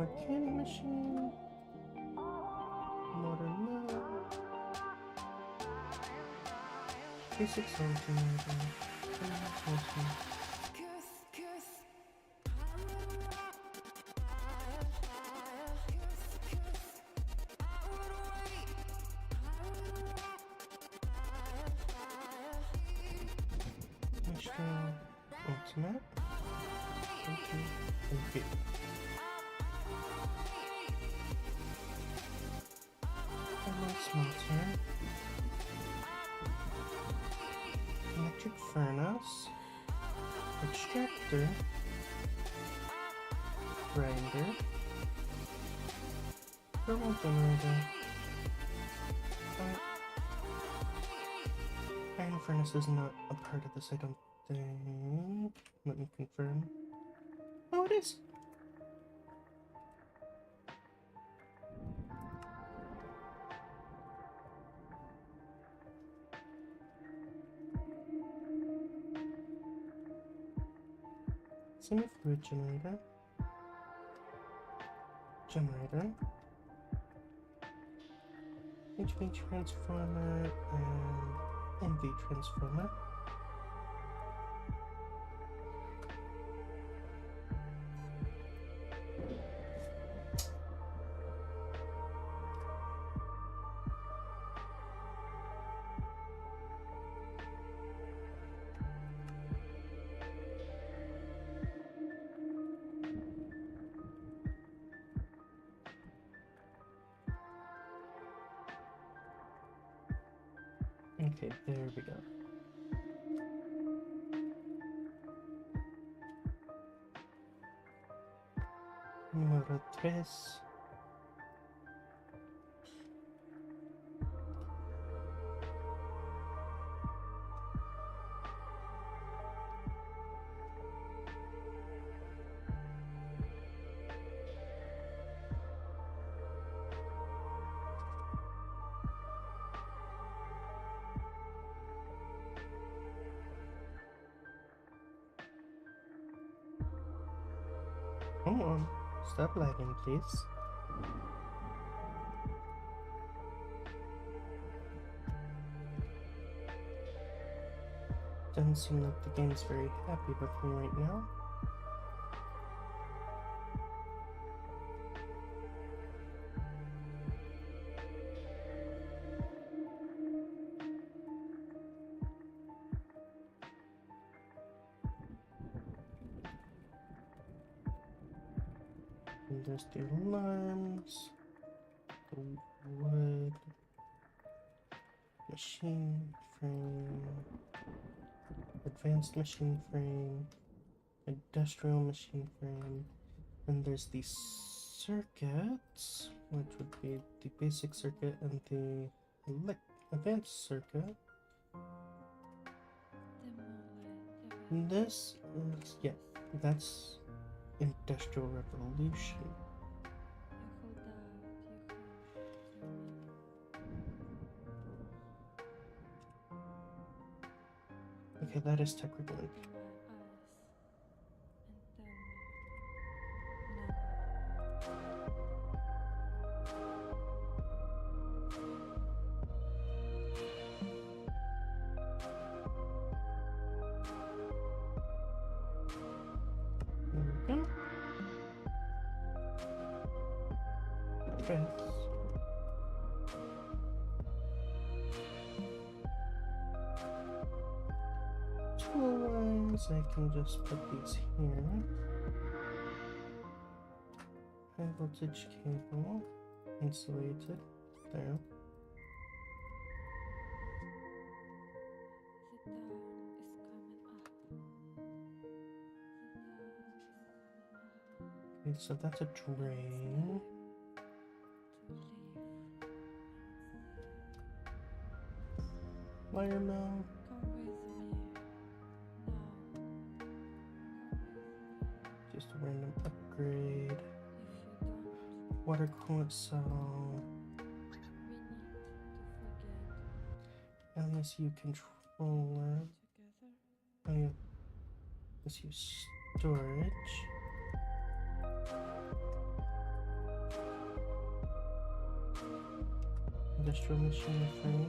More candy machine. Modern mill. Basic soul generator. Mushroom ultimate. Thank you. Emerald smelter. Electric furnace. Extractor. Grinder. Thermal generator. Iron furnace is not a part of this, I don't think. Let me confirm. Oh, it is! Semi-fluid generator. Generator. HV transformer and MV transformer. Okay, there we go. Número 3. Come on, stop lagging, please. Doesn't seem like the game's very happy with me right now. And there's the alarms, the wood, machine frame, advanced machine frame, industrial machine frame, and there's the circuits, which would be the basic circuit and the advanced circuit. And this is, yeah, that's Industrial Revolution. Okay, that is tech reborn. There we go. Press. Tool-wise, I can just put these here. High voltage cable, insulated, there. Okay, so that's a drain. Wire mill. Just a random upgrade. Water coolant cell. LSU controller. Oh yeah. Let's use storage. industrial machinery.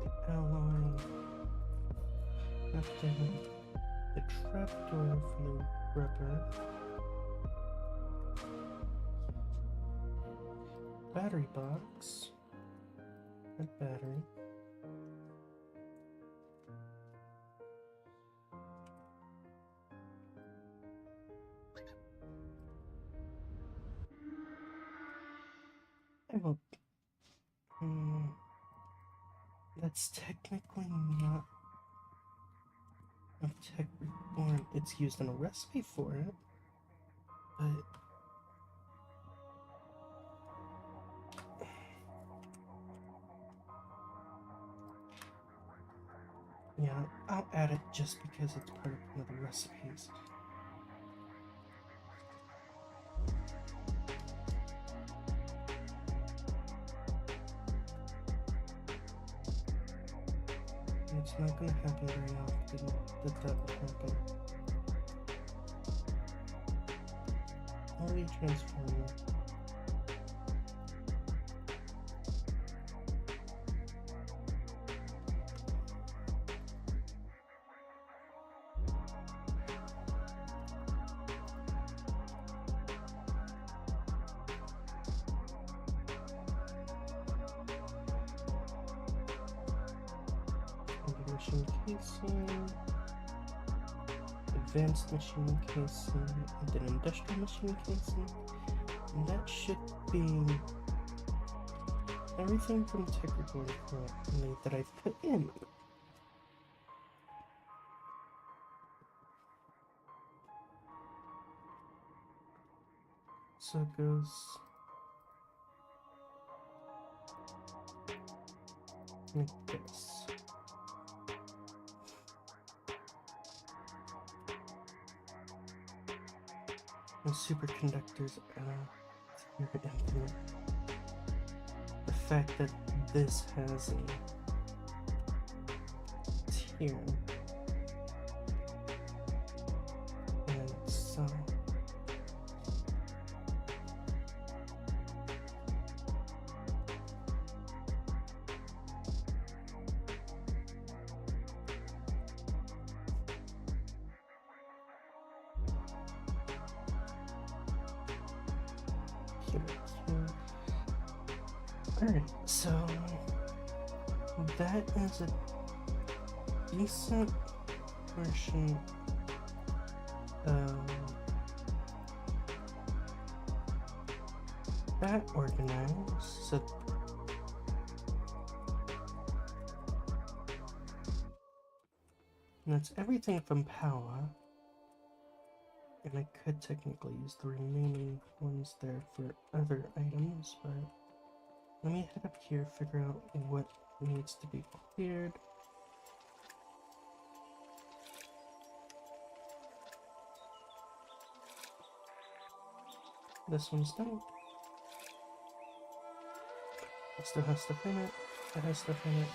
The alloy. Updating the trapdoor for the rubber. Battery box. A battery. I will. That's technically not a tech reborn. It's used in a recipe for it, but yeah, I'll add it just because it's part of one of the recipes. It's not gonna happen very often that will happen. How do you transform it? Machine casing, advanced machine casing, and then industrial machine casing. And that should be everything from tech reborn currently that I've put in. So it goes like this. And superconductors are infinite. The fact that this has a tier in itself. Alright, so that is a decent version of that organized. So that's everything from power. And I could technically use the remaining ones there for other items, but let me head up here, figure out what needs to be cleared. This one's done. It still has stuff in it. That has stuff in it.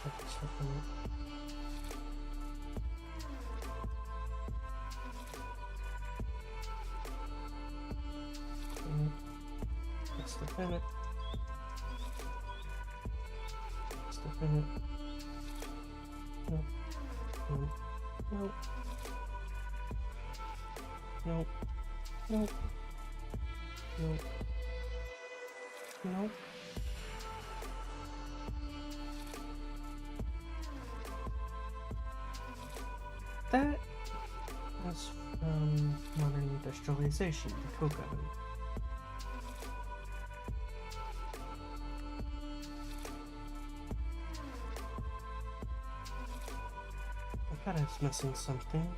That has stuff in it. Stuff in it. Stuff in it. Nope. Nope. Nope. Nope. Nope. Nope. Nope. That was from modern industrialization, the coke oven. I thought I was missing something.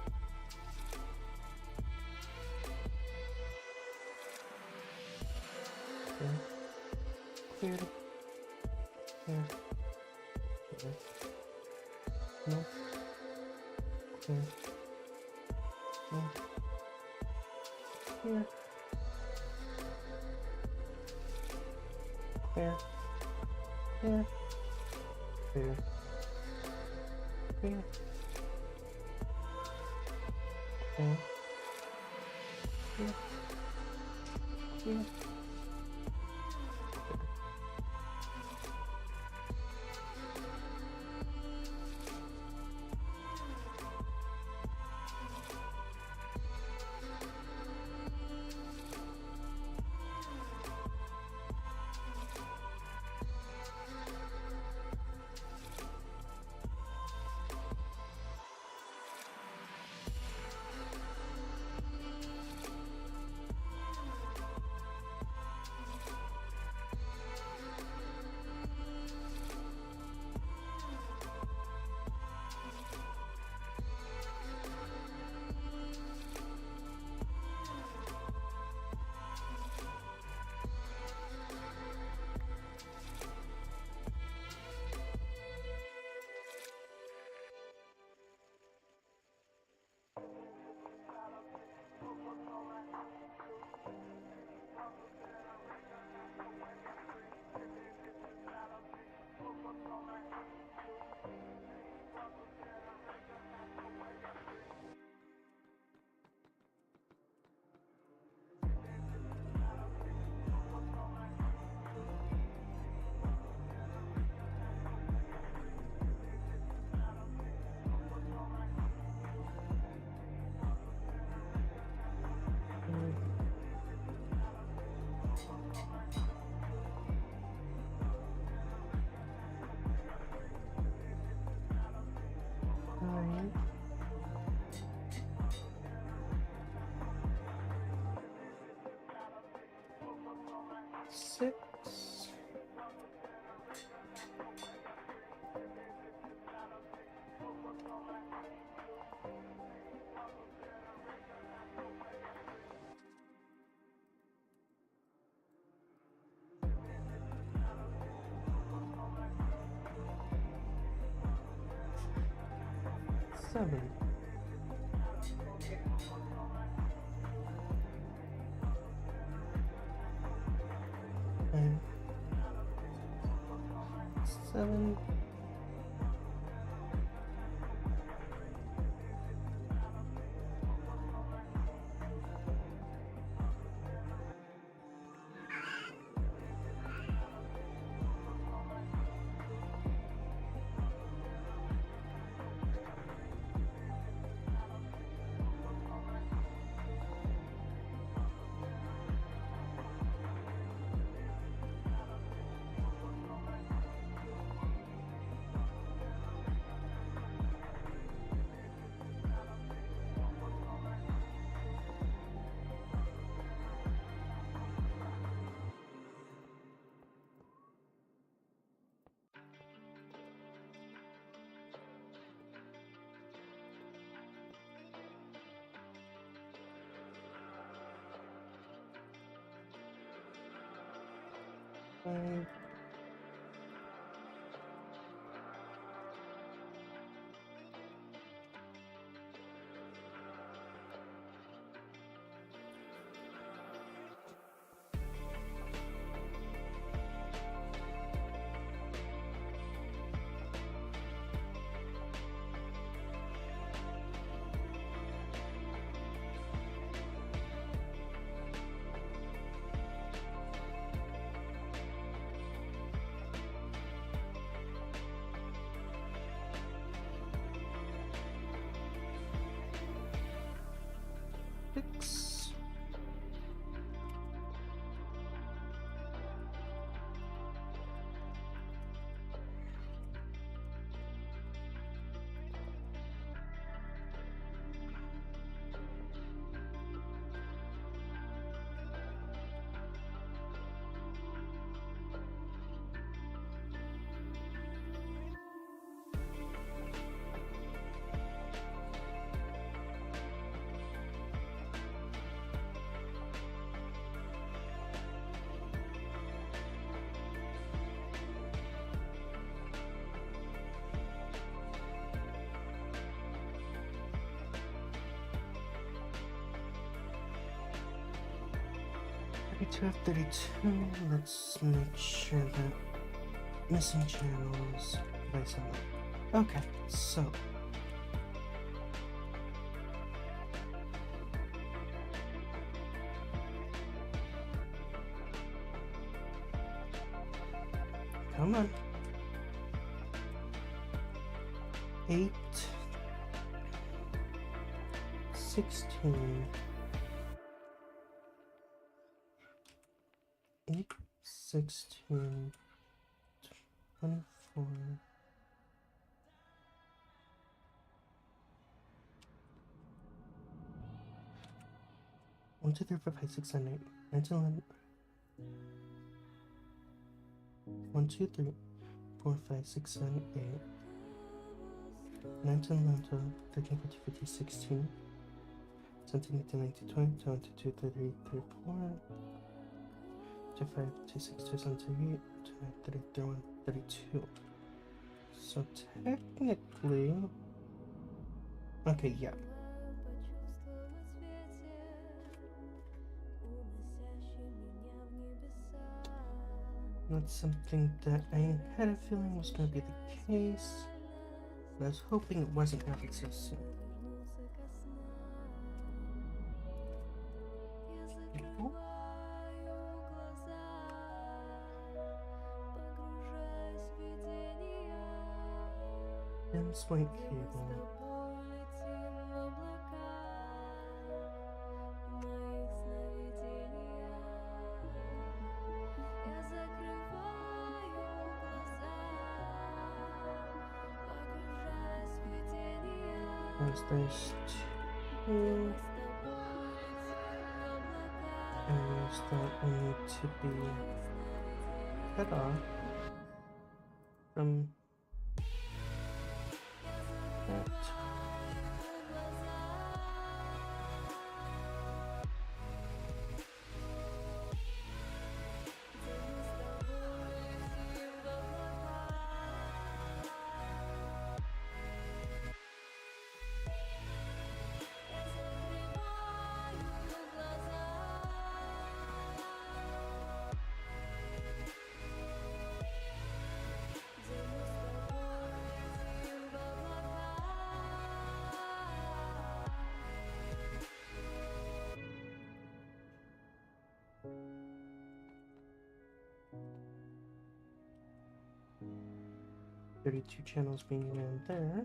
Okay. Cleared. Clear. Clear. No. Clear. No. Clear. Clear. Clear. Clear. Clear. Okay. Yeah. Yeah. 9, 6, 7, and 7, 5, 6, 32 of 32. Let's make sure that missing channels by someone. Okay, so Come on. 8, 16, 8, 16, 24. 1, 2, 3, 4, 5, 6, 7, 8, 9, 10, 11. 1, 2, 3, 4, 5, 6, 7, 8, 9, 10, 11, 12, 13, 14, 15, 16, 17, 18, 19, 20, 21, 22, 23, 24, 25, 26, 27, 28, 29, 30, 31, 32. So technically, okay, yeah. That's something that I had a feeling was going to be the case, but I was hoping it wasn't happening so soon. Cable. Dense white cable. There's 2 areas that will need to be cut off from that. Thirty-two channels being ran there.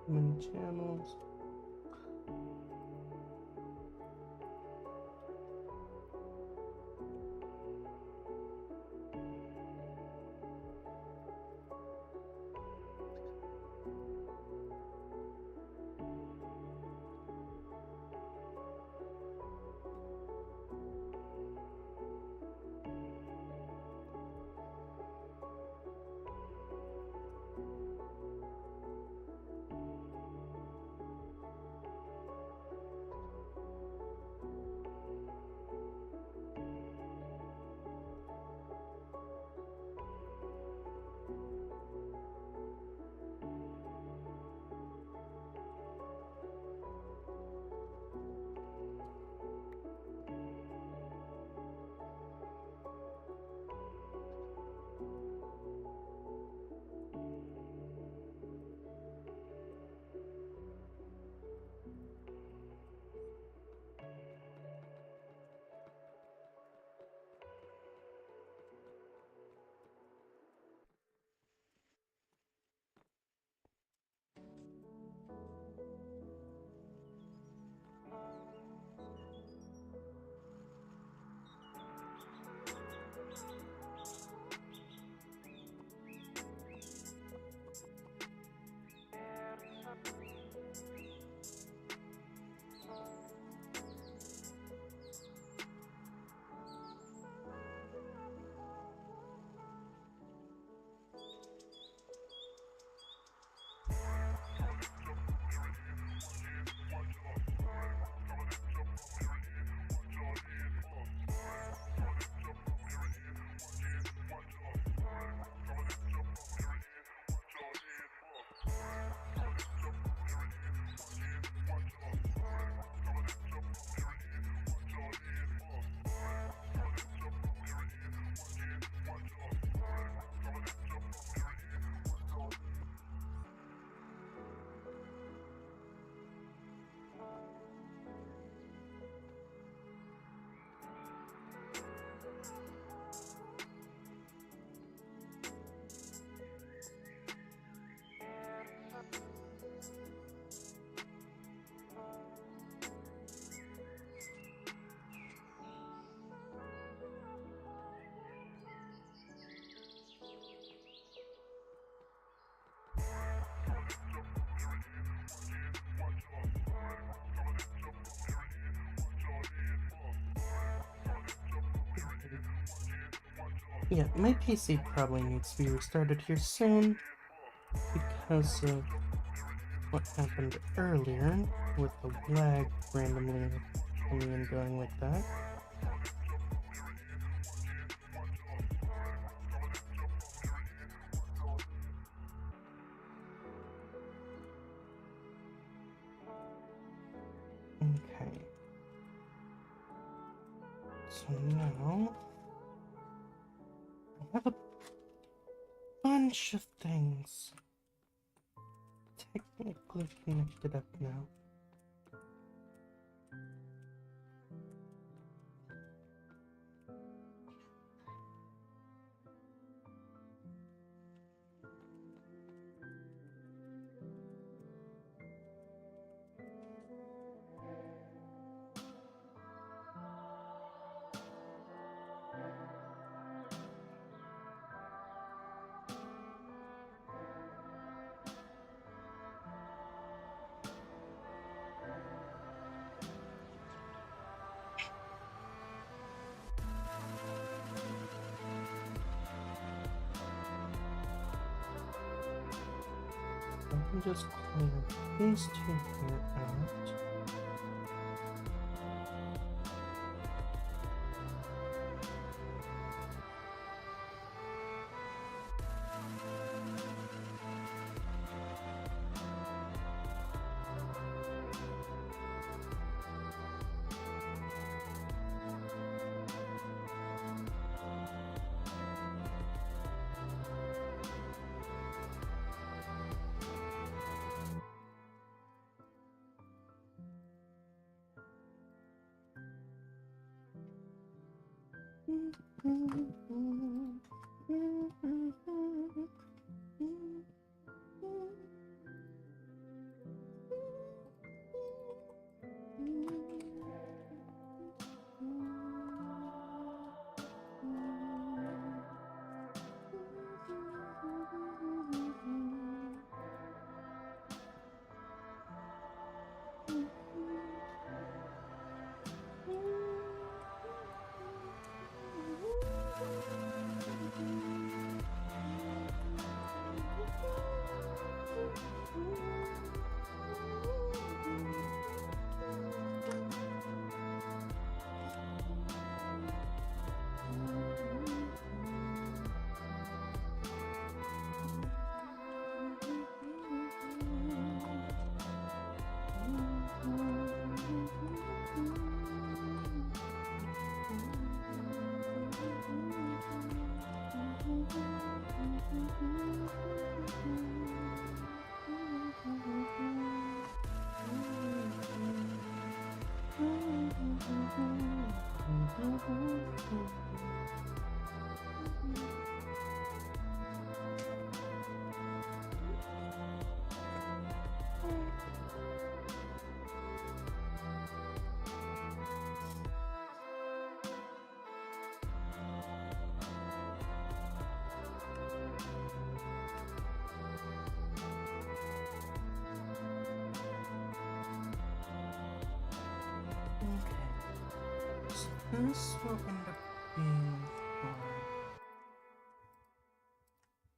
How many channels? Yeah, my PC probably needs to be restarted here soon because of what happened earlier with the lag randomly coming and going like that. Okay. So now I have a bunch of things technically connected up now. I can just clear these two here out. This will end up being for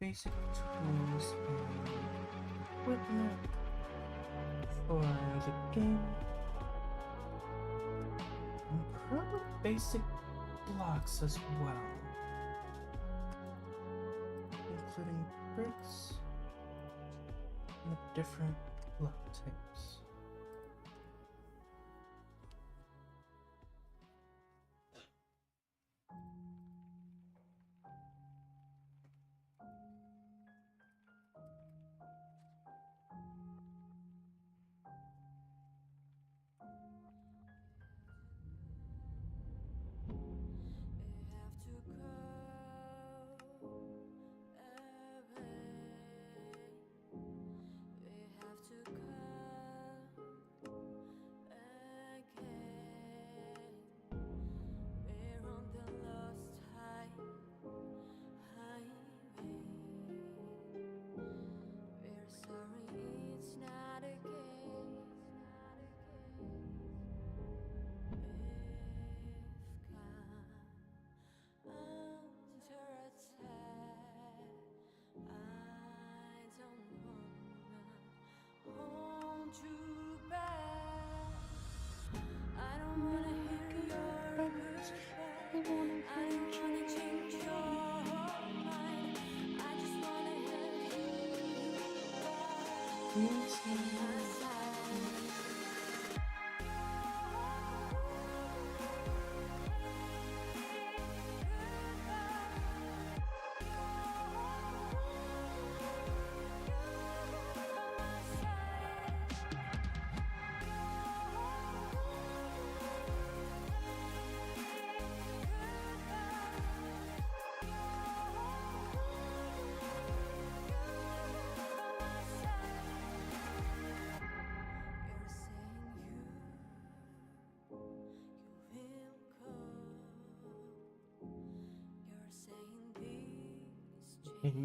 basic tools and equipment for the game, and probably basic blocks as well, including bricks and different block types.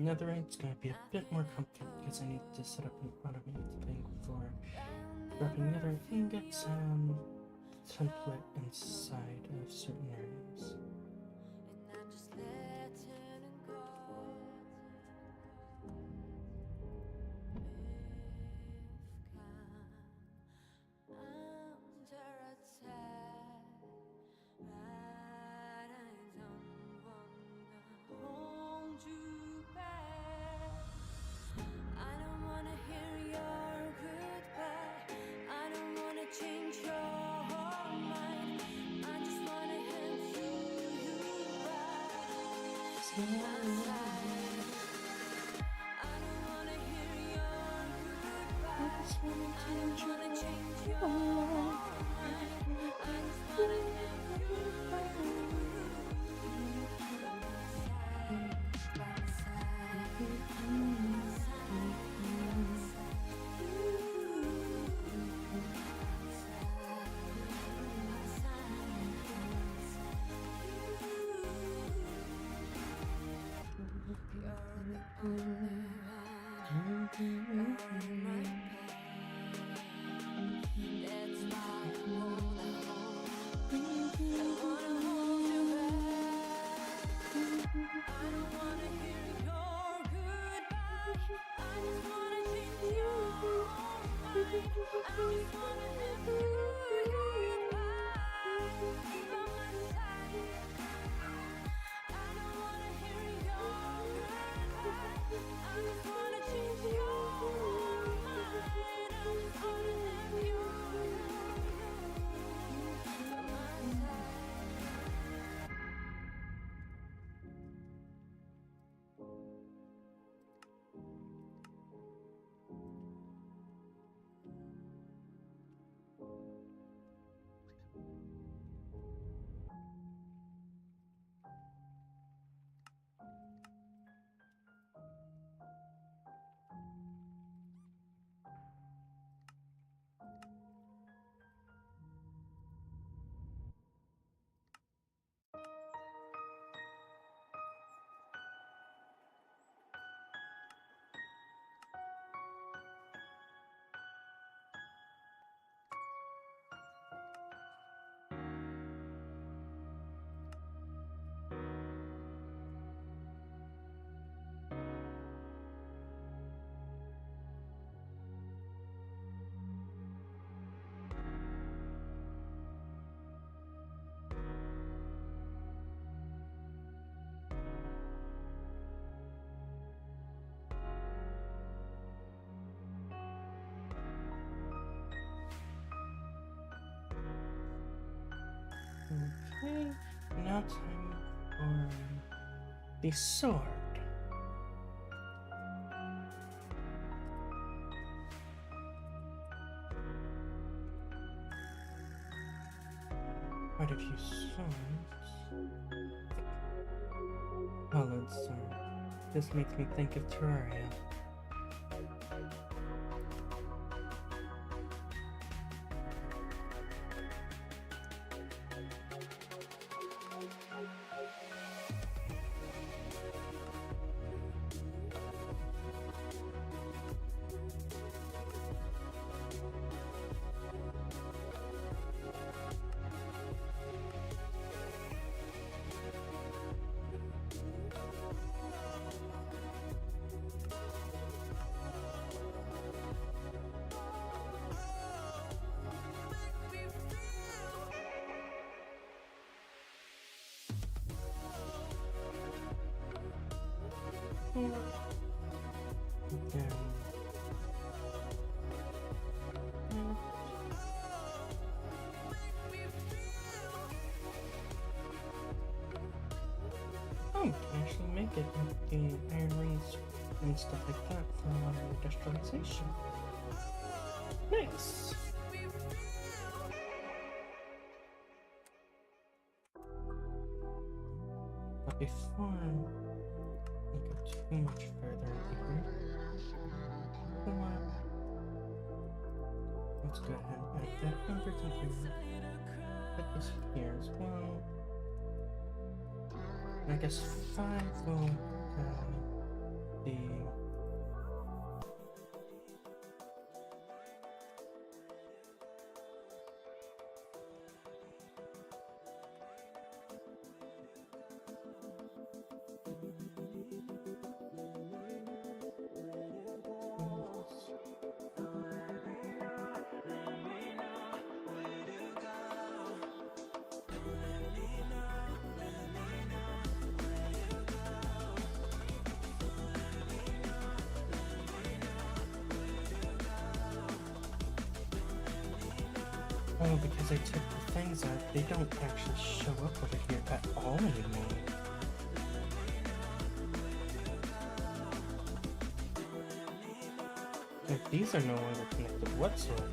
Netherite's gonna be a bit more complicated because I need to set up an automated thing for dropping netherite ingots and template inside of certain areas. Okay, now time for the sword. Quite a few swords. Colored sword. This makes me think of Terraria. you can actually make it with the iron rings and stuff like that from modern industrialization. Nice! But before I go too much further here, let's go ahead and add that over to here. Put this here as well. And I guess 5 will be... Oh, because I took the things out, they don't actually show up over here at all anymore. Like, these are no longer connected whatsoever.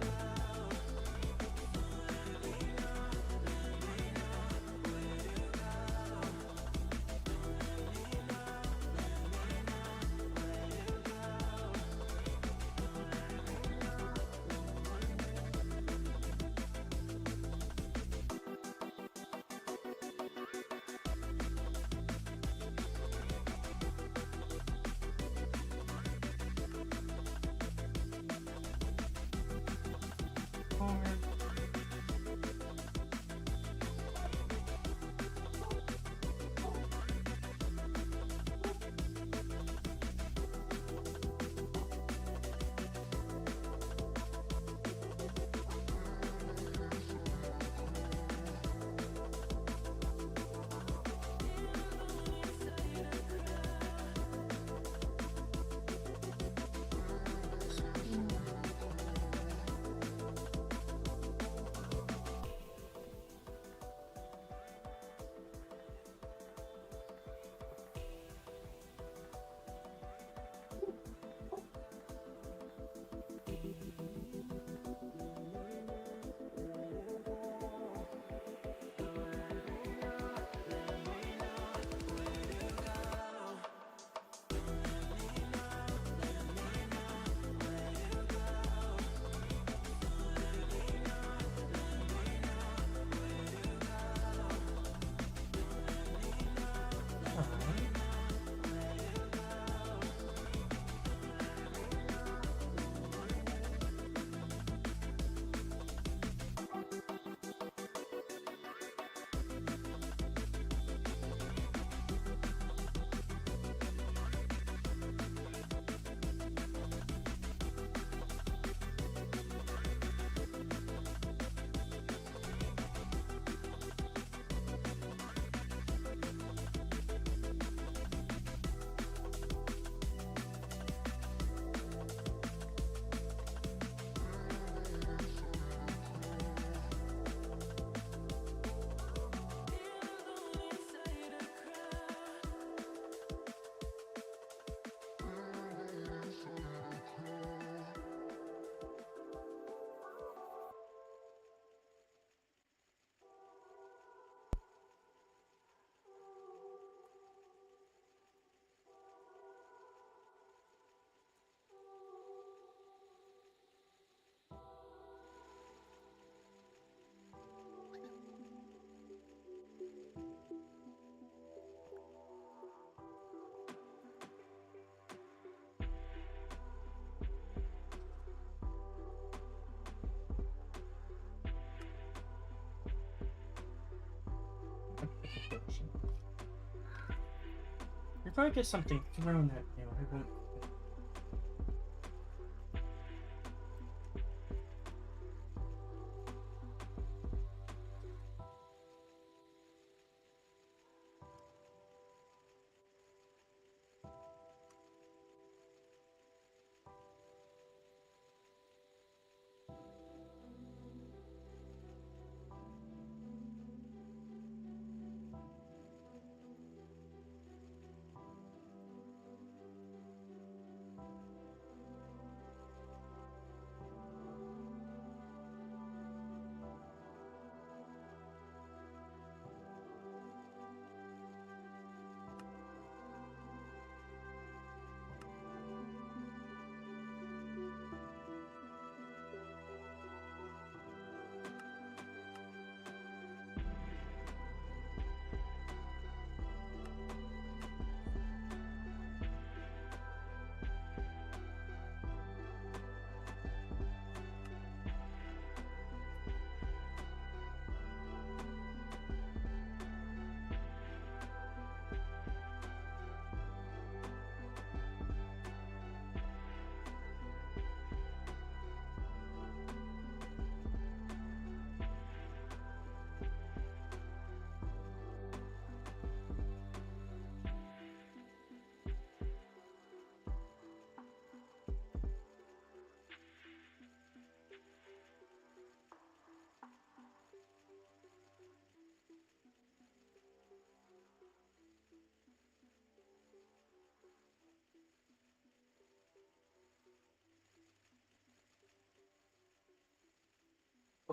If I get something thrown at me, I won't.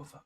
over.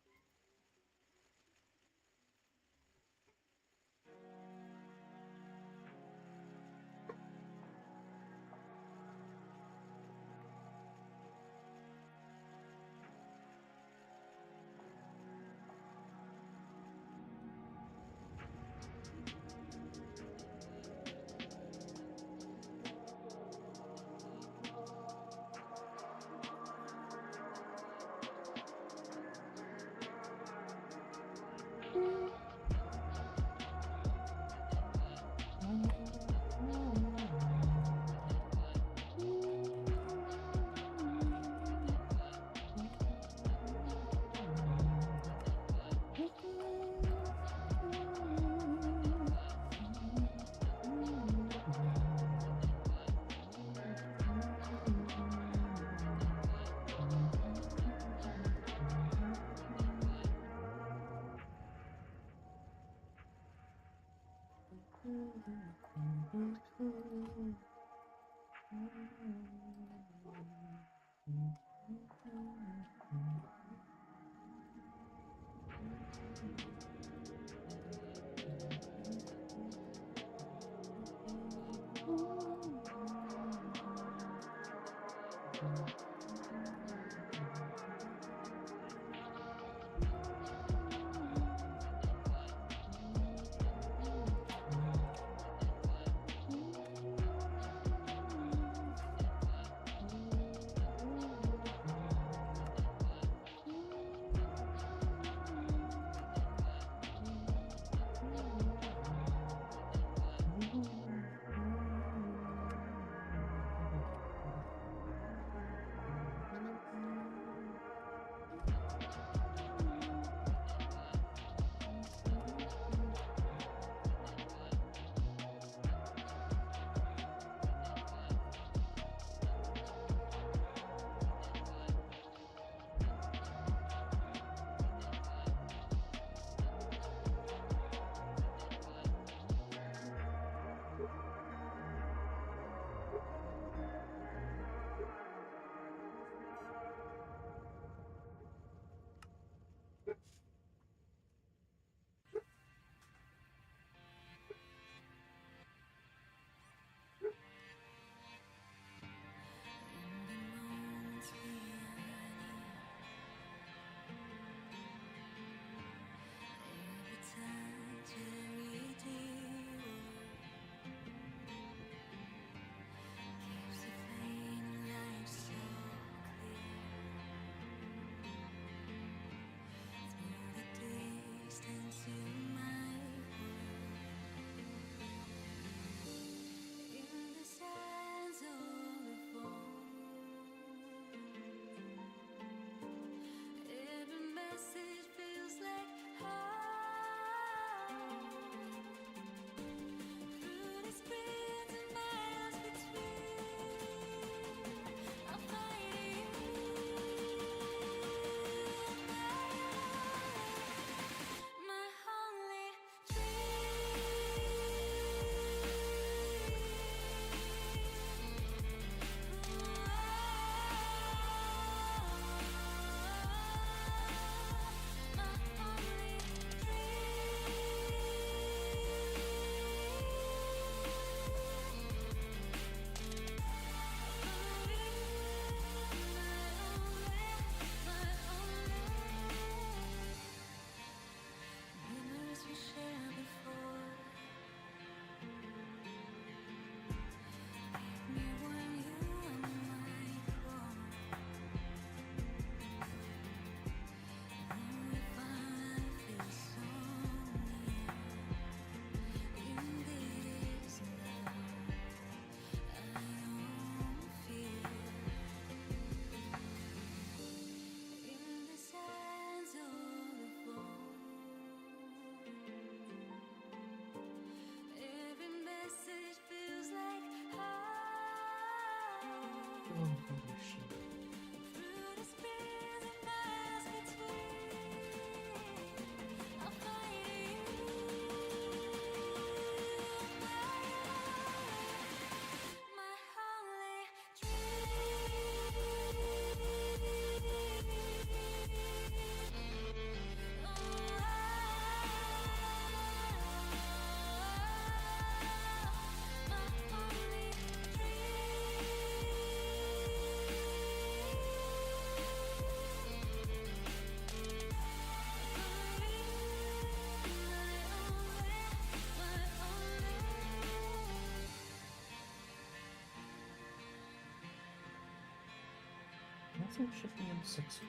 Everything should be in 6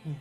Yeah.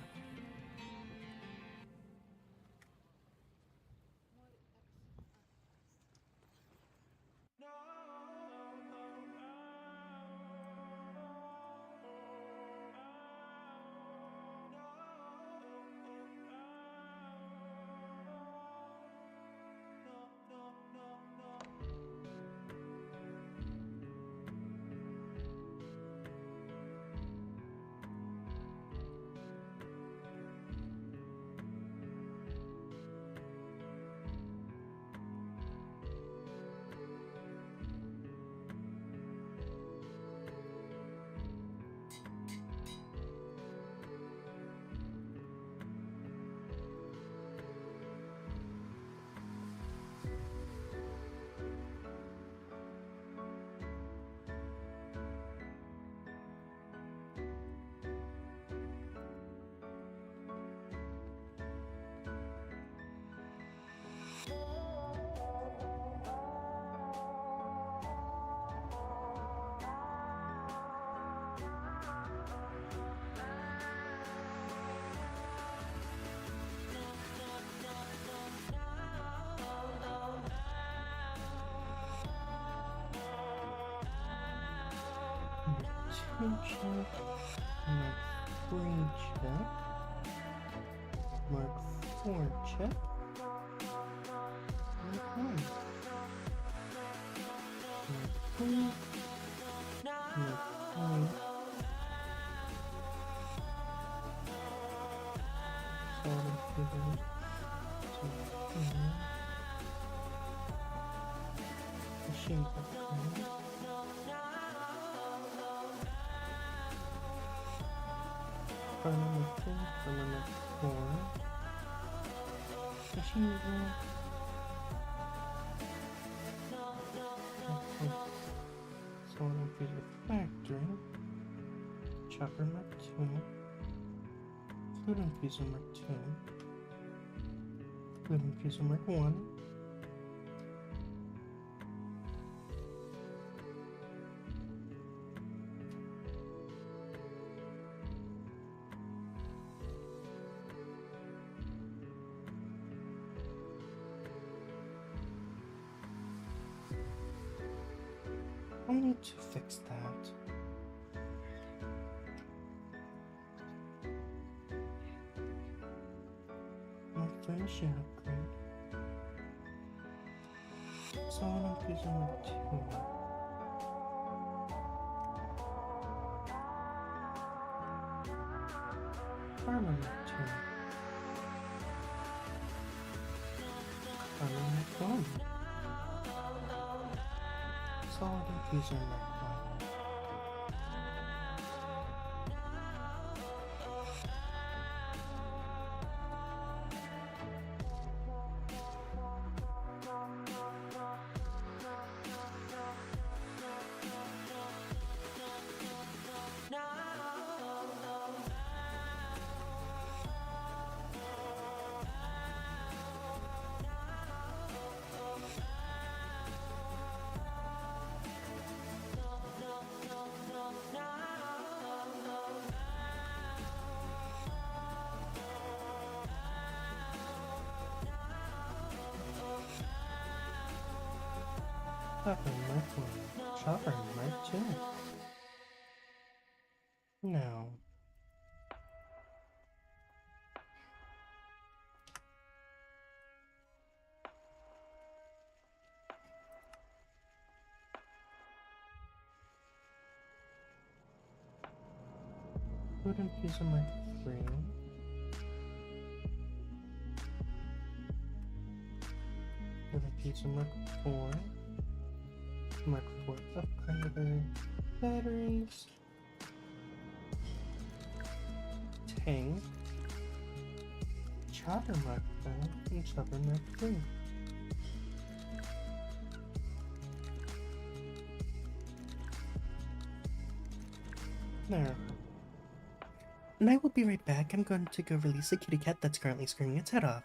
Mark 2 check. Mark 3 check. Mark 4 check. Mark 1. Mark 2. Mark 5. Solid figures. Machine upgrade. Number 2, number 4. Machine gun. Okay. Solid infuser factory. Chopper Mark 2. Fluid infuser Mark 2. Fluid infuser Mark 1. I need to fix that. Mark 3 machine upgrade. Solid infuser Mark 2. Armor Mark 2. Armor Mark 1. Solid infuser Mark 1. Chopper Mark 1. Chopper Mark 2. Now. Fluid infuser Mark 3. Fluid infuser Mark 4. Mark 4 upgrader. Batteries. Tank. Chopper Mark 4 and Chopper Mark 3. There. And I will be right back. I'm going to go release a kitty cat that's currently screaming its head off.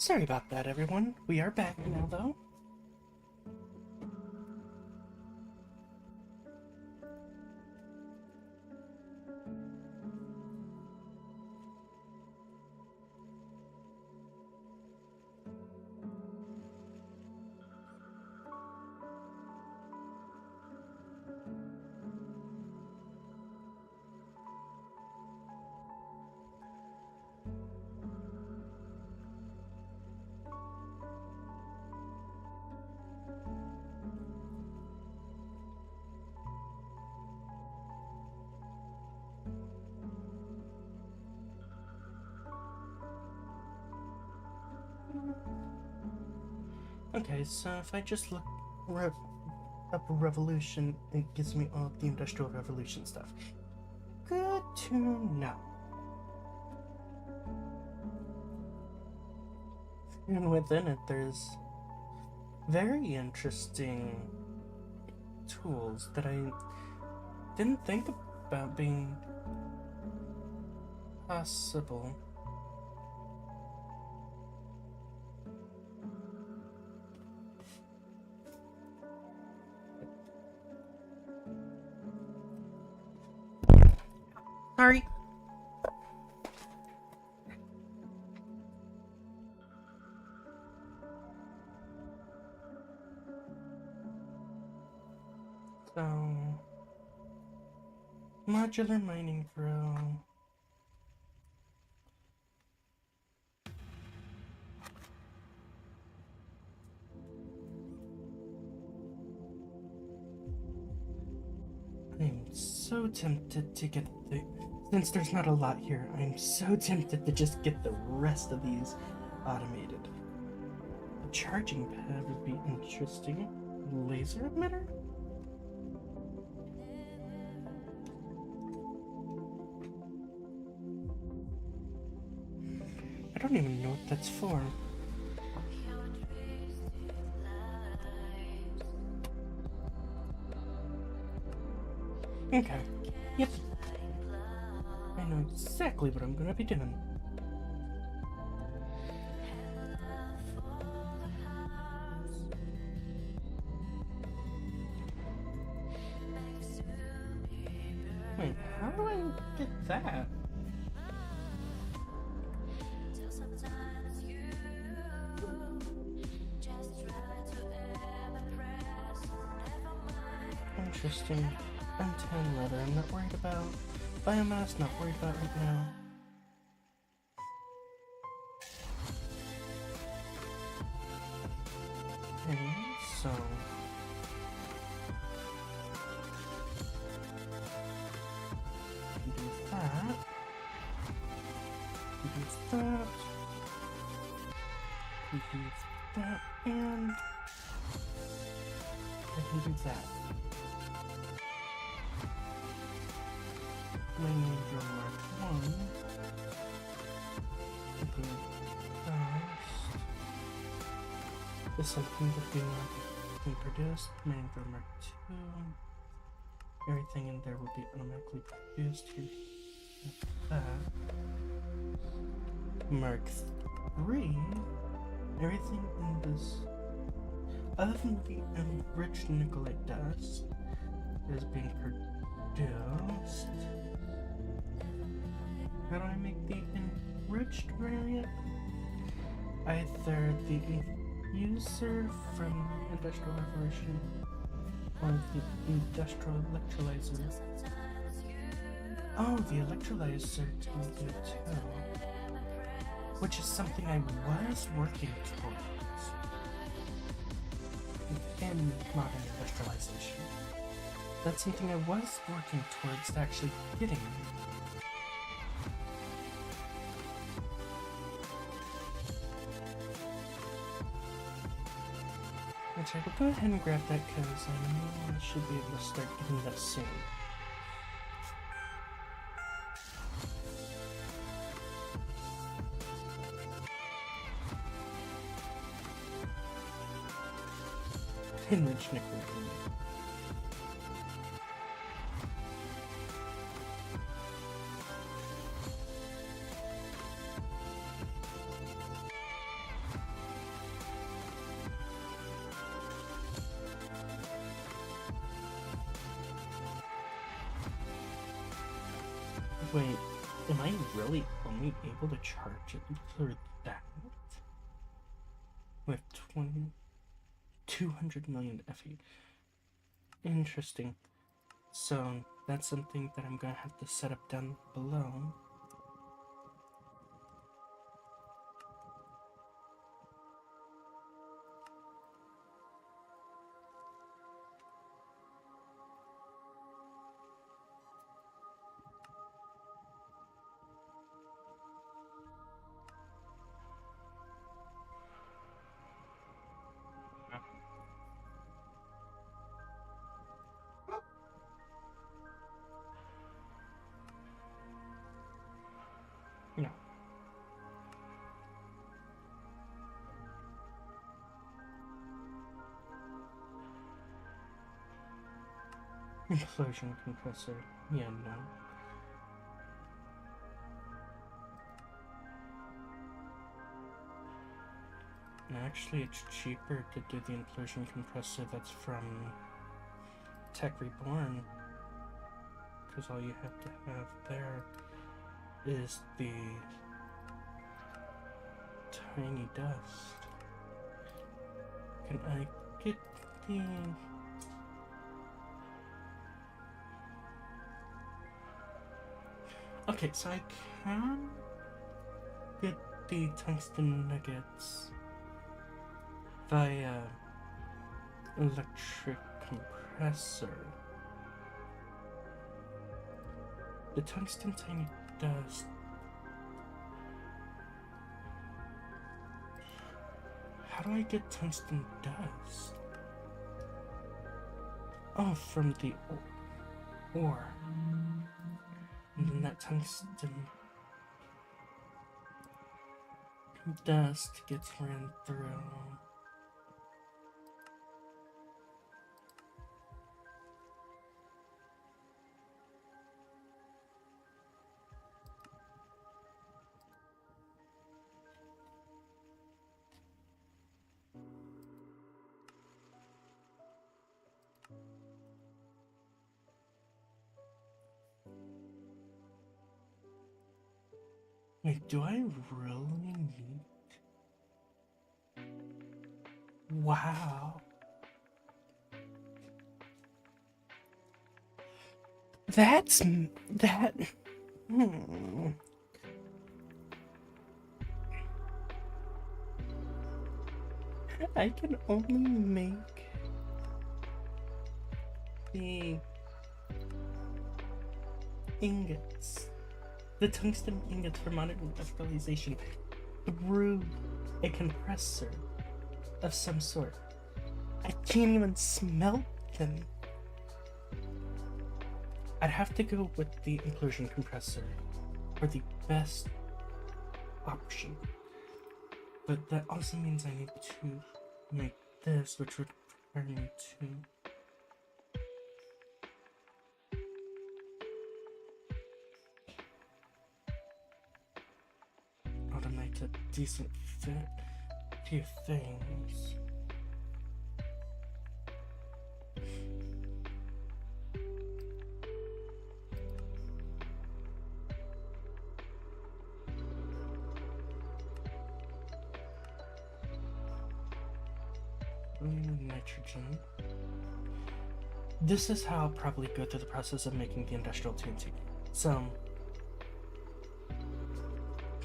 Sorry about that, everyone. We are back now, though. Okay, so if I just look up revolution, it gives me all the Industrial Revolution stuff. Good to know. And within it, there's very interesting tools that I didn't think about being possible. Sorry. So, modular mining drill. I'm so tempted to get the... Since there's not a lot here, I'm so tempted to just get the rest of these automated. A charging pad would be interesting. Laser emitter? I don't even know what that's for. Okay. Yep. I know exactly what I'm gonna be doing. Wait, how do I get that? Interesting. M10 leather, I'm not worried about. Biomass, not worried about right now. Okay, so... do that. Do that. Do that, and... I can do that. My major mark 1. Do first. This something that being produced. Mango mark 2. Everything in there will be automatically produced here. That. Mark 3. Everything in this, other than the enriched nicolite dust, is being produced. How do I make the enriched variant? Either the infuser from Industrial Revolution or the industrial electrolyzer. Oh, the electrolyzer can do too. Which is something I was working towards in modern industrialization. That's something I was working towards actually getting. Which I will go ahead and grab that because I know I should be able to start getting that soon. Enriched nickel. Wait, am I really only able to charge it for that? With 200 million FE. Interesting. So that's something that I'm gonna have to set up down below. No. Implosion compressor. Yeah, no. And actually, it's cheaper to do the implosion compressor that's from Tech Reborn. Because all you have to have there is the tiny dust. Can I get the... Okay, so I can get the tungsten nuggets via electric compressor. The tungsten tiny dust. How do I get tungsten dust? Oh, from the ore. And then that tungsten dust gets ran through. Wait, do I really need... Wow. That's... that... I can only make the ingots, the tungsten ingots for modern industrialization through a compressor of some sort. I can't even smelt them. I'd have to go with the implosion compressor for the best option. But that also means I need to make this, which would require me to automate a decent few things. Nitrogen. This is how I'll probably go through the process of making the industrial TNT. So,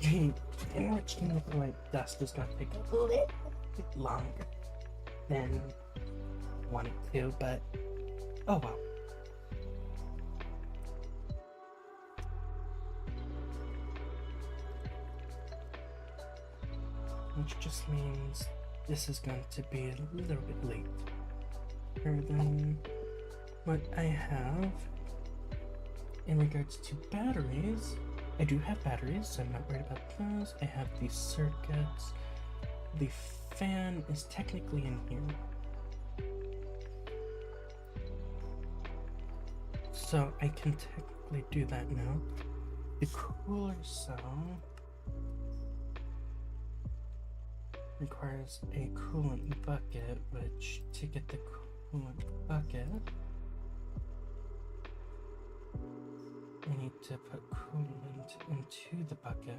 the enriched nickelite dust is going to take a little bit longer than I wanted to, but oh well. Which just means this is going to be a little bit late than what I have. In regards to batteries, I do have batteries, so I'm not worried about those. I have these circuits. The fan is technically in here, so I can technically do that now. The cooler cell requires a coolant bucket, which to get the coolant bucket, I need to put coolant into the bucket.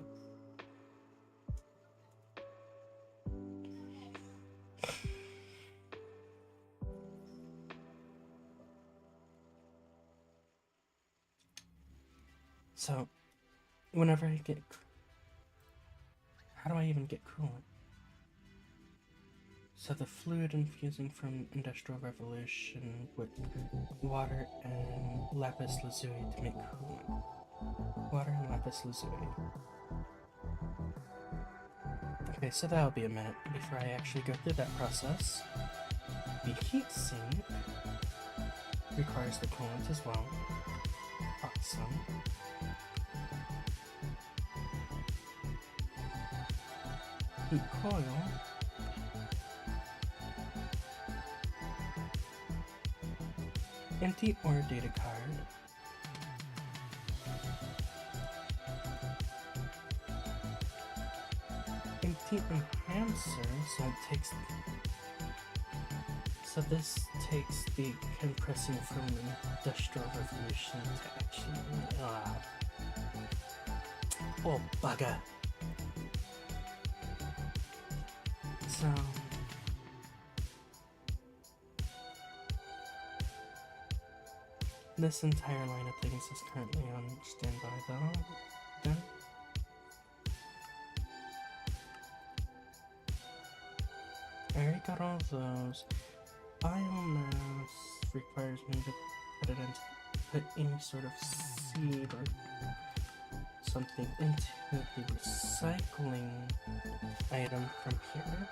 So, whenever I get... How do I even get coolant? So the fluid infusing from Industrial Revolution with water and lapis lazuli to make coolant. Water and lapis lazuli. Okay, so that'll be a minute before I actually go through that process. The heat sink requires the coolant as well. Awesome. Heat coil. Empty or data card. Empty enhancer, so it takes. So this takes the compressing from the Industrial Revolution to actually. Oh bugger. So. This entire line of things is currently on standby though. Then. I already got all those. Biomass requires me to put any sort of seed or something into the recycling item from here.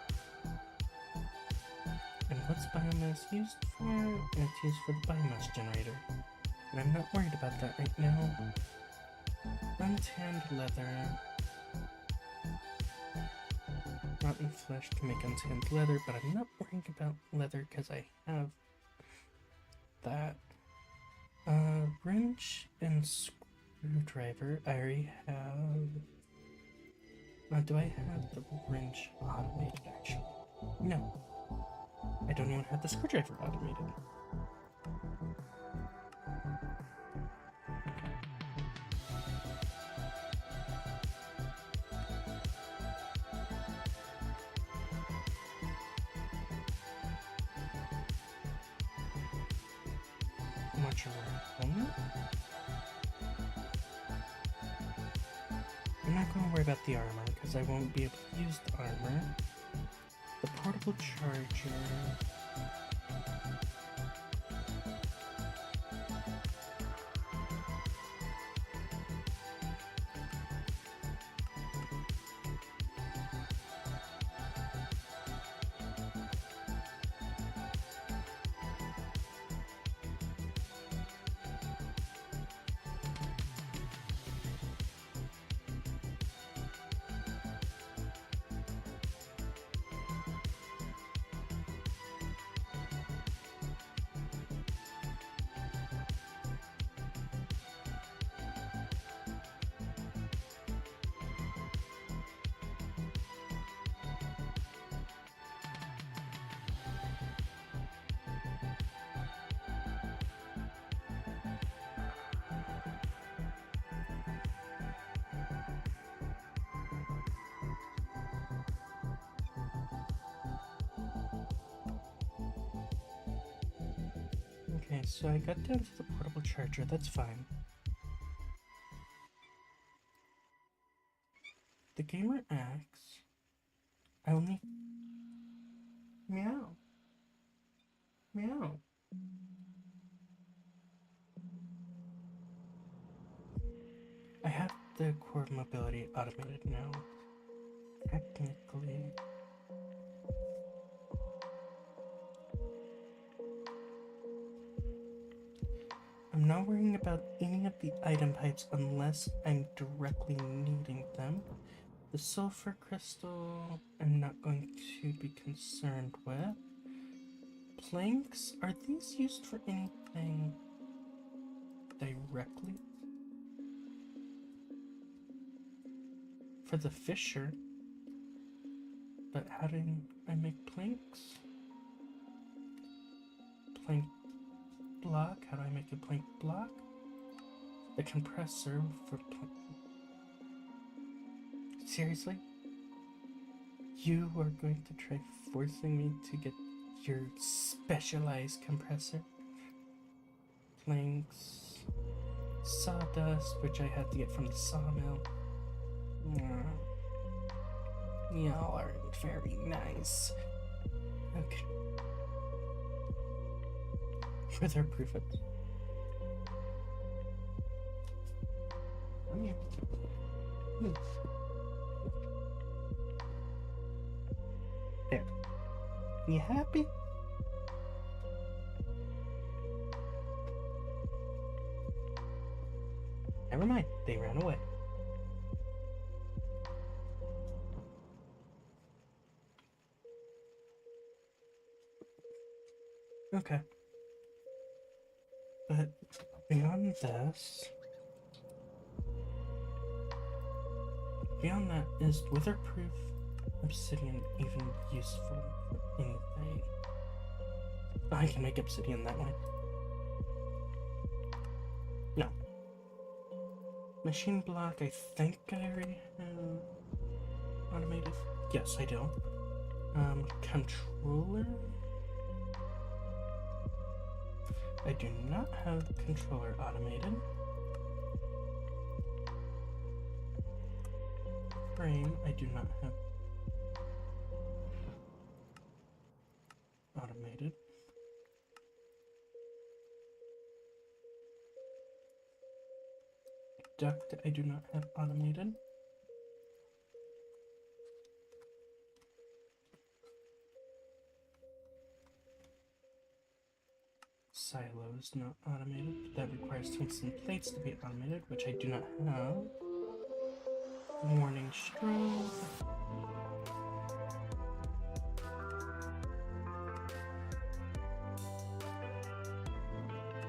And what's biomass used for? It's used for the biomass generator. And I'm not worried about that right now. Untanned leather. Rotten flesh to make untanned leather, but I'm not worrying about leather because I have that. Wrench and screwdriver. I already have. Do I have the wrench automated actually? No. I don't even have the screwdriver automated. I'm not going to worry about the armor because I won't be able to use the armor. The portable charger. Okay, so I got down to the portable charger, that's fine. The gamer axe. I only. Meow. Meow. I have the core mobility automated now. Technically. I'm not worrying about any of the item types unless I'm directly needing them. The sulfur crystal, I'm not going to be concerned with. Planks, are these used for anything directly? For the fisher. But how do I make planks? Plank block, how do I make a plank block? the compressor for... Seriously? You are going to try forcing me to get your specialized compressor? Planks, sawdust, which I had to get from the sawmill. Y'all aren't very nice. Okay. Further proof it. Come here. There. You happy? Never mind, they ran away. Okay. But beyond this, beyond that, is witherproof obsidian even useful for anything? I can make obsidian that way. No. Machine block, I think I already have automated. Yes, I do. Controller? I do not have controller automated. Frame, I do not have automated. Duct, I do not have automated. Silos not automated. That requires tungsten plates to be automated, which I do not have. Warning strobe.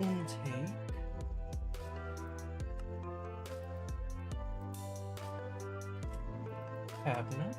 Intake. Cabinet.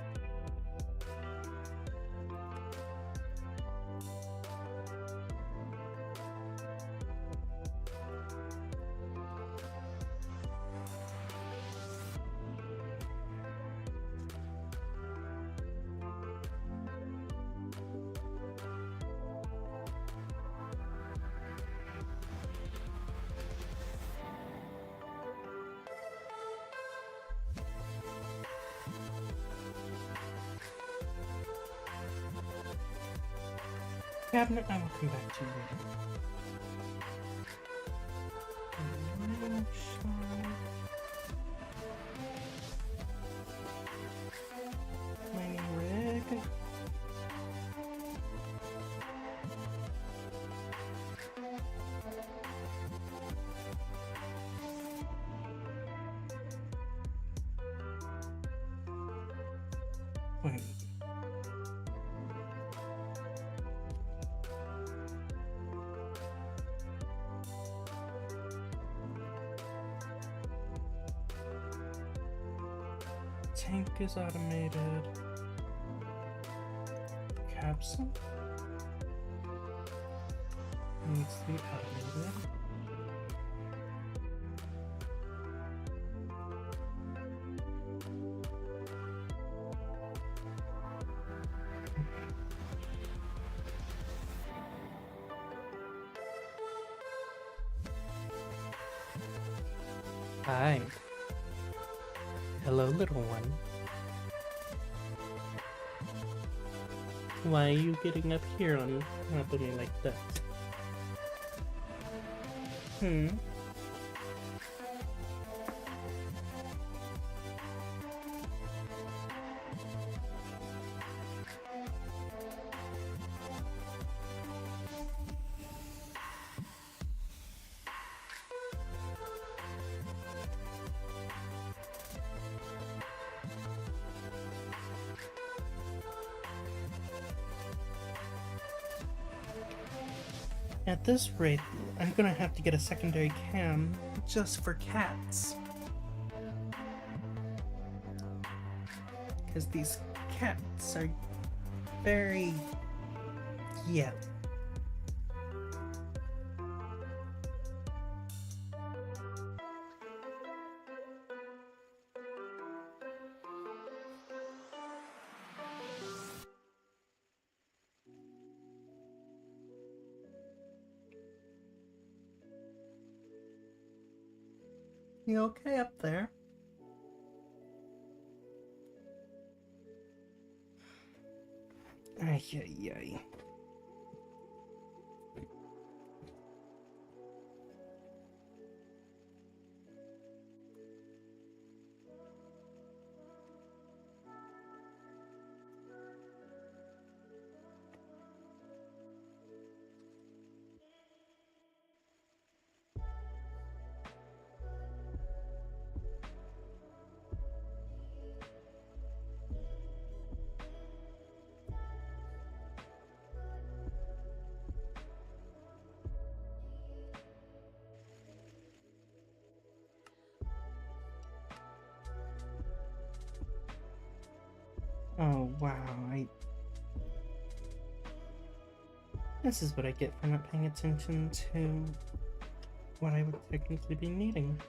Cabinet, I will come back to you later. Mining rig. Wait. Tank is automated. Capsule needs to be automated. Hi. Hello, little one. Why are you getting up here on top of me like that? At this rate, I'm gonna have to get a secondary cam just for cats. Because these cats are very... yeah. You okay up there? Ay, ay, ay. Oh, wow, This is what I get for not paying attention to what I would technically be needing.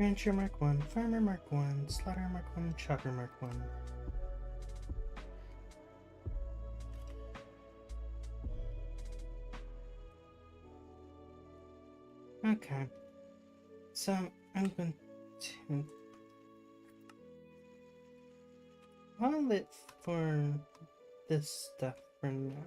Rancher Mark 1, Farmer Mark 1, Slaughter Mark 1, Chopper Mark 1. Okay. So, I'm going to call it for this stuff for now.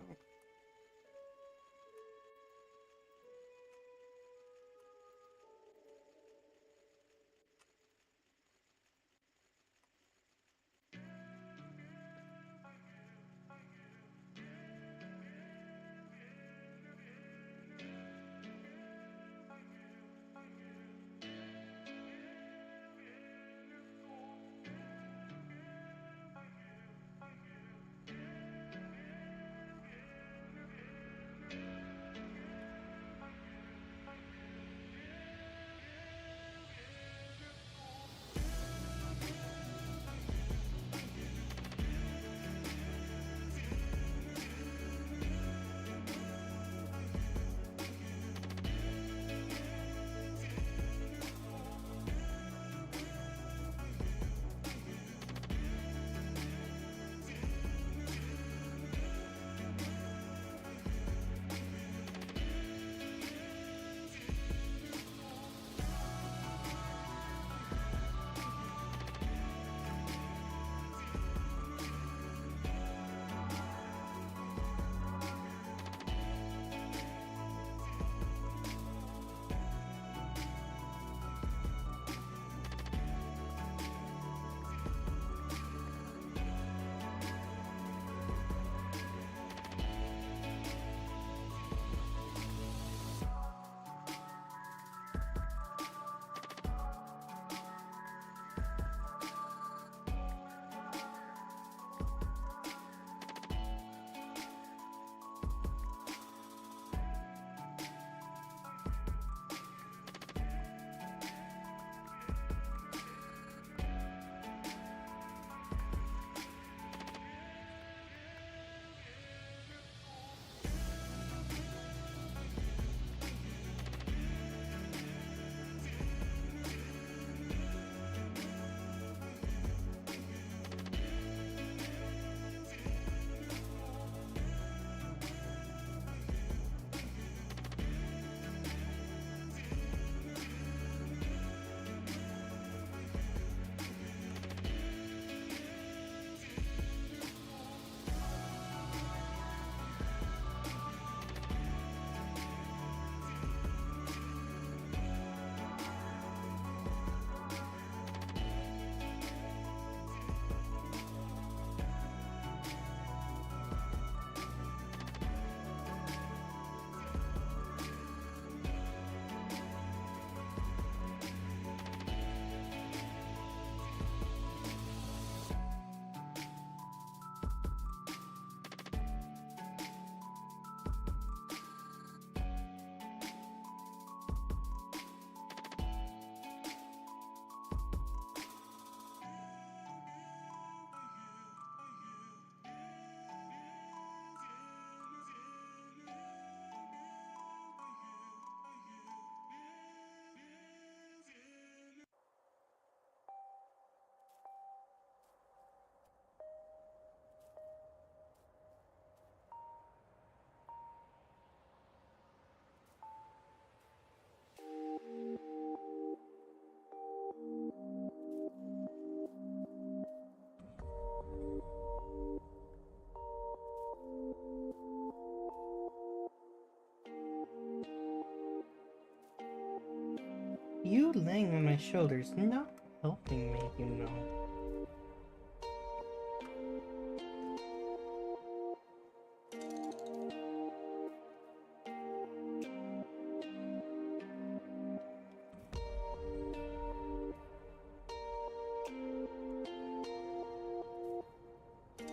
lying on my shoulders, not helping me, you know.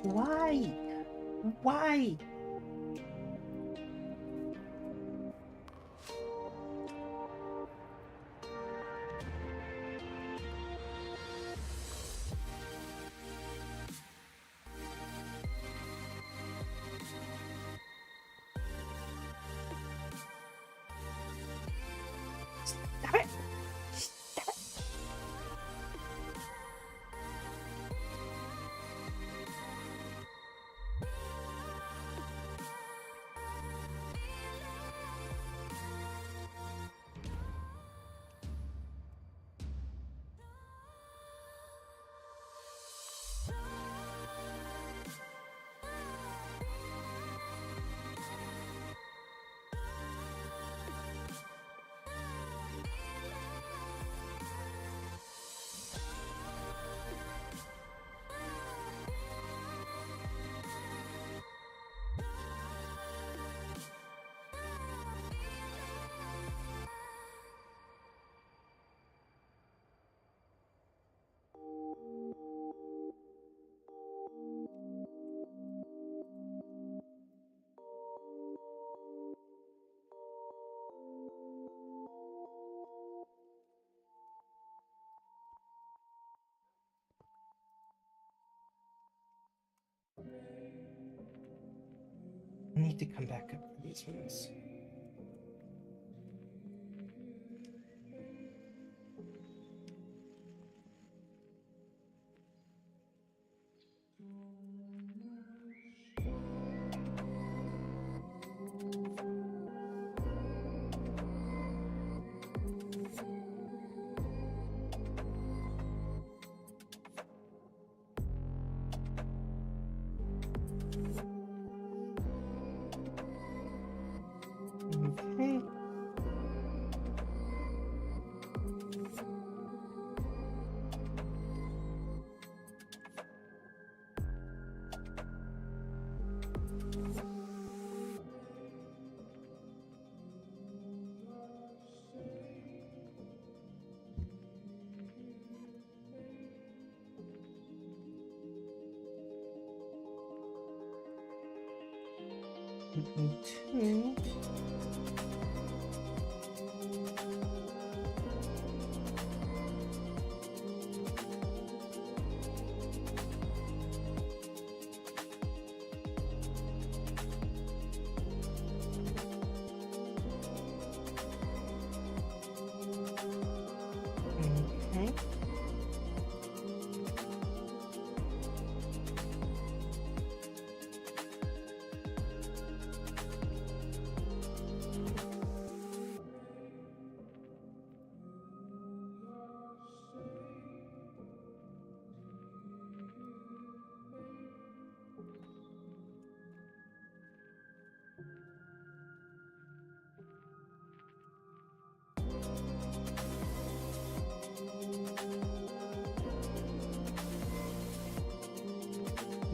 Why? Why? Stop it! Stop it! I need to come back up for these ones. Okay. Two. Okay.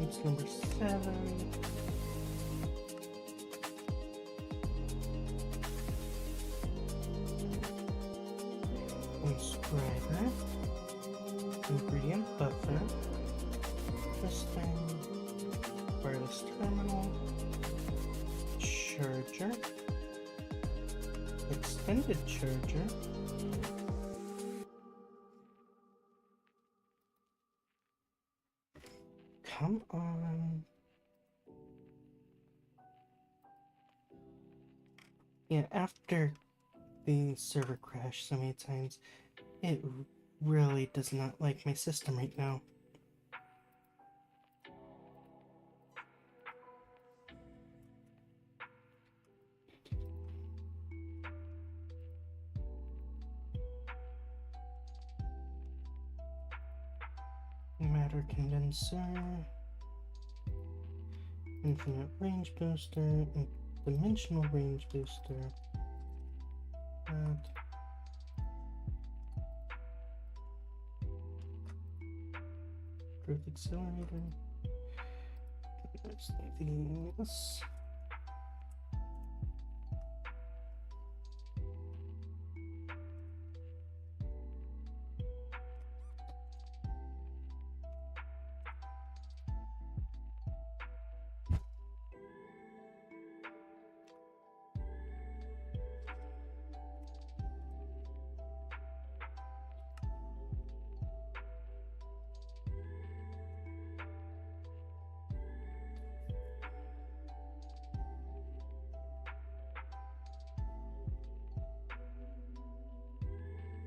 It's number 7. Inscriber. Ingredient buffer. Piston. Wireless terminal. Charger. Extended charger. Come on. Yeah, after the server crashed so many times, it really does not like my system right now. Matter condenser. Infinite range booster. Dimensional range booster. That. Growth accelerator. There's these.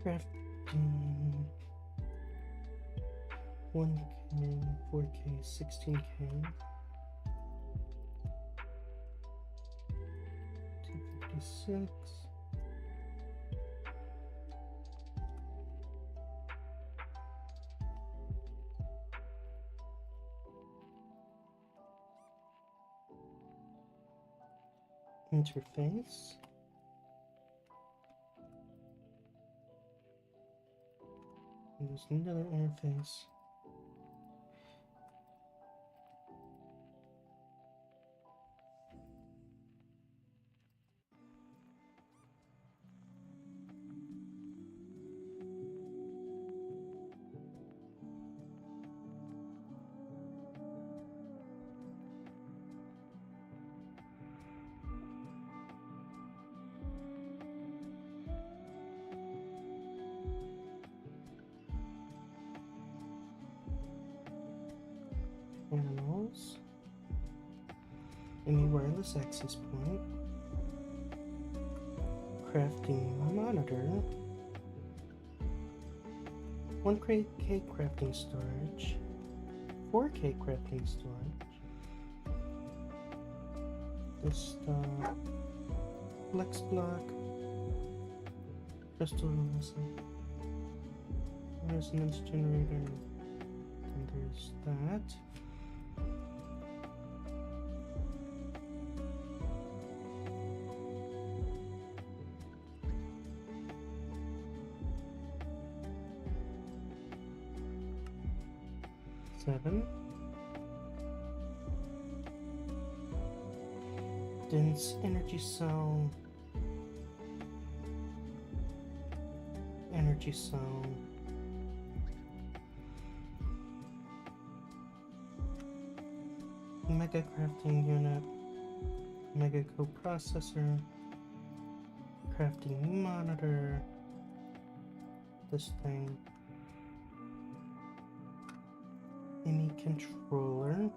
Crafting 1K, 4K, 16K, 256. Interface. There's another interface. Panels. Any wireless access point. Crafting monitor. 1K crafting storage. 4K crafting storage. This flex block. Crystal resonance generator. And there's that. Dense energy cell. Energy cell. Mega crafting unit. Mega coprocessor. Crafting monitor. This thing. ME controller.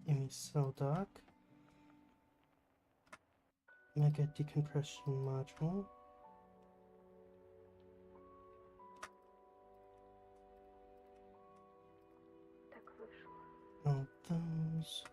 ME cell dock. Mega decompression module. All those.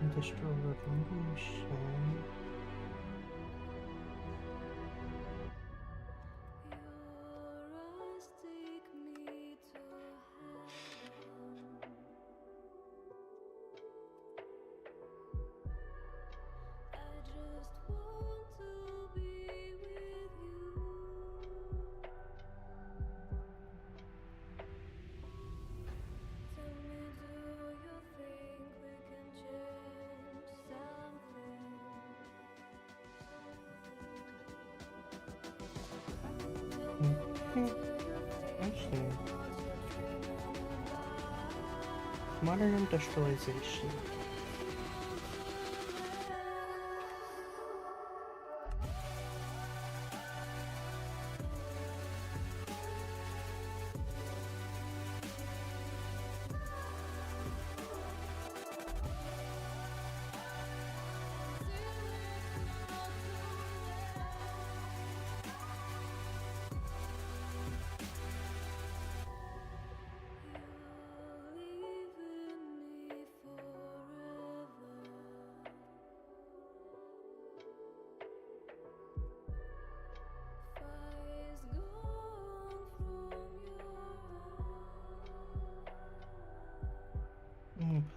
Industrial Revolution. Actually, modern industrialization.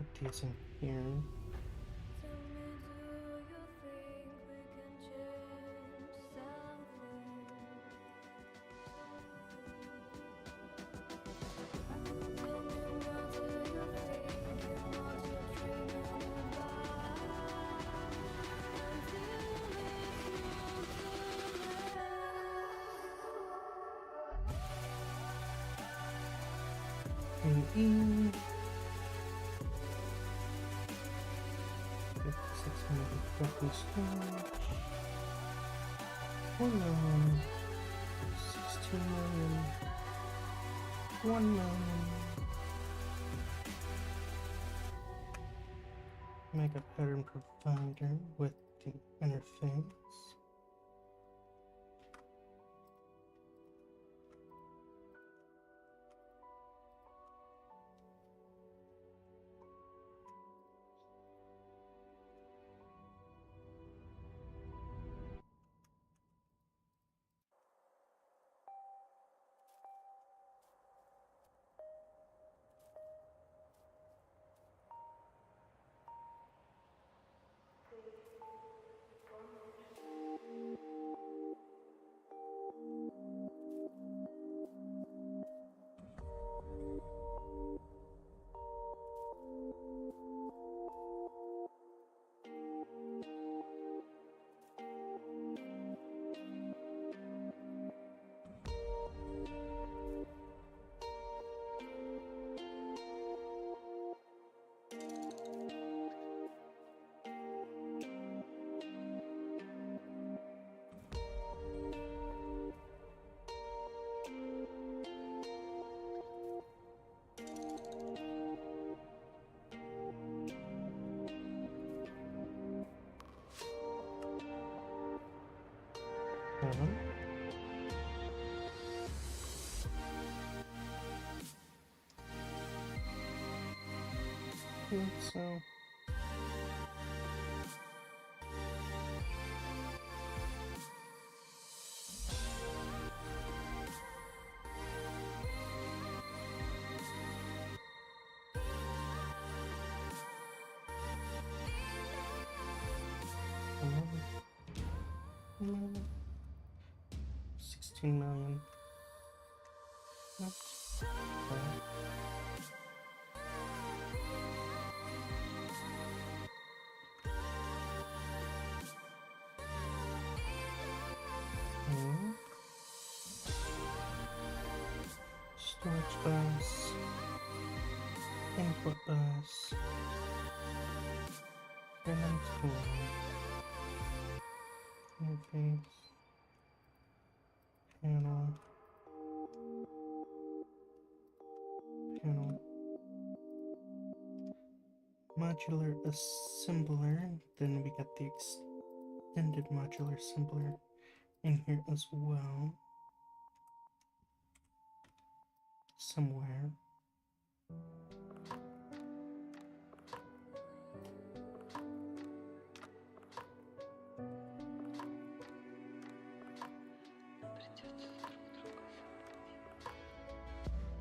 put these in here. Tell me, do you think we can change something? Tell me, what do you think and what you're dreaming about? Until it's not too late. And 600 roughly storage. 1 million. 16 million. 1 million. Make a pattern provider with the interface. So um, 16 million. What? Storage bus, input bus, random tool, interface, panel, modular assembler. Then we got the extended modular assembler in here as well, somewhere.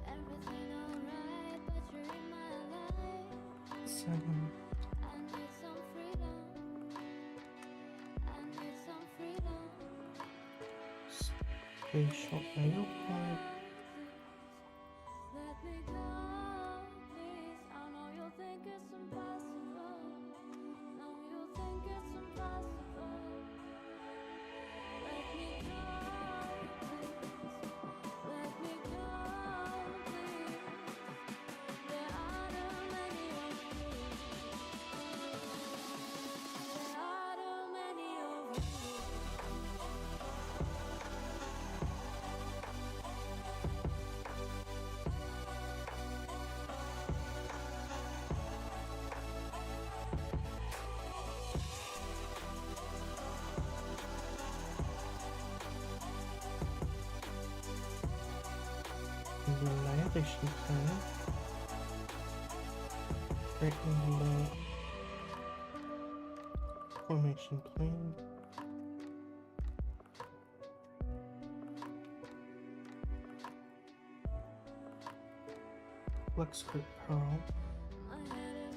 Everything alright, but you're in my life. 7. I need some freedom. I need some freedom. Spatial I/O port. Let me go, please. I know you think it's impossible. No, you think it's impossible. Let me go, please. Let me go, please. There are too many of you. There are too many of you. Annihilation plan. Breaking the formation plane. Flux script Pearl. My head is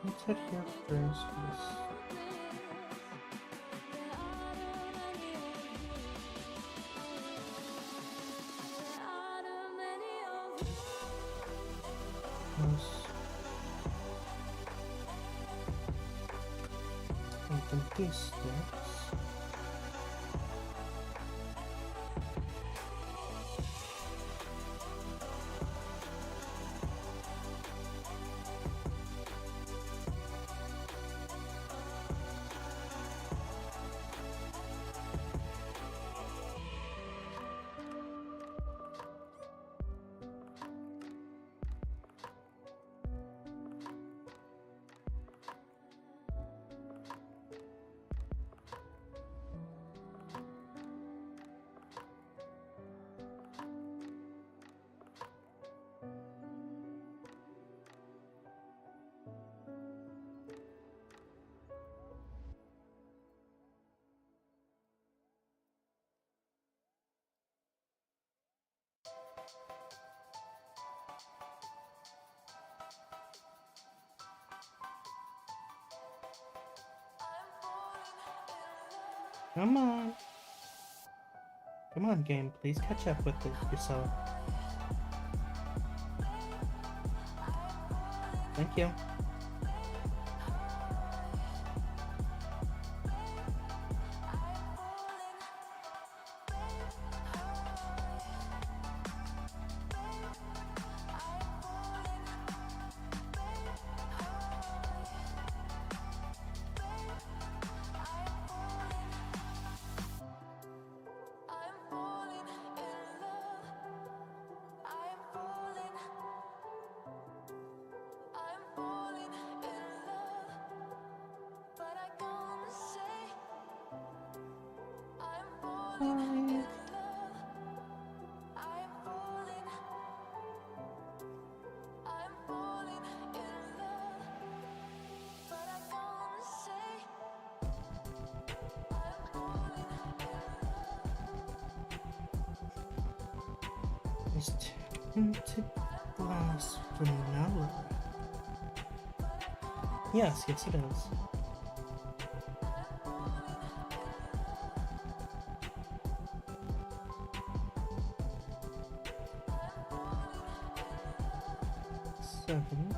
Let's head here first. Let's open these sticks. Come on. Come on, game. Please catch up with it yourself. Thank you. Bye. Is tinted glass vanilla? Yes, yes it is. Seven.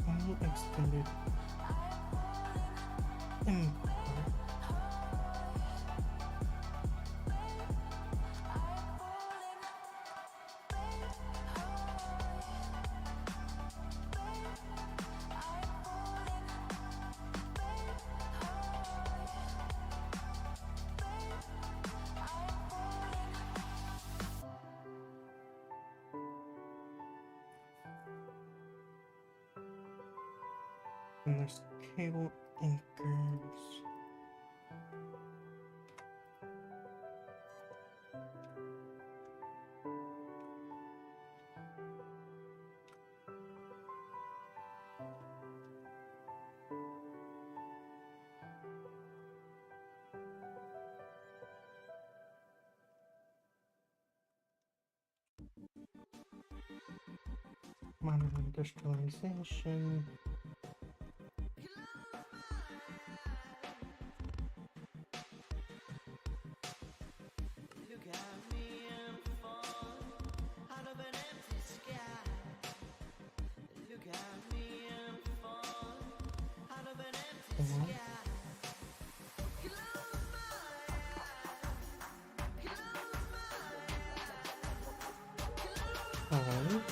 Only extended import. And there's cable anchors. Modern industrialization. Alright.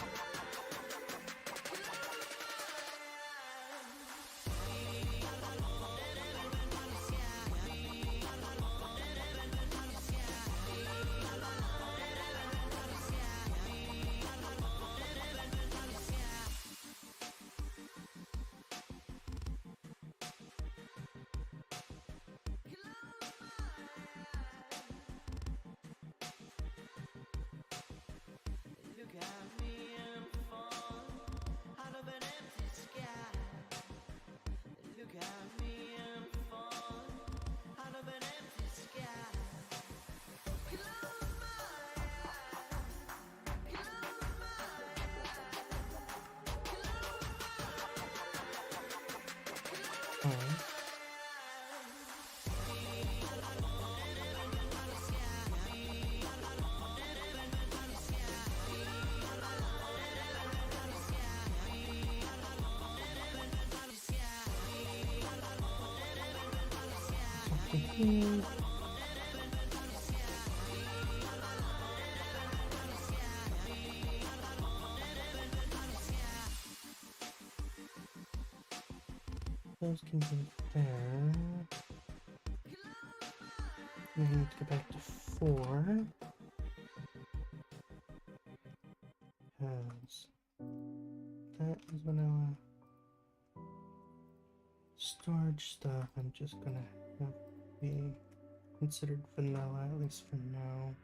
Fine. Here. Those can be there. We need to go back to 4. Because that is vanilla. Storage stuff, I'm just gonna have be considered vanilla, at least for now.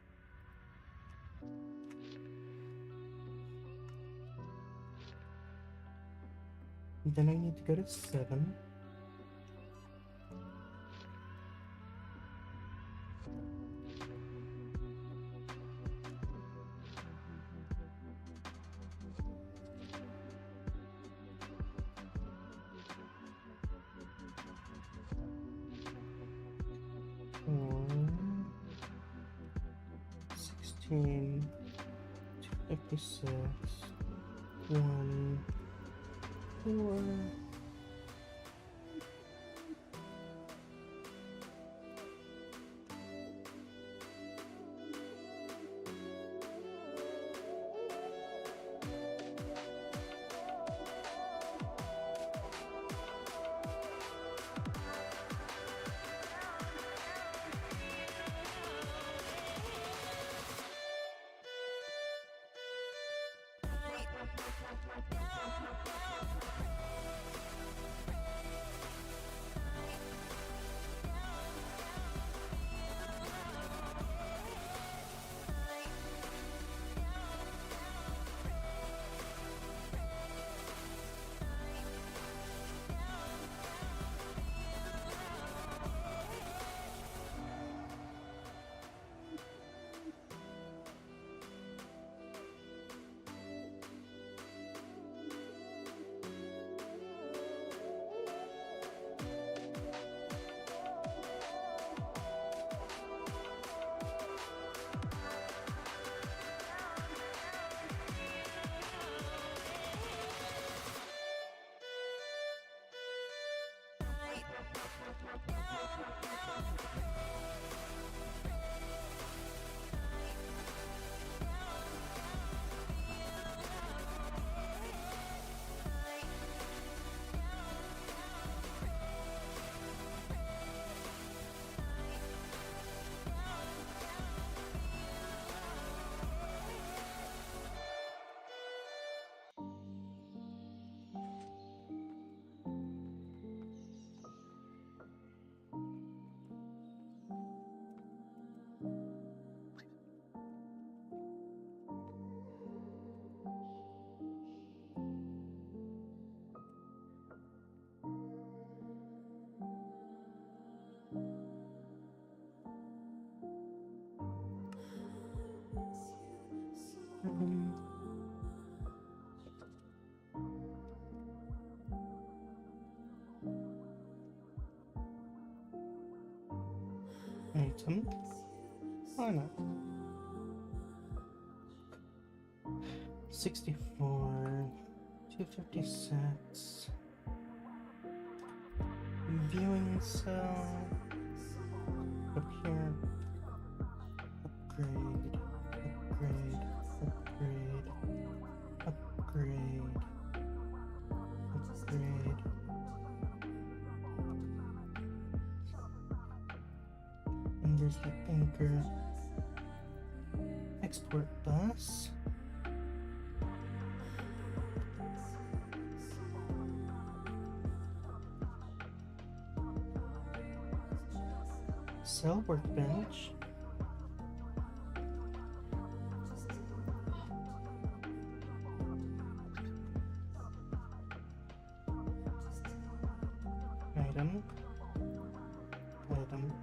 Then I need to go to 7. Four, 16, 256, 1, 4. Item. Why not? 64, 256. Viewing cell. Up here. Upgrade. Upgrade. Upgrade. Upgrade. Upgrade. And there's the anchor export bus. Cell workbench. Item. Item.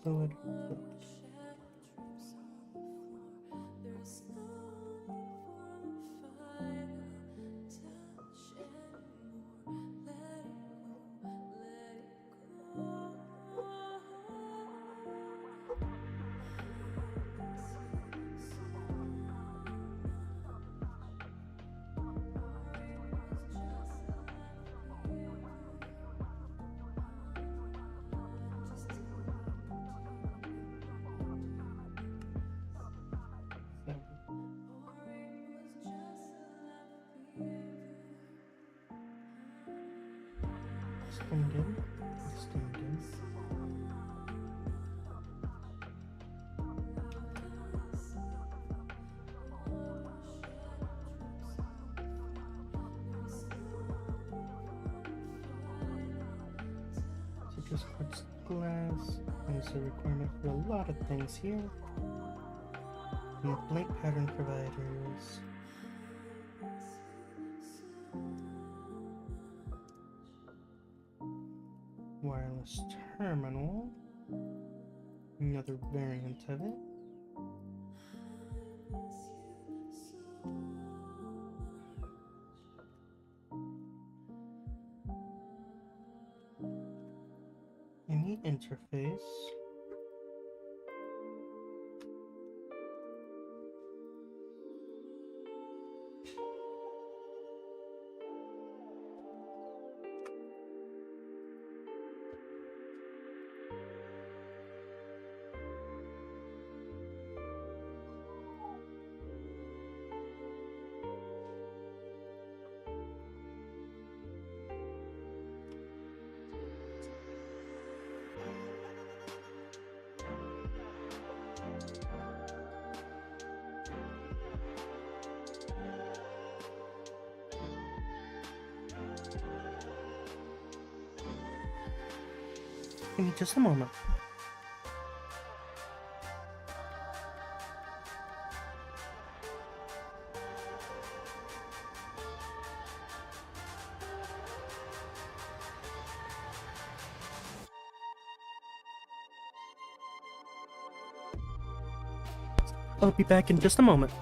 Fluid. extended. Extended. So just quartz glass is a requirement for a lot of things here. And the blank pattern providers. Wireless terminal. Another variant of it. Any interface. Give me just a moment. I'll be back in just a moment.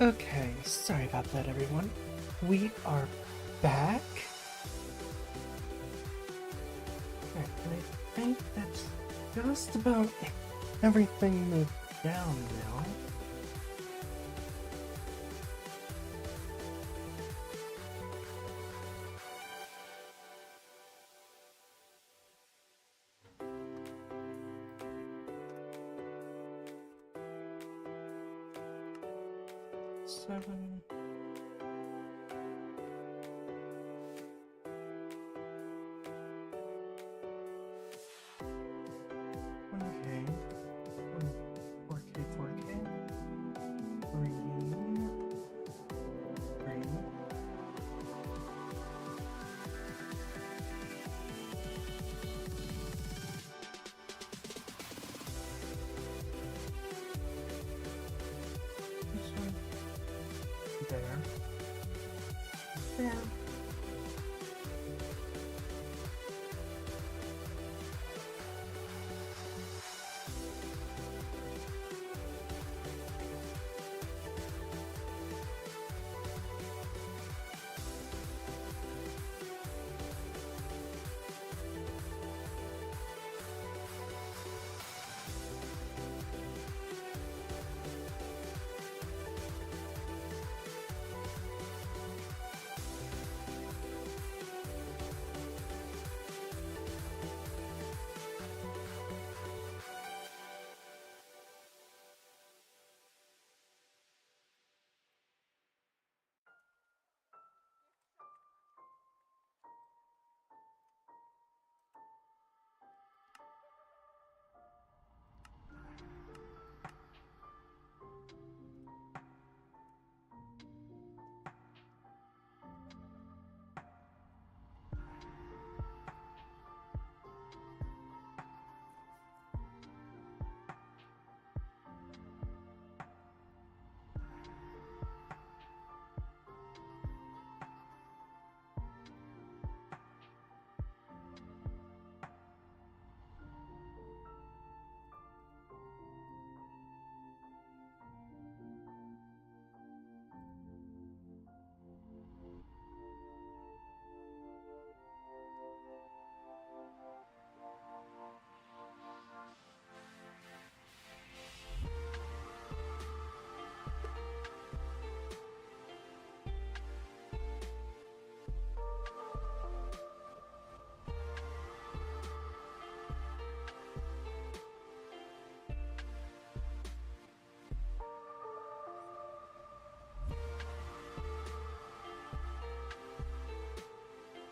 Okay, sorry about that, everyone. We are back. Alright, and I think that's just about everything moved down now. Seven. Okay. 4K, 4K. Green. Green. This one. There. There.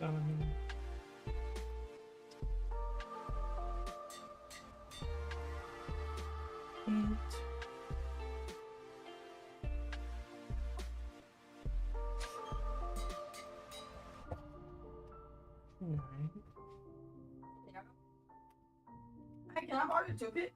Um, 8. 9. Hey, can I borrow your toothpick?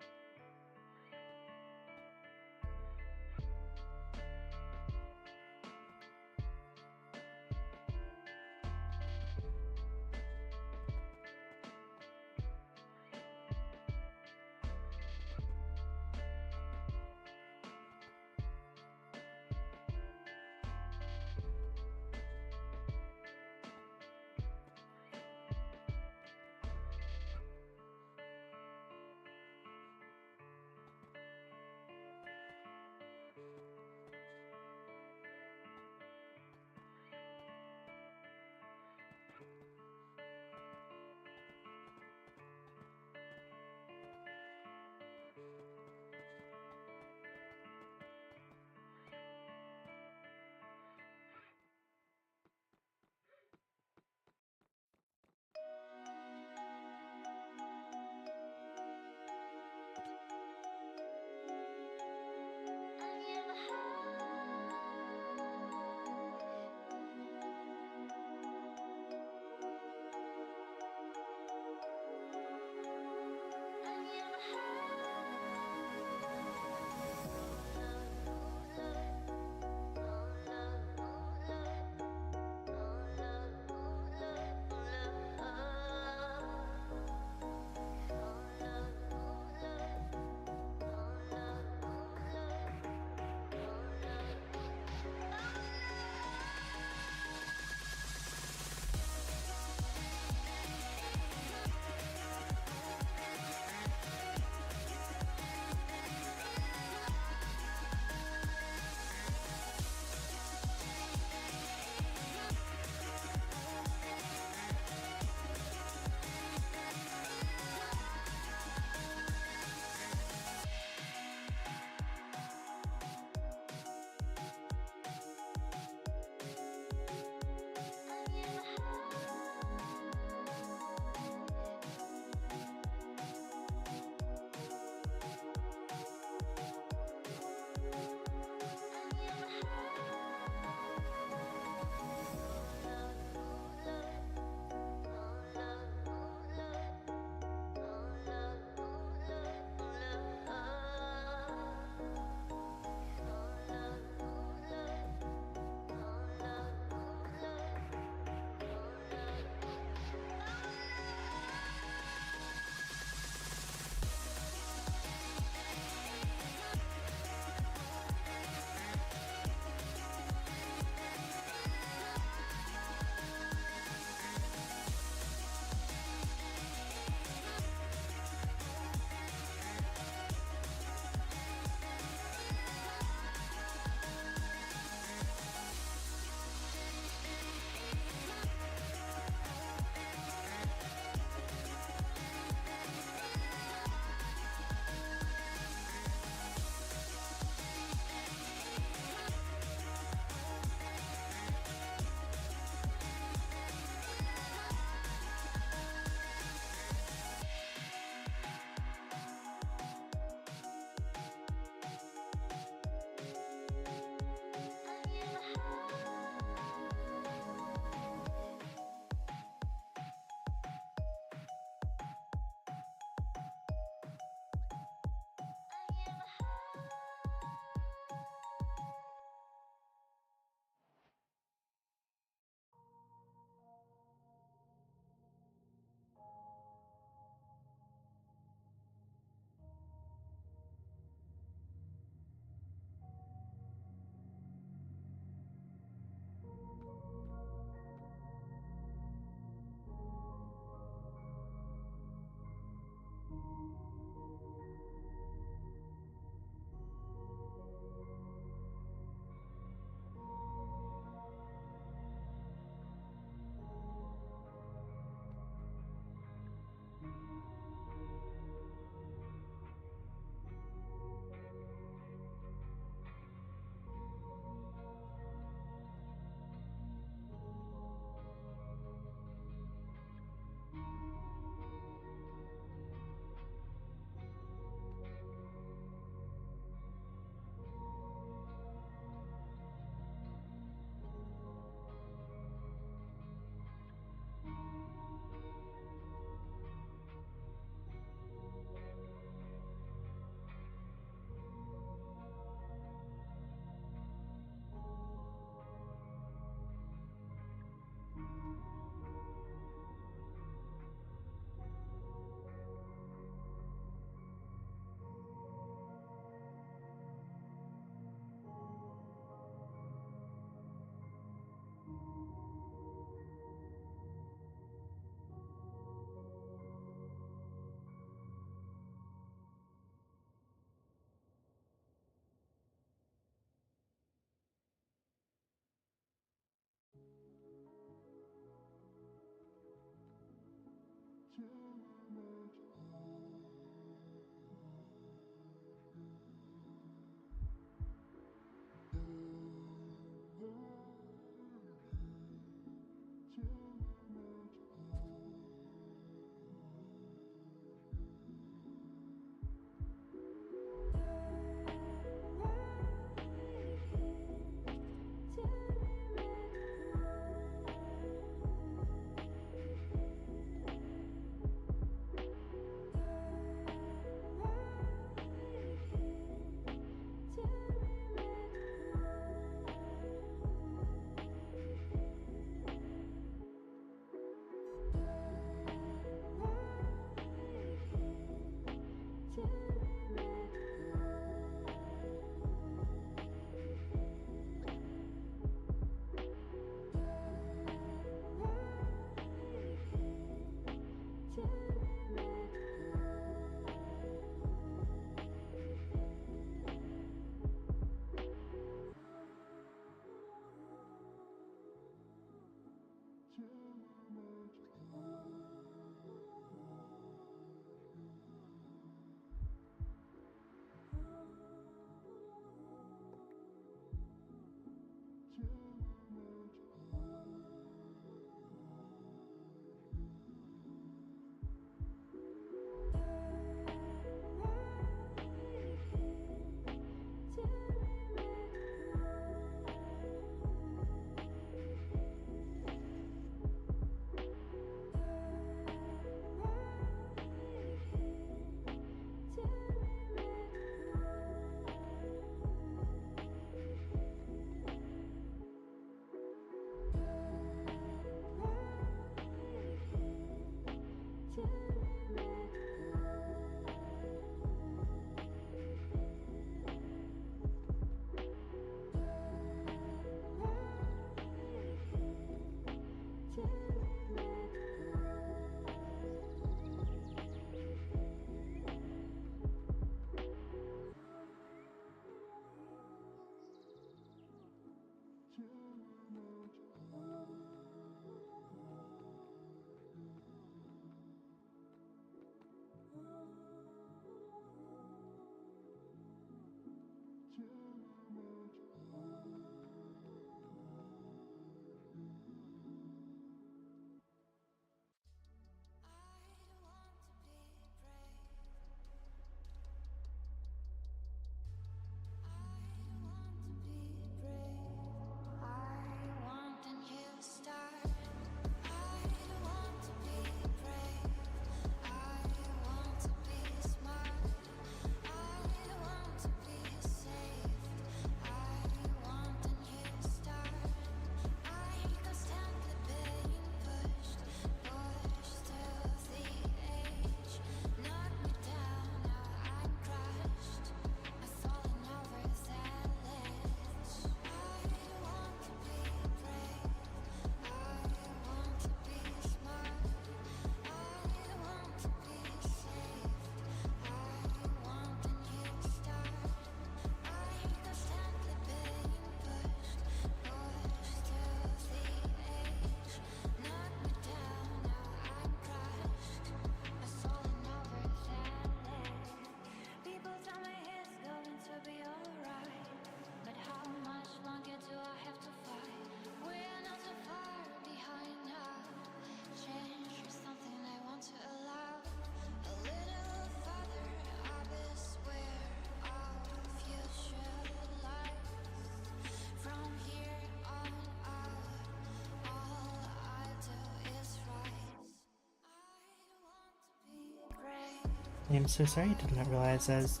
I am so sorry, I did not realize I was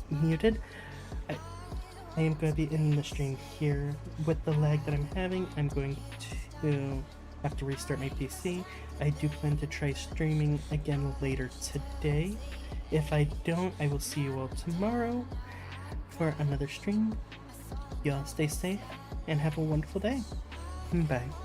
muted. I, I am going to be ending the stream here. With the lag that I'm having, I'm going to have to restart my PC. I do plan to try streaming again later today. If I don't, I will see you all tomorrow for another stream. Y'all stay safe and have a wonderful day. Bye.